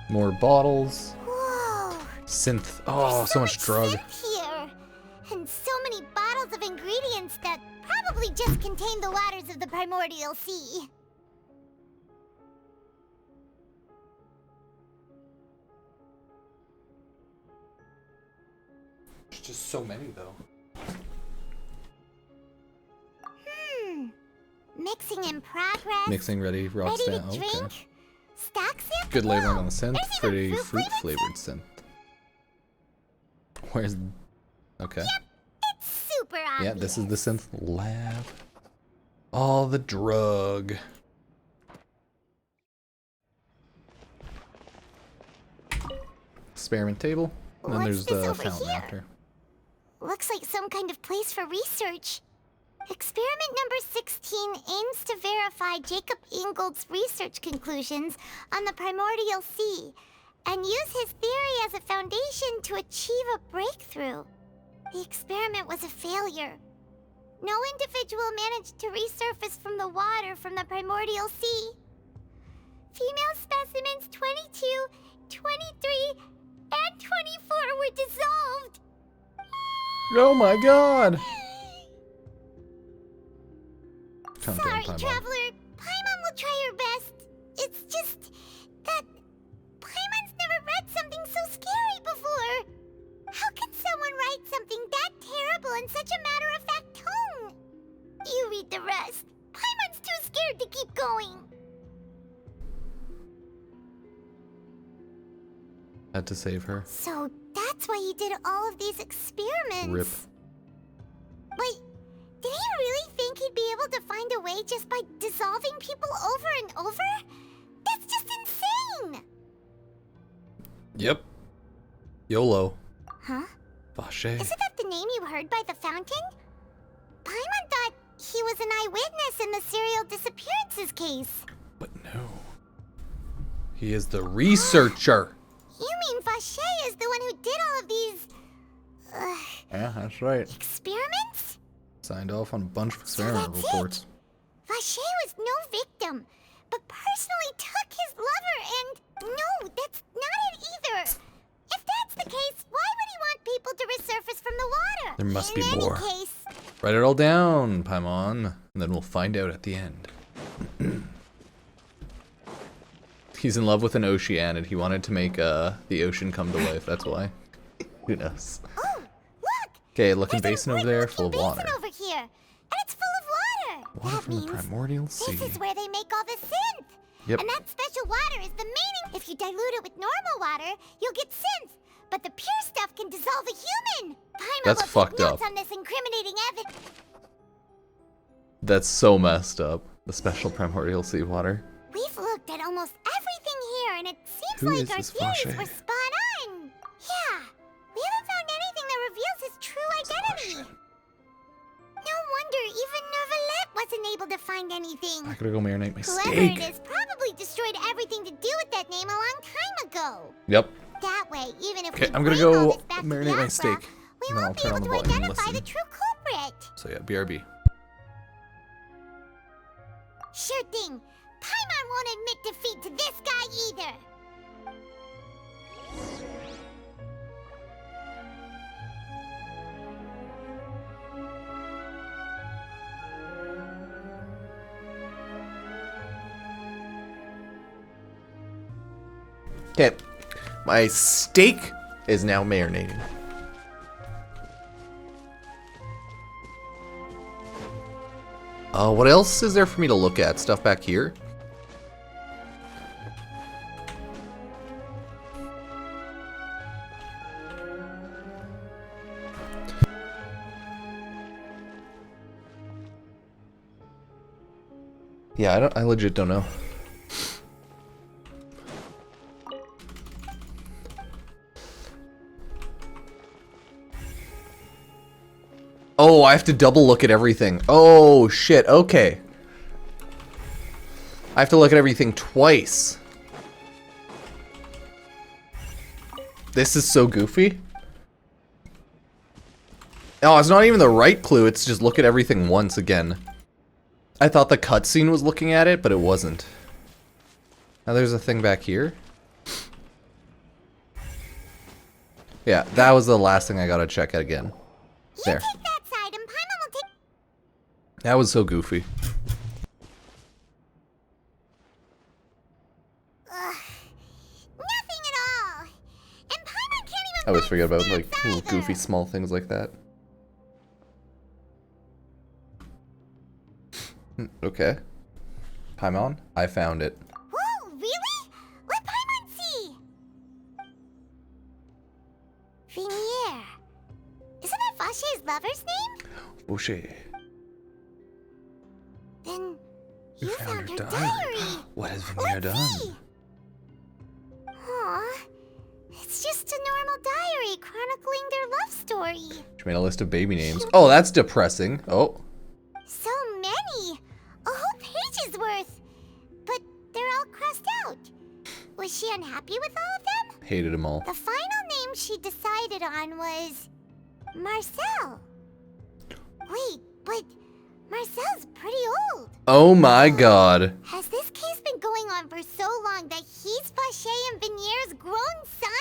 More bottles. Whoa. Synth. Oh, so much drug. Here. And so many bottles of ingredients that probably just contain the waters of the primordial sea. There's just so many, though. Mixing in progress. Mixing ready, raw Ready stand. to drink. Okay. Stock sample. Good labeling on the synth. There's even Pretty fruit fruit flavored synth. Where's? Okay. It's super obvious. Yeah, this is the synth lab. Oh, the drug. Experiment table. And then there's the fountain after. Looks like some kind of place for research. Experiment number 16 aims to verify Jacob Ingold's research conclusions on the primordial sea and use his theory as a foundation to achieve a breakthrough. The experiment was a failure. No individual managed to resurface from the water from the primordial sea. Female specimens 22, 23, and 24 were dissolved. Oh my god! Sorry, Traveler. Paimon will try her best. It's just that Paimon's never read something so scary before. How can someone write something that terrible in such a matter-of-fact tone? You read the rest. Paimon's too scared to keep going. Had to save her. So that's why he did all of these experiments. Rip. Wait, did he really think he'd be able to find a way just by dissolving people over and over? That's just insane! Yep. YOLO. Huh? Vache. Isn't that the name you heard by the fountain? Paimon thought he was an eyewitness in the serial disappearances case. But no. He is the researcher. You mean Vache is the one who did all of these... Yeah, that's right. experiments? Signed off on a bunch of experiment reports. Vache was no victim, but personally took his lover and... No, that's not it either. If that's the case, why would he want people to resurface from the water? There must be in more. any case... Write it all down, Paimon, and then we'll find out at the end. He's in love with an Oceanid. He wanted to make the ocean come to life. That's why. Who knows? Oh, look! Okay, looking basin over there, full of water. Over here, and it's full of water. Water from the primordial sea. This is where they make all the synth. Yep. And that special water is the main. If you dilute it with normal water, you'll get synth. But the pure stuff can dissolve a human. Paimon That's will fucked take notes up. on this incriminating evidence. That's so messed up. The special primordial sea water. We've looked at almost everything here, and it seems Who like is our this theories Vache? were spot on. Yeah, we haven't found anything that reveals his true identity. No wonder even Nervalet wasn't able to find anything. I gotta go marinate my Whoever steak. it is probably destroyed everything to do with that name a long time ago. Yep. That way, even if Okay, we I'm gonna bring all go this back to marinate my Biafra, steak. we And then I'll won't be turn able on the to volume and identify the listen. true culprit. So yeah, BRB. Sure thing. Paimon won't admit defeat to this guy either. Okay, my steak is now marinating. What else is there for me to look at? Stuff back here? Yeah, I legit don't know. Oh, I have to double look at everything. Oh, shit. Okay. I have to look at everything twice. This is so goofy. Oh, it's not even the right clue. It's just look at everything once again. I thought the cutscene was looking at it, but it wasn't. Now there's a thing back here. Yeah, that was the last thing I gotta check out again. There. That was so goofy. I always forget about like little goofy small things like that. Okay. Paimon, I found it. Whoa, really? Let Paimon see! Vinier. Isn't that Vache's lover's name? Boucher. Then You you found found her her diary. diary. What has Veneer done? Aw, it's just a normal diary chronicling their love story. She made a list of baby names. Oh, that's depressing. Oh. So many! A whole page's worth! But they're all crossed out. Was she unhappy with all of them? Hated them all. The final name she decided on was Marcel. Wait, but Marcel's pretty old. Oh my god. Has this case been going on for so long that he's Vacher and Venier's grown son?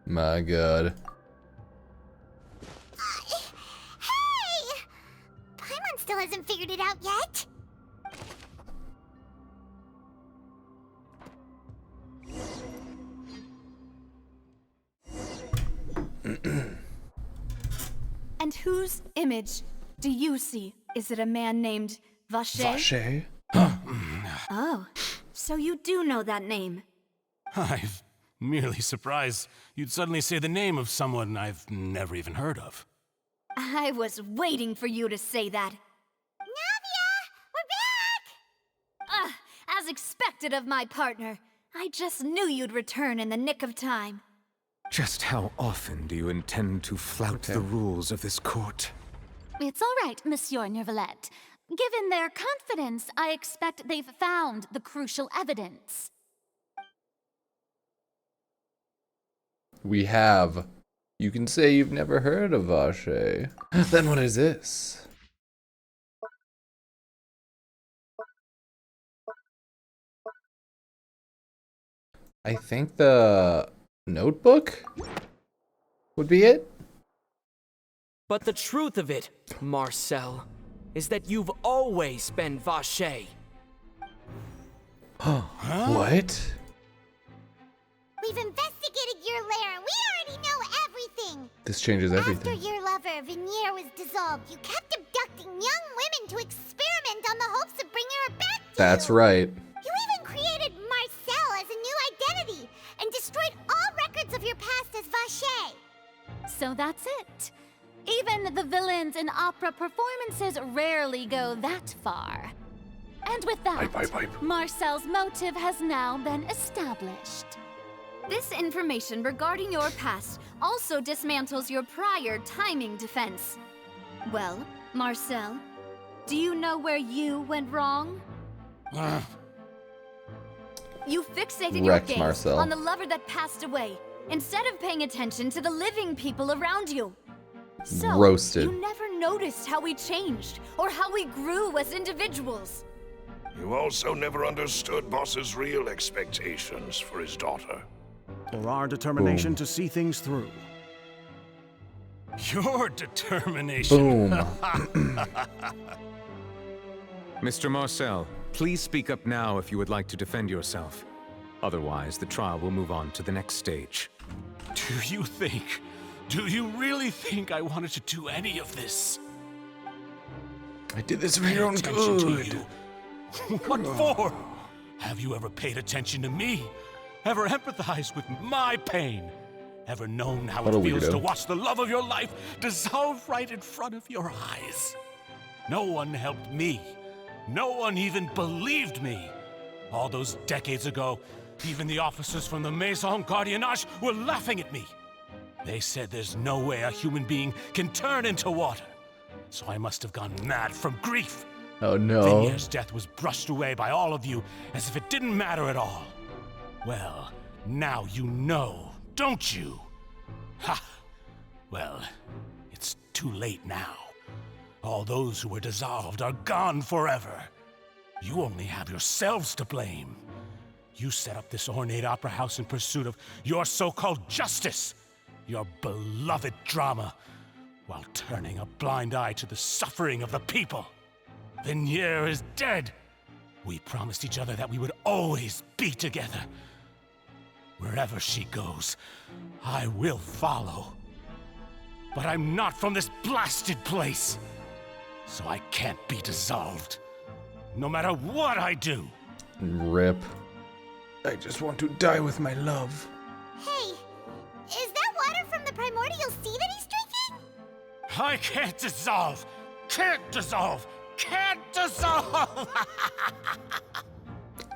My god. Hey! Paimon still hasn't figured it out yet. And whose image do you see? Is it a man named Vacher? Vacher? Oh, so you do know that name. I'm merely surprised you'd suddenly say the name of someone I've never even heard of. I was waiting for you to say that. Navia! We're back! As expected of my partner. I just knew you'd return in the nick of time. Just how often do you intend to flout the rules of this court? It's all right, Monsieur Nervalette. Given their confidence, I expect they've found the crucial evidence. We have. You can say you've never heard of Vacher. Then what is this? I think the notebook would be it. But the truth of it, Marcel, is that you've always been Vacher. What? We've investigated your lair and we already know everything. This changes After everything. your lover, Venier, was dissolved, you kept abducting young women to experiment on the hopes of bringing her back to That's you. right. You even created Marcel as a new identity and destroyed all records of your past as Vacher. So that's it. Even the villains in opera performances rarely go that far. And with that, Marcel's motive has now been established. This information regarding your past also dismantles your prior timing defense. Well, Marcel, do you know where you went wrong? You fixated your Wrecked gaze Marcel. on the lover that passed away, instead of paying attention to the living people around you. So, Roasted. you never noticed how we changed, or how we grew as individuals. You also never understood Boss's real expectations for his daughter. Or our determination to see things through. Your determination. Boom. Mr. Marcel, please speak up now if you would like to defend yourself. Otherwise, the trial will move on to the next stage. Do you really think I wanted to do any of this? I did this for your own Attention to good. you. What for? Have you ever paid attention to me? Ever empathized with my pain? Ever known how What a it feels weirdo. to watch the love of your life dissolve right in front of your eyes? No one helped me. No one even believed me. All those decades ago, even the officers from the Maison Gardiennage were laughing at me. They said there's no way a human being can turn into water. So I must have gone mad from grief. Oh no. Venier's death was brushed away by all of you as if it didn't matter at all. Well, now you know, don't you? Ha! Well, it's too late now. All those who were dissolved are gone forever. You only have yourselves to blame. You set up this ornate opera house in pursuit of your so-called justice, your beloved drama, while turning a blind eye to the suffering of the people. Venier is dead. We promised each other that we would always be together. Wherever she goes, I will follow. But I'm not from this blasted place, so I can't be dissolved, no matter what I do. Rip. I just want to die with my love. Hey, is that water from the primordial sea that he's drinking? I can't dissolve! Can't dissolve! can't dissolve!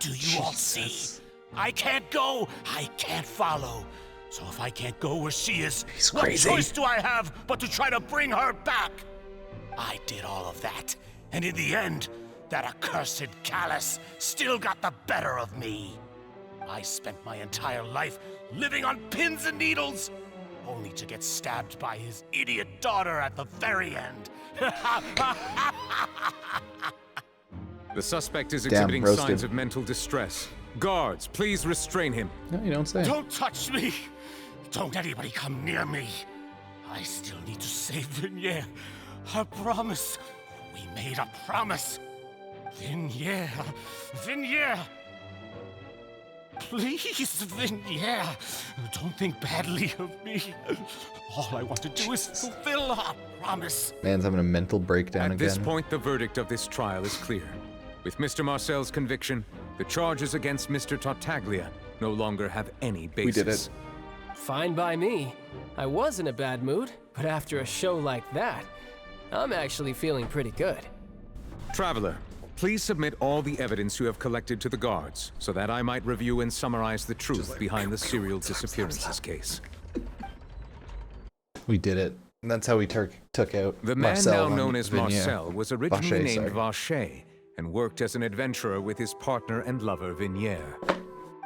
Do you all see? I can't go, I can't follow. So if I can't go where she is, what choice do I have but to try to bring her back? I did all of that, and in the end, that accursed Callus still got the better of me. I spent my entire life living on pins and needles, only to get stabbed by his idiot daughter at the very end. The suspect is exhibiting signs of mental distress. Guards, please restrain him. No, you don't say. Don't touch me! Don't anybody come near me. I still need to save Vignier. I promise. We made a promise. Vignier. Vignier. Please, Vignier. Don't think badly of me. All I want to do is fulfill our promise. Man's having a mental breakdown At again. this point, the verdict of this trial is clear. With Mr. Marcel's conviction, the charges against Mr. Tartaglia no longer have any basis. We did it. Fine by me. I was in a bad mood, but after a show like that, I'm actually feeling pretty good. Traveler, please submit all the evidence you have collected to the guards, so that I might review and summarize the truth behind the serial disappearances case. We did it. And that's how we took out The man Marcel now known as Vignier. Marcel was originally Vacher, named Vacher and worked as an adventurer with his partner and lover Vignier.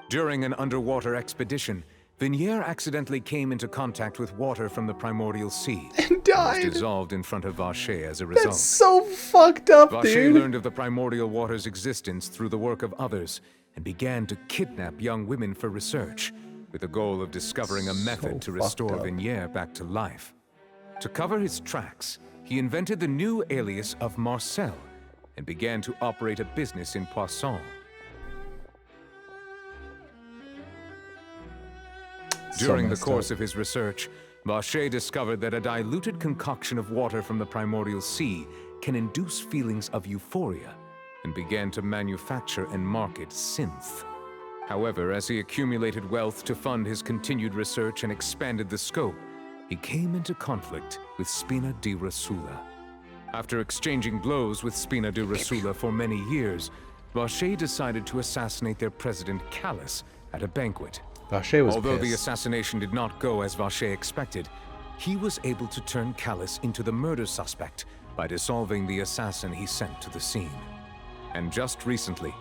During an underwater expedition, Vignier accidentally came into contact with water from the primordial sea and died. Was dissolved in front of Vacher as a result. That's so fucked up, Vacher dude. learned of the primordial water's existence through the work of others and began to kidnap young women for research, with the goal of discovering a method to restore Vignier back to life. To cover his tracks, he invented the new alias of Marcel and began to operate a business in Poisson. During the course of his research, Vacher discovered that a diluted concoction of water from the primordial sea can induce feelings of euphoria, and began to manufacture and market synth. However, as he accumulated wealth to fund his continued research and expanded the scope, he came into conflict with Spina di Rosula. After exchanging blows with Spina di Rosula for many years, Vacher decided to assassinate their president Callus at a banquet. Vacher was Although pissed. the assassination did not go as Vacher expected, he was able to turn Callus into the murder suspect by dissolving the assassin he sent to the scene. And just recently,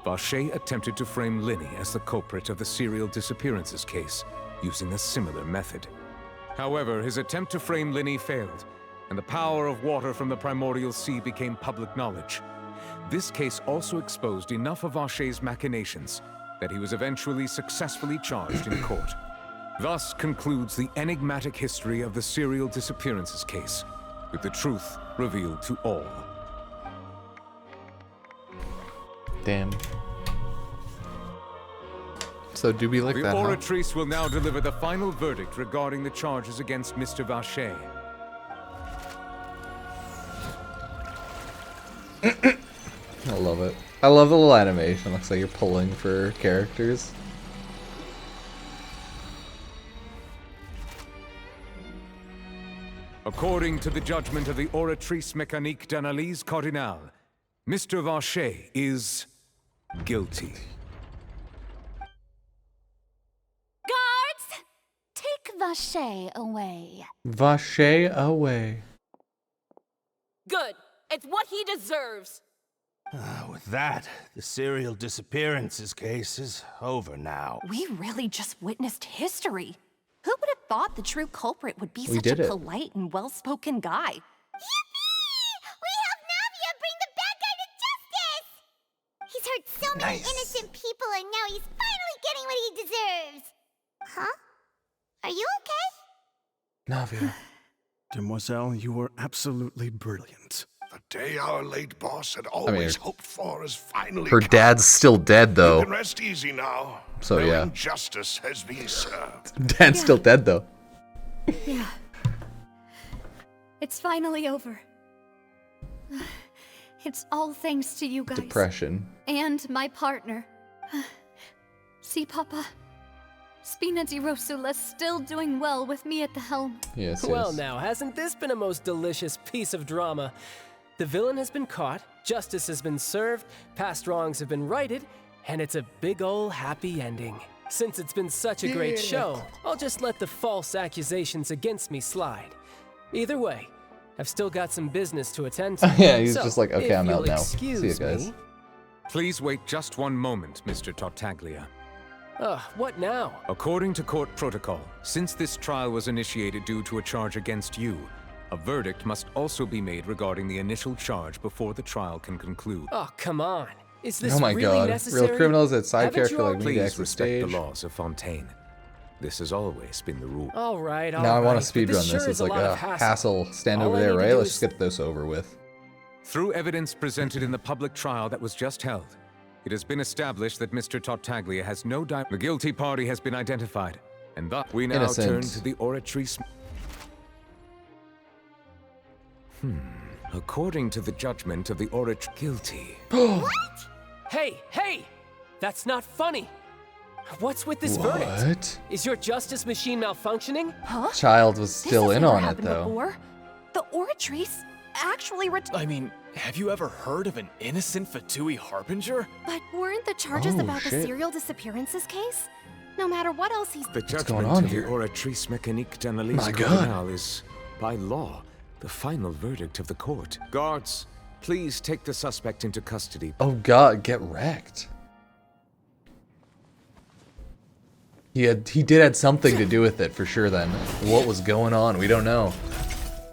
Vacher attempted to frame Linny as the culprit of the serial disappearances case, using a similar method. However, his attempt to frame Linny failed, and the power of water from the primordial sea became public knowledge. This case also exposed enough of Vacher's machinations that he was eventually successfully charged in court. Thus concludes the enigmatic history of the serial disappearances case, with the truth revealed to all. Damn. So do be like The that, huh? Oratrice will now deliver the final verdict regarding the charges against Mr. Vacher. I love it. I love the little animation. Looks like you're pulling for characters. According to the judgment of the Oratrice Mécanique d'Analyse Cardinale, Mr. Vacher is guilty. Guards! Take Vacher away. Vacher away. Good. It's what he deserves. With that, the serial disappearances case is over now. We really just witnessed history. Who would have thought the true culprit would be We such did a it. polite and well-spoken guy? We helped Navia bring the bad guy to justice! He's hurt so many innocent people and now he's finally getting what he deserves! Huh? Are you okay? Navia. Demoiselle, you were absolutely brilliant. The day our late boss had always hoped for is finally Her come. dad's still dead, You though. can rest easy now. So, Knowing yeah. justice has been served. Dad's still dead, though. Yeah. It's finally over. It's all thanks to you guys. Depression. And my partner. See, Papa? Spina di Rosula's still doing well with me at the helm. Yes, Well now, hasn't this been a most delicious piece of drama? The villain has been caught, justice has been served, past wrongs have been righted, and it's a big ol' happy ending. Since it's been such a great show, I'll just let the false accusations against me slide. Either way, I've still got some business to attend to. Yeah, he's so, just like, okay, I'm out now. See you excuse guys. me. Please wait just one moment, Mr. Tartaglia. What now? According to court protocol, since this trial was initiated due to a charge against you, a verdict must also be made regarding the initial charge before the trial can conclude. Oh, come on. Is this Oh my really god. necessary? Real criminals that side Haven't character you like me to Please exit respect stage. the laws of Fontaine. This has always been the rule. All right, all Now I want right, to but speedrun sure this. is It's a like lot a of hassle. Stand All over I there, need to right? do Let's is- just get this over with. Through evidence presented in the public trial that was just held, it has been established that Mr. Tartaglia has no doubt. The guilty party has been identified, and thus we now Innocent. turn to the oratory. According to the judgment of the oratory, guilty. What? Hey! That's not funny. What's with this verdict? What? Is your justice machine malfunctioning? Huh? Child was still in on it Happened though. before. The Oratrice actually I mean, have you ever heard of an innocent Fatui Harbinger? But weren't the charges Oh, about the shit. serial disappearances case? No matter what else he's... The going judgment on of here? the Oratrice Mécanique d'Analyse My God. Criminale is, by law, the final verdict of the court. Guards, please take the suspect into custody. Oh god, get wrecked. He did have something to do with it for sure then. What was going on? We don't know.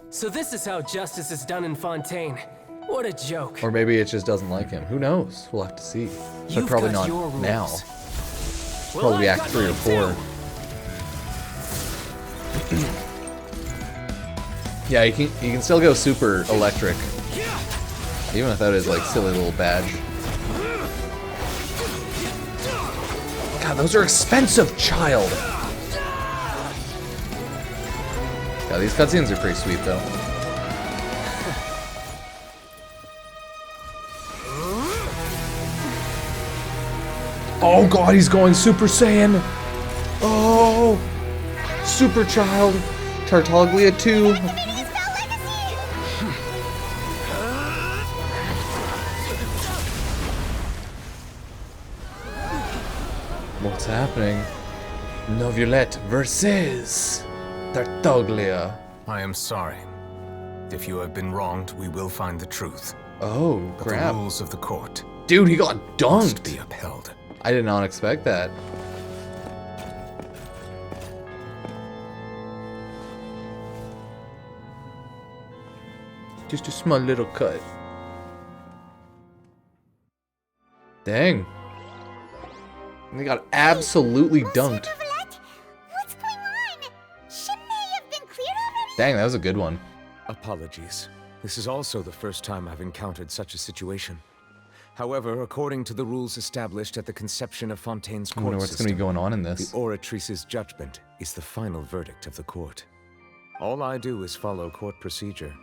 So this is how justice is done in Fontaine. What a joke. Or maybe it just doesn't like him. Who knows? We'll have to see. But You've probably got not your rules. now. Well, Probably I've act got 3 or mine 4. Yeah, you can still go super electric. Even without his like silly little badge. God, those are expensive, child! Yeah, these cutscenes are pretty sweet though. Oh god, he's going Super Saiyan! Oh! Super Child! Tartaglia 2! What's happening? Novulette versus Tartaglia. I am sorry. If you have been wronged, we will find the truth. Oh, But crap. the rules of the court Dude, he got must dunked! be upheld. I did not expect that. Just a small little cut. Dang. They got absolutely dunked. What's going on? Shouldn't they have been cleared already? Dang, that was a good one. Apologies. This is also the first time I've encountered such a situation. However, according to the rules established at the conception of Fontaine's I wonder court what's going to be going on in this. the Oratrice's judgment is the final verdict of the court. All I do is follow court procedure.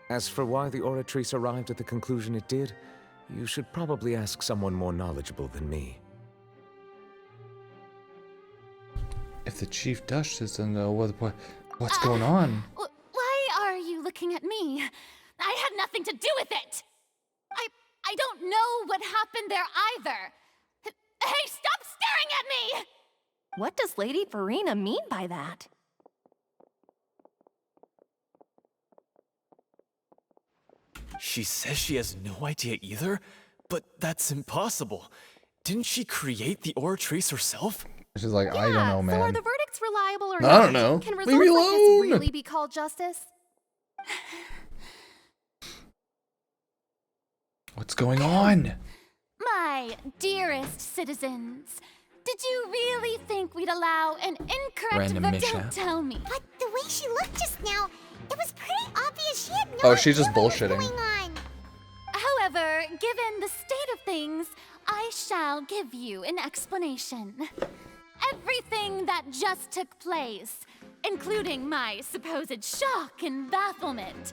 As for why the Oratrice arrived at the conclusion it did, you should probably ask someone more knowledgeable than me. If the chief doesn't know what's going on. Why are you looking at me? I had nothing to do with it! I don't know what happened there either! Hey, stop staring at me! What does Lady Farina mean by that? She says she has no idea either, but that's impossible. Didn't she create the Oratrice herself? She's like, I don't know, So are man. the verdicts reliable or I not? don't know. Can Leave results me like alone. this really be called justice? What's going on? My dearest citizens, did you really think we'd allow an incorrect Random verdict? mishap. Don't tell me. But the way she looked just now, it was pretty obvious she had no Oh, she's just idea what was bullshitting. going on. However, given the state of things, I shall give you an explanation. Everything that just took place, including my supposed shock and bafflement,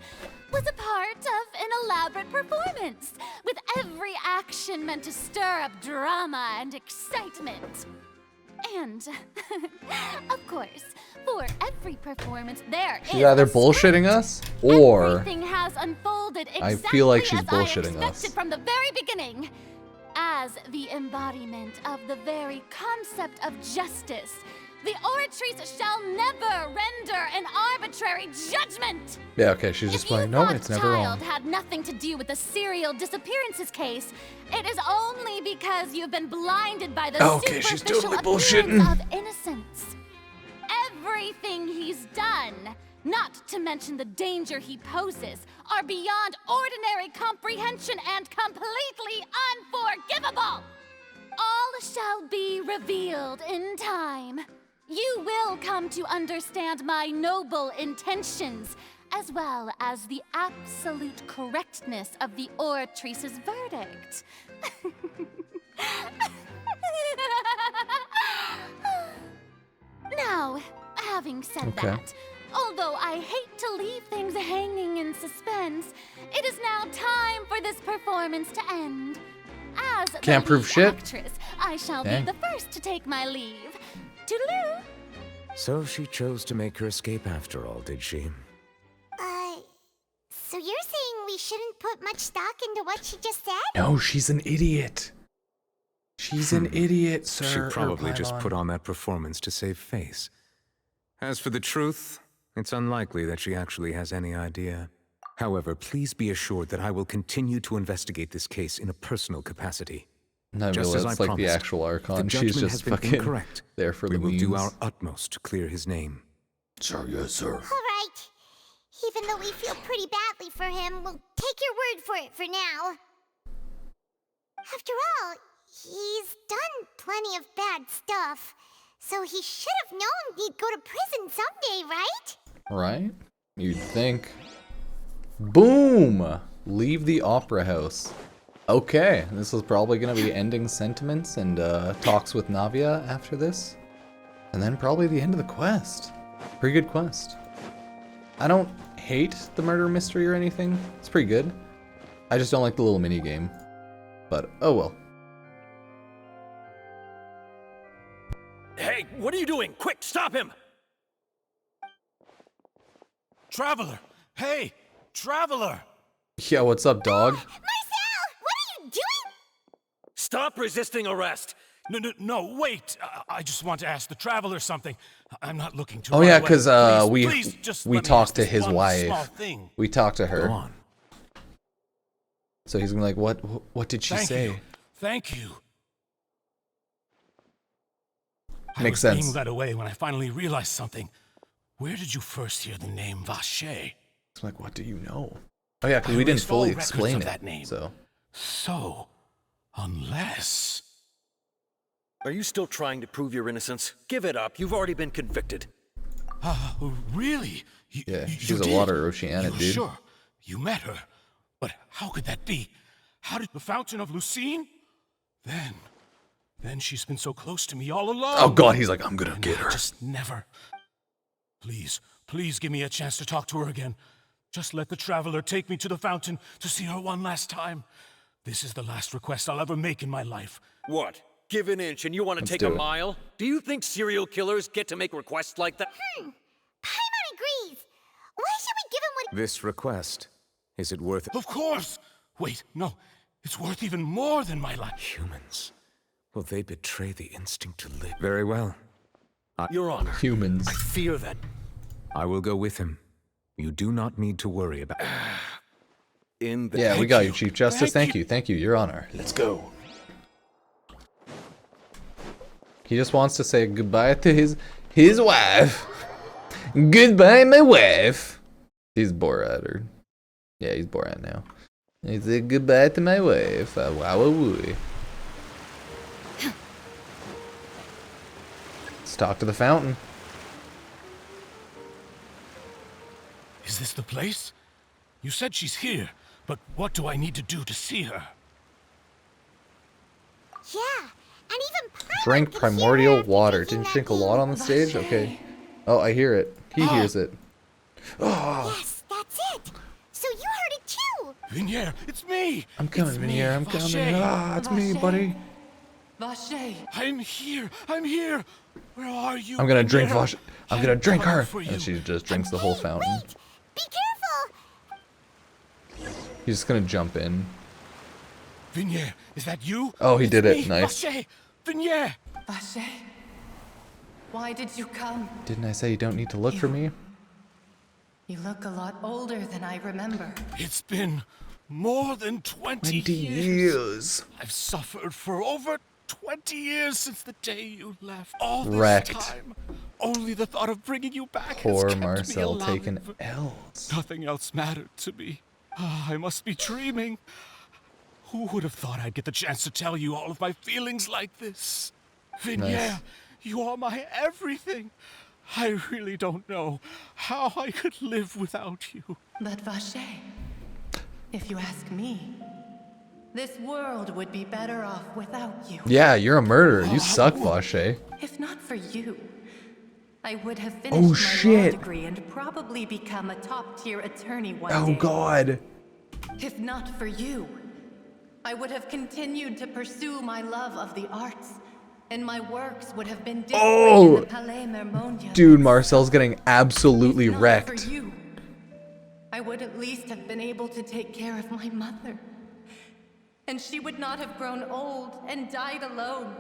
was a part of an elaborate performance, with every action meant to stir up drama and excitement. And, of course, for every performance there She's either bullshitting us or everything has unfolded I exactly feel like she's as bullshitting I us. expected from the very beginning. As the embodiment of the very concept of justice, the Oratrice shall never render an arbitrary judgment. Yeah, okay, she's just playing. No, it's never wrong. Child had nothing to do with the serial disappearances case. It is only because you've been blinded by the Okay, she's superficial totally appearance bullshitting. of innocence. Everything he's done, not to mention the danger he poses, are beyond ordinary comprehension and completely unforgivable. All shall be revealed in time. You will come to understand my noble intentions, as well as the absolute correctness of the Oratrice's verdict. Now, having said that, although I hate to leave things hanging in suspense, it is now time for this performance to end. As Can't the prove lead shit. actress, I shall Dang. be the first to take my leave. Toodaloo! So she chose to make her escape after all, did she? So you're saying we shouldn't put much stock into what she just said? No, she's an idiot. She's an idiot, sir. She probably or just Paimon. put on that performance to save face. As for the truth, it's unlikely that she actually has any idea. However, please be assured that I will continue to investigate this case in a personal capacity. No, Just really, as I it's like the promised, actual if the Archon. She's judgment just has been fucking incorrect, there for we the will do memes. our utmost to clear his name. Sir, yes, sir. All right. Even though we feel pretty badly for him, we'll take your word for it for now. After all, he's done plenty of bad stuff, so he should have known he'd go to prison someday, right? Right? You'd think. Boom! Leave the opera house. Okay, this is probably going to be ending sentiments and talks with Navia after this. And then probably the end of the quest. Pretty good quest. I don't hate the murder mystery or anything. It's pretty good. I just don't like the little mini game. But, oh well. Hey, what are you doing? Quick, stop him! Traveler! Hey! Traveler! Yeah, what's up, dog? Marcel! What are you doing? Stop resisting arrest! No, wait! I just want to ask the Traveler something. I'm not looking to Oh run yeah, away. because Please, just we let me talked ask to this his one wife. small thing. We talked to her. Go on. So he's gonna be like, what did she say? Thank you. Makes I was sense. being led away when I finally realized something. Where did you first hear the name Vache? It's like, what do you know? Oh yeah, because I we didn't erased all fully records explain of it. that name. So Unless... Are you still trying to prove your innocence? Give it up. You've already been convicted. Really? yeah, you she's a did? water Oceana, You're dude. Sure, you met her. But how could that be? How did the Fountain of Lucine? Then she's been so close to me all along. Oh god, he's like, I'm gonna And get I her. just never. Please give me a chance to talk to her again. Just let the Traveler take me to the fountain to see her one last time. This is the last request I'll ever make in my life. What? Give an inch and you want to Let's take do a it. mile? Do you think serial killers get to make requests like that? Paimon agrees. Why should we give him what This request, is it worth it? Of course! Wait, no. It's worth even more than my life. Humans. Will they betray the instinct to live? Very well. Your Honor. Humans. I fear that... I will go with him. You do not need to worry about... Yeah, we got you, Chief Justice. Thank you, Your Honor. Let's go. He just wants to say goodbye to his wife. Goodbye, my wife. He's Borat, or yeah, he's Borat now. He said goodbye to my wife. Wow. Let's talk to the fountain. Is this the place? You said she's here, but what do I need to do to see her? Yeah, and even Paimon Drink could hear primordial her water. drinking Didn't you that drink a lot on the stage? Okay. Oh, I hear it. He hears it. Oh, Yes, that's it. So you heard it too. Vinier, it's me! I'm coming, It's me, Vinier. I'm coming. Vache. Ah, it's me, buddy. Vache! I'm here! I'm here! Where are you? I'm gonna drink Vignere? Vache. I'm gonna drink her. For you. And she just drinks the whole fountain. Wait! Be careful! He's just gonna jump in. Vignere, is that you? Oh, he It's did it. me, Nice. Vache! Vignere! Vache, why did you come? Didn't I say you don't need to look for me? You look a lot older than I remember. It's been more than 20 20 years. years. I've suffered for over 20 years since the day you left. All this Wrecked. time, only the thought of bringing you back Poor has kept Marcel me alive. taking L's. Nothing else mattered to me. I must be dreaming. Who would have thought I'd get the chance to tell you all of my feelings like this? Vignere, Nice. you are my everything. I really don't know how I could live without you. But Vache, if you ask me, this world would be better off without you. Yeah, you're a murderer. You suck, Vache. If not for you, I would have Oh, finished my law shit. degree and probably become a top-tier attorney one Oh day. god. If not for you, I would have continued to pursue my love of the arts, and my works would have been displayed in the Palais Mermonia. Dude, Marcel's getting absolutely If not wrecked. for you, I would at least have been able to take care of my mother. And she would not have grown old and died alone,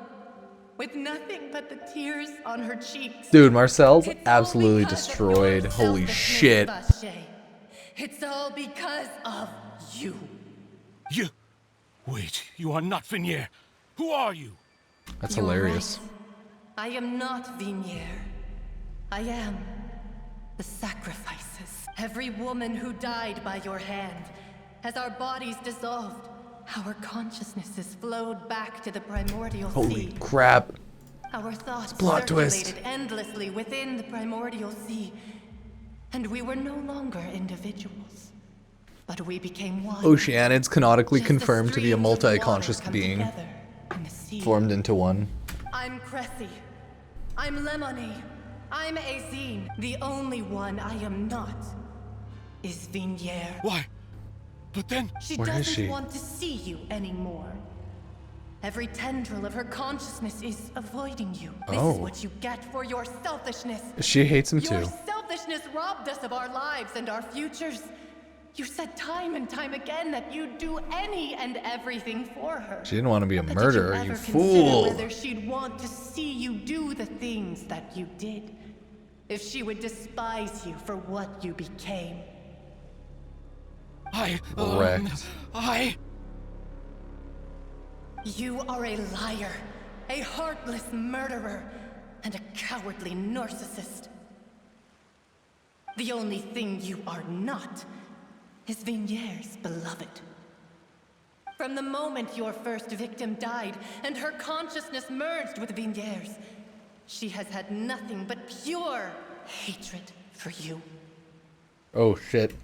with nothing but the tears on her cheeks. Dude, Marcel's absolutely destroyed. Holy shit. Vache. It's all because of you. You... Wait, you are not Vignere. Who are you? That's You're hilarious. right. I am not Vignere. I am the sacrifices. Every woman who died by your hand, as our bodies dissolved, our consciousnesses flowed back to the primordial sea. Holy crap. Our thoughts Plot twist. circulated endlessly within the primordial sea, and we were no longer individuals, but we became one. Oceanids canonically Just as confirmed to be a streams of water multi-conscious come being. together in the sea. Formed into one. I'm Cressy. I'm Lemony. I'm Azine. The only one I am not is Vignere. Why? But then... She Where is doesn't she? want to see you anymore. Every tendril of her consciousness is avoiding you. This Oh. is what you get for your selfishness. She hates him Your too. selfishness robbed us of our lives and our futures. You said time and time again that you'd do any and everything for her. She didn't want to be a But murderer, did you you ever fool. consider whether she'd want to see you do the things that you did? If she would despise you for what you became? Wrecked. You are a liar, a heartless murderer, and a cowardly narcissist. The only thing you are not is Vigniere's beloved. From the moment your first victim died and her consciousness merged with Vigniere's, she has had nothing but pure hatred for you. Oh shit.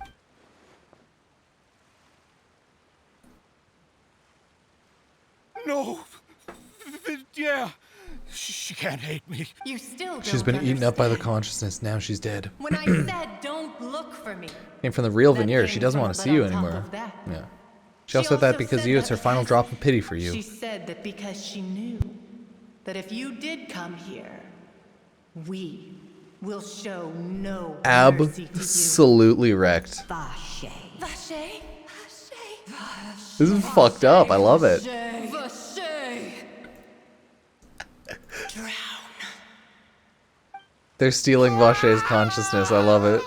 No! Yeah! She can't hate me. You still She's don't been eaten up by the understand. consciousness. Now she's dead. When I said don't look for me, Came from the real that Vignere. came She doesn't from- want to but see you on top anymore. of that, Yeah. She also said that because of you. It's her final drop of pity for she you. said that because she knew that if you did come here, we will show no mercy to you. Absolutely wrecked. Vache. Vache. This is fucked up. I love it. Vache. Drown. They're stealing Vache's consciousness. I love it.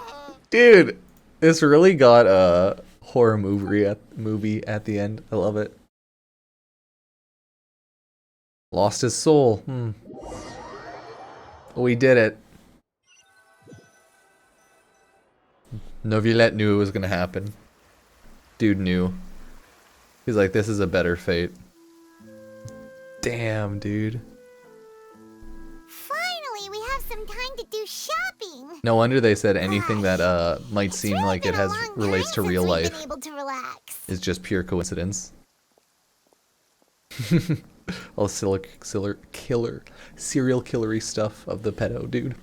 Dude, this really got a horror movie at the end. I love it. Lost his soul. We did it. Novelette knew it was gonna happen. Dude knew. He's like, this is a better fate. Damn, dude. Finally, we have some time to do shopping. No wonder they said anything that might seem like it has relates to real life Been able to relax. is just pure coincidence. All serial killery stuff of the pedo dude.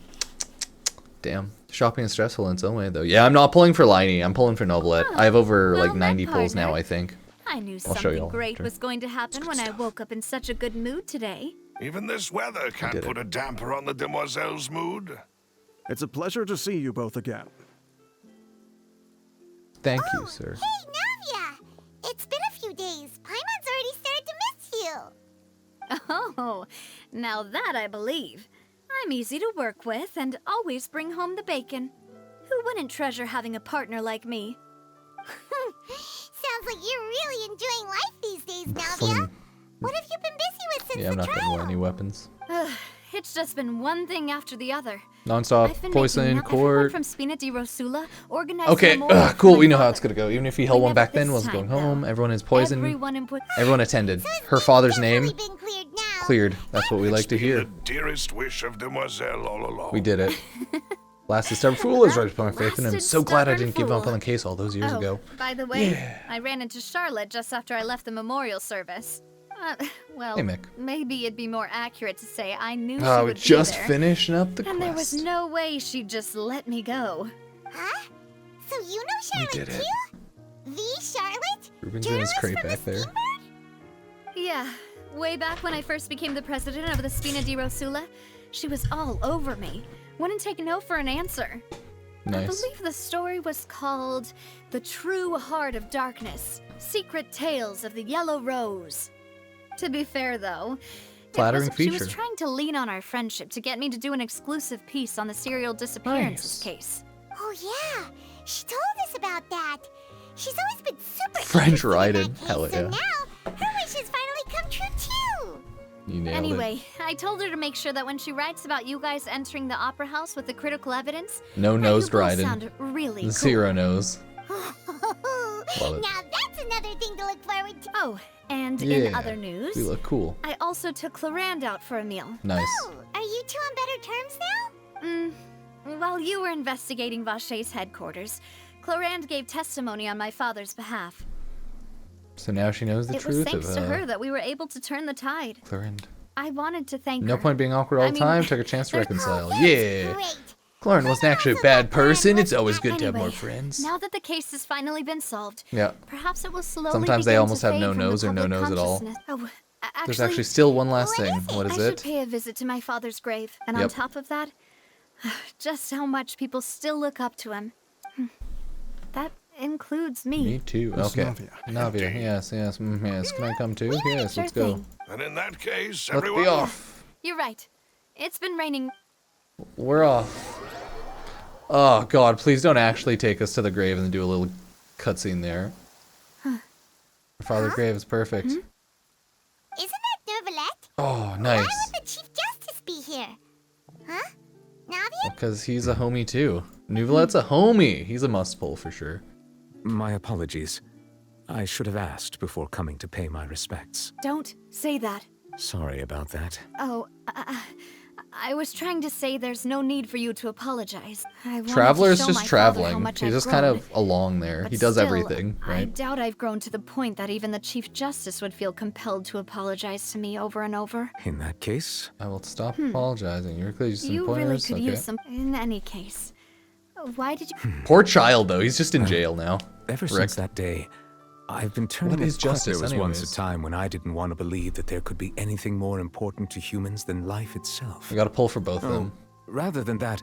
Damn. Shopping is stressful in its own way though. Yeah, I'm not pulling for Liney, I'm pulling for Novelette. I have over like 90 pulls now, I think. I knew I'll show you something all great after. was going to happen when I woke up in such a good mood today. Even this weather can't put a damper on the demoiselle's mood. It's a pleasure to see you both again. Thank you, sir. Hey, Navia! It's been a few days. Paimon's already started to miss you. Oh, now that I believe. I'm easy to work with and always bring home the bacon. Who wouldn't treasure having a partner like me? Sounds like you're really enjoying life these days, Navia. What have you been busy with since Yeah, I'm the not getting trial? any weapons. It's just been one thing after the other. Non-stop I've been poison making in everyone court. from Spina di Rosula organized Okay, memorial for cool. my We know how father. it's gonna go. Even if he held one back then, this wasn't going time, home. Everyone is poisoned. Everyone Everyone attended. Her father's name cleared. That's what we like to The hear. dearest wish of Demoiselle all along. We did it. Lasted stubborn fool is right to put my faith in him. So glad I didn't give up on the case all those years ago. By the way, Yeah. I ran into Charlotte just after I left the memorial service. Well, Hey, Mick. maybe it'd be more accurate to say I knew she Oh, would just be there. finishing up the And there was quest. no way she'd just let me go. Huh? So you know Charlotte did it. too? The Charlotte? Ruben's in his crate back there. Yeah, way back when I first became the president of the Spina di Rosula, she was all over me. Wouldn't take no for an answer. I Nice. believe the story was called The True Heart of Darkness, Secret Tales of the Yellow Rose. To be fair, though, Flattering she feature. was trying to lean on our friendship to get me to do an exclusive piece on the serial disappearances case. Oh yeah, she told us about that. She's always been super French interested in ride. that case, Hell yeah. and now her wish has finally come true too. You nailed Anyway, I told her to make sure that when she writes about you guys entering the opera house with the critical evidence, it. No that nose you both riding. sound really cool. Zero nose. Love it. Now that's another thing to look forward to. Oh, and in Yeah, other news, we look cool. I also took Clarand out for a meal. Nice. Are you two on better terms now? While you were investigating Vaché's headquarters, Clarand gave testimony on my father's behalf. So now she knows the It was truth thanks of to her that we were able to turn the tide. Clarend. I wanted to thank her. No point being awkward all I the mean, time. Took a chance to reconcile. that's Yeah. Clarend wasn't actually a bad person. It's always good to have more Anyway, friends. Now that the case has finally been solved, Yeah. perhaps it will slowly Sometimes they begin almost to have fade no from the nose or no public nose at all. consciousness. Oh, There's actually still one last thing. What is I should it? pay a visit to my father's grave, and on Yep. top of that, just how much people still look up to him. That includes me. Me too. Miss Okay. Navia. Navia. Yes, yes, yes. Can I come too? Yes, Sure let's go. thing. And in that case, Let's everyone... be off. You're right. It's been raining. We're off. Oh God! Please don't actually take us to the grave and do a little cutscene there. Huh. Your father's grave is perfect. Isn't that Nervalette? Oh, Why nice. would the Chief Justice be here? Huh? Navia? Because he's a homie too. Nuvalet's a homie. He's a must pull for sure. My apologies. I should have asked before coming to pay my respects. Don't say that. Sorry about that. Oh, I was trying to say there's no need for you to apologize. I wanted to Traveler's show just my father how traveling. much He's I've just kind grown. of along there. But He does still, everything, I right? doubt I've grown to the point that even the Chief Justice would feel compelled to apologize to me over and over. In that case, I will stop apologizing. You could use some You really pointers. could Okay. use some. In any case, why did you? Poor child though. He's just in jail now. ever Rick. since that day, I've been turning What is it quite. justice, There was once anyways? a time when I didn't want to believe that there could be anything more important to humans than life itself. We got to pull for both of them. Rather than that,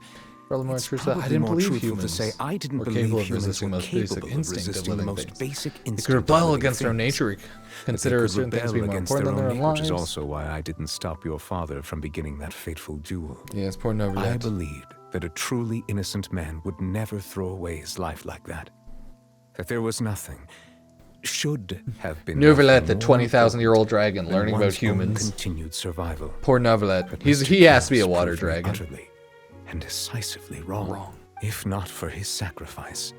Probably more it's true to that. I probably didn't more believe truthful humans to say I didn't were believe capable of humans resisting were most basic capable of instinct of resisting the living most things. basic They instinct could of rebel living against our things. nature. That they Consider could certain things to be rebel more against important than their their own own nature, which is lives. also why I didn't stop your father from beginning that fateful duel. Yes, poor Noverlet. I believed that a truly innocent man would never throw away his life like that. That there was nothing, should have been Noverlet, the nothing more 20,000-year-old dragon, than learning about one's own humans. continued survival. Poor Noverlet. But He Mr. has to be a Chaos water proved me dragon. Utterly and decisively wrong. If not for his sacrifice,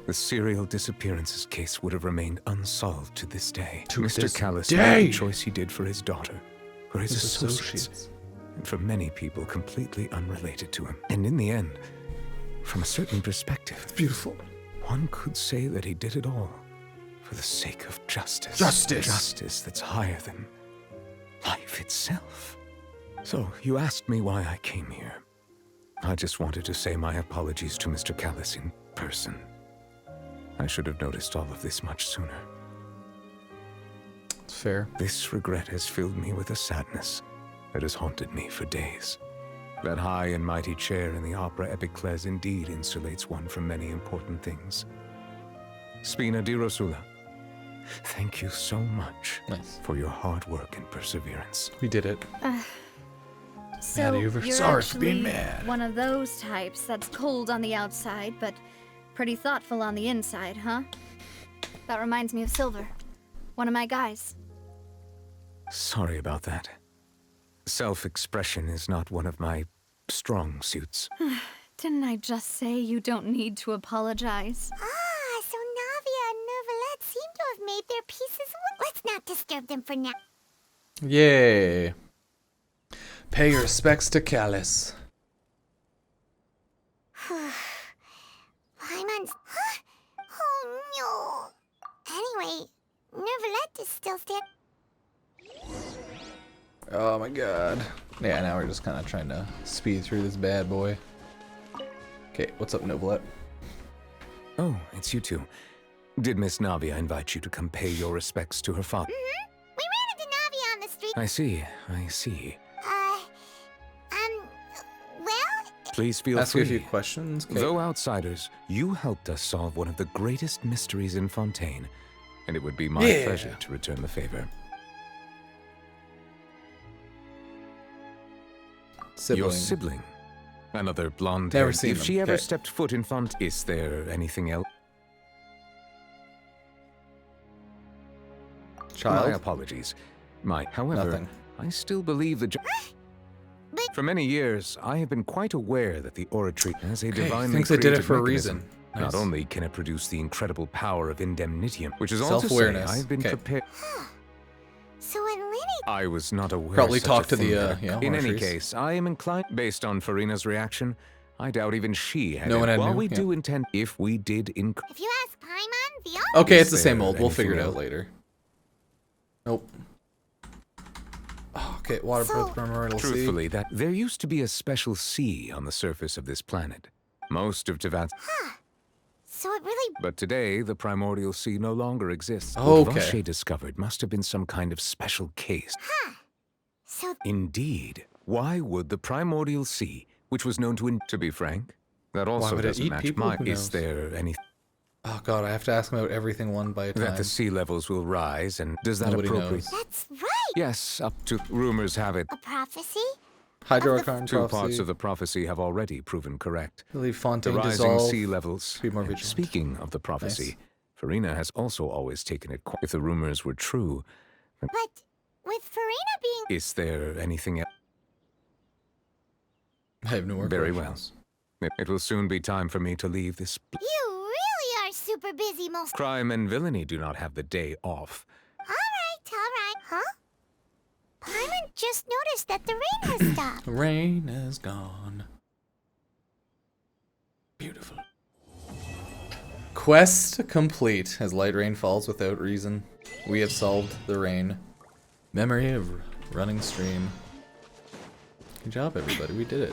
the serial disappearances case would have remained unsolved to this day. To Mr. this Callis day. made the choice he did for his daughter, for his His associates, associates. and for many people completely unrelated to him. And in the end, from a certain perspective, Beautiful. one could say that he did it all for the sake of justice. Justice. Justice that's higher than life itself. So, you asked me why I came here. I just wanted to say my apologies to Mr. Callis in person. I should have noticed all of this much sooner. Fair. This regret has filled me with a sadness that has haunted me for days. That high and mighty chair in the opera Epiclese indeed insulates one from many important things. Spina di Rosula, thank you so much for your hard work and perseverance. We did it. So you're you're sorry for actually being mad. one of those types that's cold on the outside, but pretty thoughtful on the inside, huh? That reminds me of Silver, one of my guys. Sorry about that. Self-expression is not one of my strong suits. Didn't I just say you don't need to apologize? Ah, so Navia and Neuvillette seem to have made their peaces. Let's not disturb them for now. Yay. Pay your respects to Callus. Paimon's... Huh? Oh no. Anyway, Neuvillette is still standing. Oh my god. Yeah, now we're just kind of trying to speed through this bad boy. Okay, what's up, Neuvillette? Oh, it's you two. Did Miss Navia invite you to come pay your respects to her father? Mm-hmm. We ran into Navia on the street. I see. Well... Please feel Ask free. you a few questions. Okay. Though outsiders, you helped us solve one of the greatest mysteries in Fontaine, and it would be my pleasure to return the favor. Sibling. Your sibling. Another blonde Never hair. seen If them. she ever Okay. stepped foot in Font, is there anything else? Child? My apologies. However, Nothing. I still believe the... For many years, I have been quite aware that the oratory has a divinely thinks it did it created for a mechanism. reason. Not Nice. only can it produce the incredible power of indemnitium, which is all to say Self-awareness. I've been Okay. prepared... So when Lenny... I was not aware Probably such talk a to thing the, had yeah, occurred. In any arteries. case, I am inclined, based on Farina's reaction, I doubt even she had No it. one had While knew, we yeah. do intend, if we did If you ask Paimon, the only... Okay, it's the Is same there old. We'll figure it anything out else? later. Nope. Oh, okay, waterproof primordial sea. Truthfully, that there used to be a special sea on the surface of this planet. Most of Tevat, So it really... but today the primordial sea no longer exists. Oh, What okay. Vache discovered must have been some kind of special case. So... Indeed. Why would the primordial sea, which was known to be frank, that also would it doesn't eat match people? my... Who Is knows? there any... Oh god, I have to ask him about everything one by a time. That the sea levels will rise, and does that Nobody appropriate? knows. That's right! Yes, up to... Rumors have it. A prophecy? Hydroarchon Two prophecy. parts of the prophecy have already proven correct. I believe The Fontaine rising dissolve. sea levels. Be more And vigilant. speaking of the prophecy, Farina has also always taken it if the rumors were true. But with Farina being... Is there anything else? I have no more Very well. questions. It will soon be time for me to leave this. You really are super busy most... Crime and villainy do not have the day off. Alright. Huh? Paimon just noticed that the rain has stopped. The rain is gone. Beautiful. Quest complete. As light rain falls without reason, we have solved the rain. Memory of running stream. Good job, everybody. We did it.